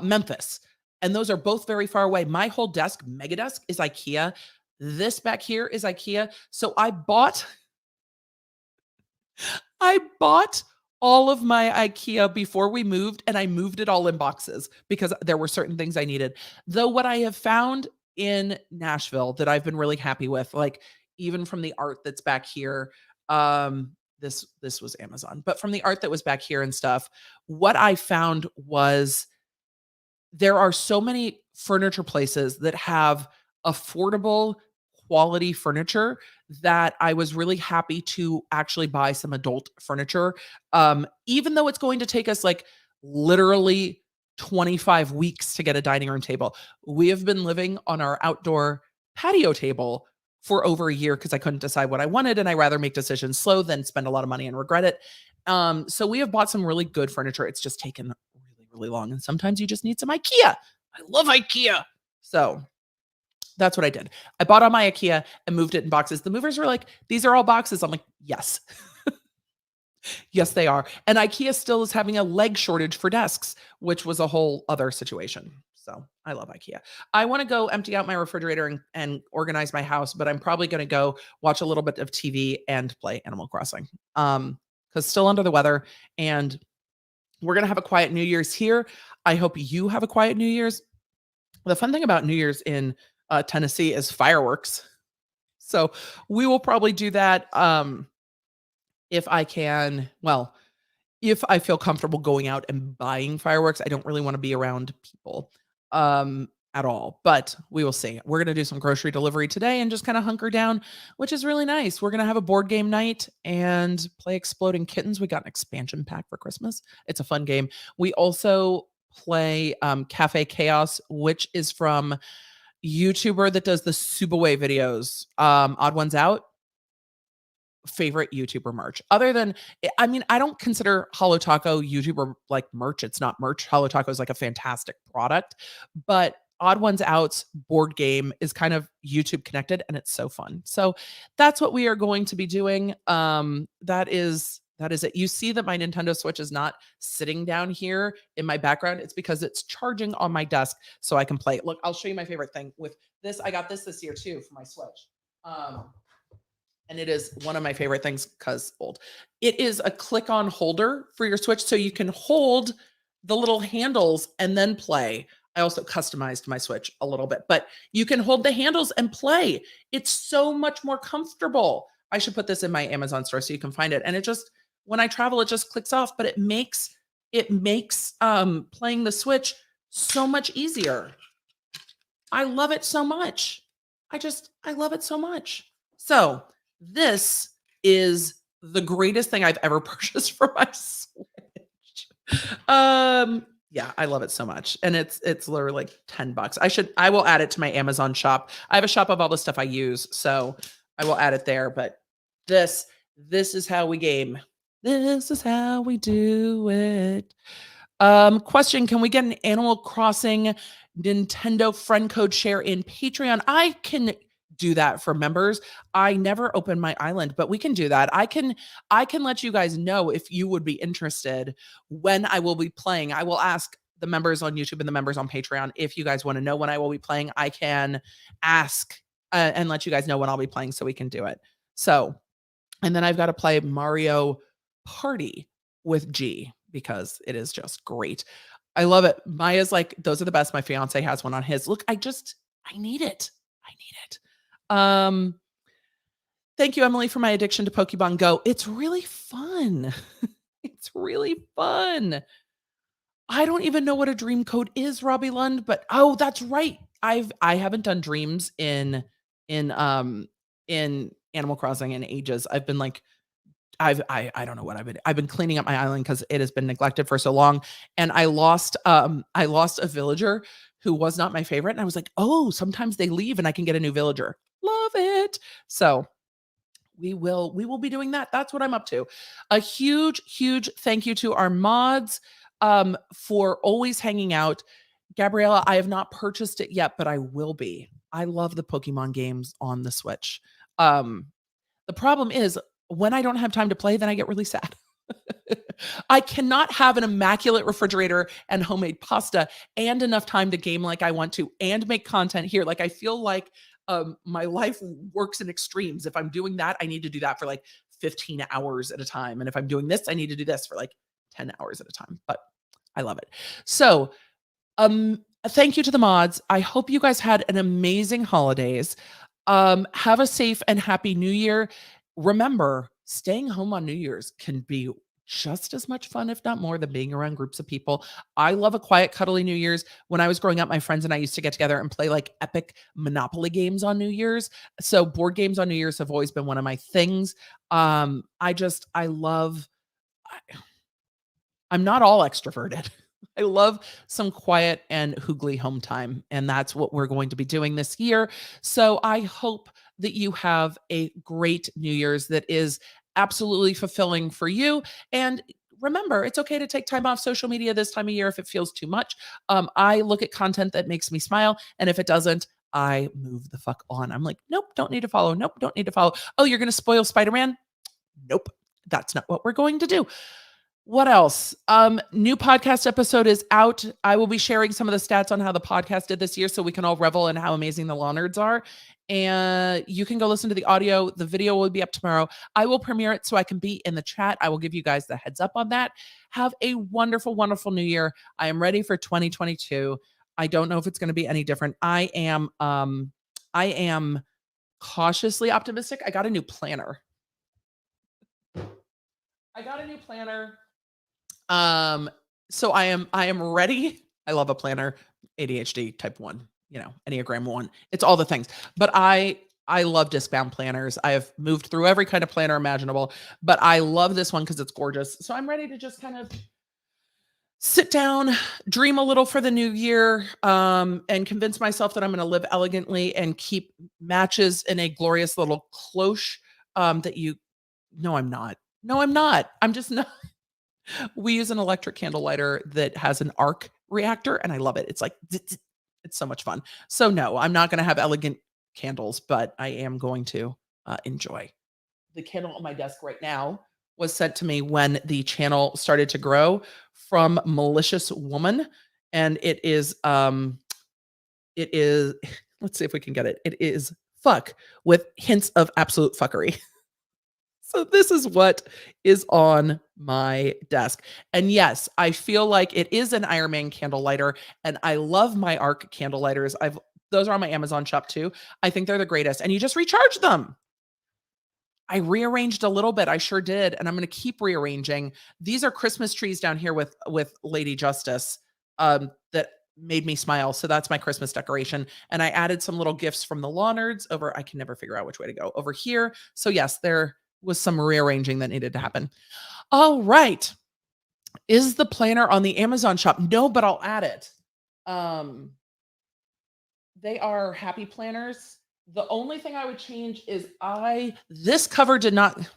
Memphis. And those are both very far away. My whole desk, mega desk, is IKEA. This back here is IKEA. So I bought all of my IKEA before we moved, and I moved it all in boxes because there were certain things I needed. Though what I have found in Nashville that I've been really happy with, like even from the art that's back here, this was Amazon, but from the art that was back here and stuff, what I found was there are so many furniture places that have affordable quality furniture that I was really happy to actually buy some adult furniture. Even though it's going to take us like literally 25 weeks to get a dining room table. We have been living on our outdoor patio table for over a year because I couldn't decide what I wanted, and I rather make decisions slow than spend a lot of money and regret it. So we have bought some really good furniture. It's just taken really, really long. And sometimes you just need some IKEA. I love IKEA. So that's what I did. I bought all my IKEA and moved it in boxes. The movers were like, these are all boxes. I'm like, yes. Yes, they are. And IKEA still is having a leg shortage for desks, which was a whole other situation. So I love IKEA. I want to go empty out my refrigerator and organize my house, but I'm probably going to go watch a little bit of TV and play Animal Crossing. Because still under the weather, and we're going to have a quiet New Year's here. I hope you have a quiet New Year's. The fun thing about New Year's in Tennessee is fireworks. So we will probably do that if I can. Well, if I feel comfortable going out and buying fireworks. I don't really want to be around people at all, but we will see. We're going to do some grocery delivery today and just kind of hunker down, which is really nice. We're going to have a board game night and play Exploding Kittens. We got an expansion pack for Christmas. It's a fun game. We also play Cafe Chaos, which is from YouTuber that does the Subaway videos. Odd Ones Out. Favorite YouTuber merch. Other than, I mean, I don't consider Holo Taco YouTuber like merch. It's not merch. Holo Taco is like a fantastic product, but Odd Ones Out's board game is kind of YouTube connected, and it's so fun. So that's what we are going to be doing. That is it. You see that my Nintendo Switch is not sitting down here in my background. It's because it's charging on my desk so I can play it. Look, I'll show you my favorite thing with this. I got this year too for my Switch. And it is one of my favorite things because old. It is a click-on holder for your Switch, so you can hold the little handles and then play. I also customized my Switch a little bit, but you can hold the handles and play. It's so much more comfortable. I should put this in my Amazon store so you can find it. And it just, when I travel, it just clicks off, but it makes playing the Switch so much easier. I love it so much. I love it so much. So this is the greatest thing I've ever purchased for my Switch. Yeah, I love it so much. And it's literally like $10. I will add it to my Amazon shop. I have a shop of all the stuff I use, so I will add it there. But this is how we game. This is how we do it. Question, can we get an Animal Crossing Nintendo friend code share in Patreon? I can do that for members. I never open my island, but we can do that. I can let you guys know if you would be interested when I will be playing. I will ask the members on YouTube and the members on Patreon if you guys want to know when I will be playing. I can ask and let you guys know when I'll be playing so we can do it. So, and then I've got to play Mario Party with G because it is just great. I love it. Maya's like, those are the best. My fiance has one on his. Look, I need it. I need it. Thank you, Emily, for my addiction to Pokemon Go. It's really fun. It's really fun. I don't even know what a dream code is, Robbie Lund, but oh, that's right. I haven't done dreams in Animal Crossing in ages. I've been like I don't know what I've been cleaning up my island because it has been neglected for so long. And I lost a villager who was not my favorite. And I was like, oh, sometimes they leave and I can get a new villager. Love it. So we will be doing that. That's what I'm up to. A huge, huge thank you to our mods for always hanging out. Gabriella, I have not purchased it yet, but I will be. I love the Pokemon games on the Switch. The problem is when I don't have time to play, then I get really sad. I cannot have an immaculate refrigerator and homemade pasta and enough time to game like I want to and make content here. Like I feel like my life works in extremes. If I'm doing that, I need to do that for like 15 hours at a time. And if I'm doing this, I need to do this for like 10 hours at a time. But I love it. So thank you to the mods. I hope you guys had an amazing holidays. Have a safe and happy New Year. Remember, staying home on New Year's can be just as much fun, if not more, than being around groups of people. I love a quiet, cuddly New Year's. When I was growing up, my friends and I used to get together and play like epic Monopoly games on New Year's. So board games on New Year's have always been one of my things. I'm not all extroverted. I love some quiet and hoogly home time, and that's what we're going to be doing this year. So I hope that you have a great New Year's that is absolutely fulfilling for you. And remember, it's okay to take time off social media this time of year if it feels too much. I look at content that makes me smile, and if it doesn't, I move the fuck on. I'm like, nope, don't need to follow. Nope, don't need to follow. Oh, you're going to spoil Spider-Man? Nope, that's not what we're going to do. What else? New podcast episode is out. I will be sharing some of the stats on how the podcast did this year so we can all revel in how amazing the Law Nerds are. And you can go listen to the audio. The video will be up tomorrow. I will premiere it so I can be in the chat. I will give you guys the heads up on that. Have a wonderful, wonderful new year. I am ready for 2022. I don't know if it's going to be any different. I am cautiously optimistic. I got a new planner. So I am ready. I love a planner, ADHD type 1, Enneagram 1. It's all the things. But I love disc-bound planners. I have moved through every kind of planner imaginable, but I love this one because it's gorgeous. So I'm ready to just kind of sit down, dream a little for the new year, and convince myself that I'm going to live elegantly and keep matches in a glorious little cloche No, I'm not. No, I'm not. I'm just not. We use an electric candle lighter that has an arc reactor, and I love it. It's like, it's so much fun. So no, I'm not going to have elegant candles, but I am going to enjoy. The candle on my desk right now was sent to me when the channel started to grow from Malicious Woman, and it is, let's see if we can get it. It is fuck with hints of absolute fuckery. So this is what is on my desk. And yes, I feel like it is an Iron Man candle lighter, and I love my ARC candle lighters. Those are on my Amazon shop too. I think they're the greatest, and you just recharge them. I rearranged a little bit. I sure did, and I'm going to keep rearranging. These are Christmas trees down here with Lady Justice that made me smile. So that's my Christmas decoration. And I added some little gifts from the Law Nerds over. I can never figure out which way to go over here. So yes, there was some rearranging that needed to happen. All right. Is the planner on the Amazon shop? No, but I'll add it. They are happy planners. The only thing I would change is this cover did not.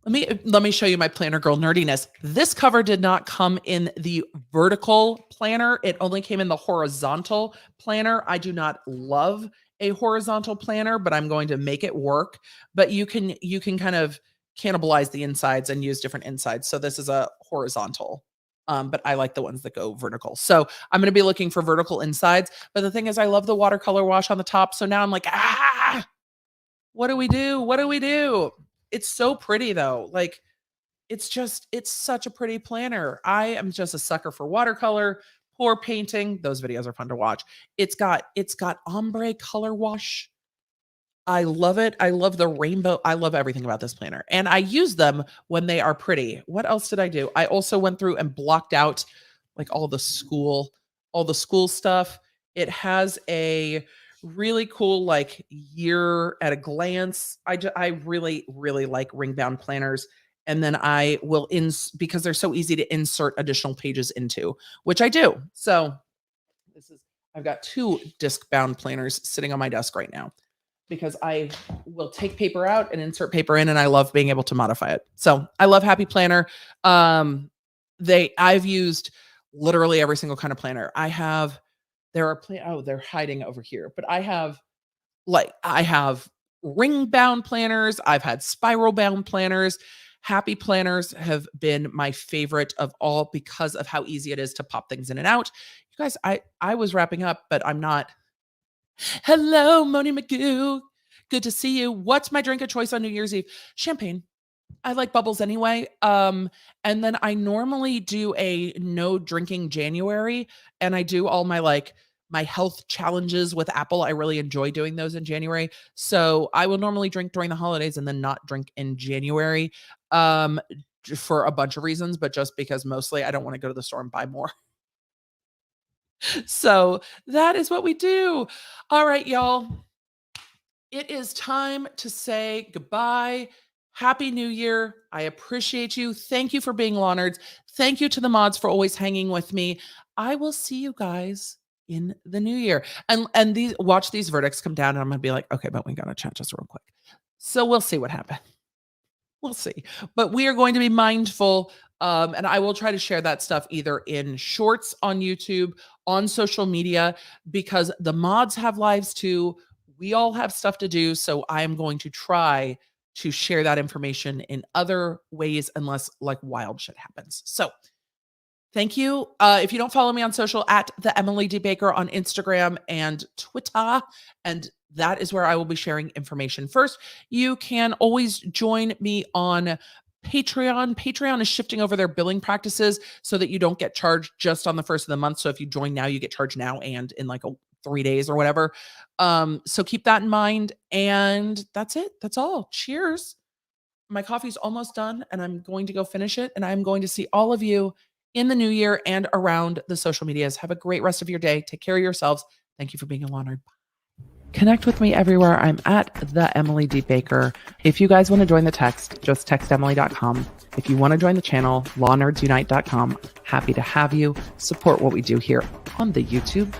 Let me show you my planner girl nerdiness. This cover did not come in the vertical planner. It only came in the horizontal planner. I do not love a horizontal planner, but I'm going to make it work. But you can kind of cannibalize the insides and use different insides. So this is a horizontal. But I like the ones that go vertical. So I'm going to be looking for vertical insides. But the thing is, I love the watercolor wash on the top. So now I'm like, what do we do? What do we do? It's so pretty though. Like, it's such a pretty planner. I am just a sucker for watercolor, pour painting. Those videos are fun to watch. It's got ombre color wash. I love it. I love the rainbow. I love everything about this planner. And I use them when they are pretty. What else did I do? I also went through and blocked out like all the school stuff. It has a really cool like year at a glance. I really, really like ring bound planners. And then I will because they're so easy to insert additional pages into, which I do. So I've got 2 disc bound planners sitting on my desk right now, because I will take paper out and insert paper in, and I love being able to modify it. So I love Happy Planner. I've used literally every single kind of planner. They're hiding over here, but I have ring bound planners. I've had spiral bound planners. Happy planners have been my favorite of all because of how easy it is to pop things in and out. You guys, I was wrapping up, but I'm not. Hello, Moni Magoo. Good to see you. What's my drink of choice on New Year's Eve? Champagne. I like bubbles anyway. And then I normally do a no drinking January, and I do all my health challenges with Apple. I really enjoy doing those in January. So I will normally drink during the holidays and then not drink in January for a bunch of reasons, but just because mostly I don't want to go to the store and buy more. So that is what we do. All right, y'all. It is time to say goodbye. Happy New Year. I appreciate you. Thank you for being Law Nerds. Thank you to the mods for always hanging with me. I will see you guys in the new year. And watch these verdicts come down, and I'm going to be like, okay, but we got to chat just real quick. So we'll see what happens. We'll see. But we are going to be mindful. And I will try to share that stuff either in shorts on YouTube, on social media, because the mods have lives too. We all have stuff to do. So I am going to try to share that information in other ways, unless like wild shit happens. So thank you. If you don't follow me on social, at the Emily D. Baker on Instagram and Twitter, and that is where I will be sharing information. First, you can always join me on Patreon. Patreon is shifting over their billing practices so that you don't get charged just on the first of the month. So if you join now, you get charged now and in like 3 days or whatever. So keep that in mind. And that's it. That's all. Cheers. My coffee's almost done, and I'm going to go finish it. And I'm going to see all of you in the new year and around the social medias. Have a great rest of your day. Take care of yourselves. Thank you for being a Law Nerd. Connect with me everywhere. I'm at the Emily D. Baker. If you guys want to join the text, just text Emily.com. If you want to join the channel, LawNerdsUnite.com. Happy to have you. Support what we do here on the YouTube.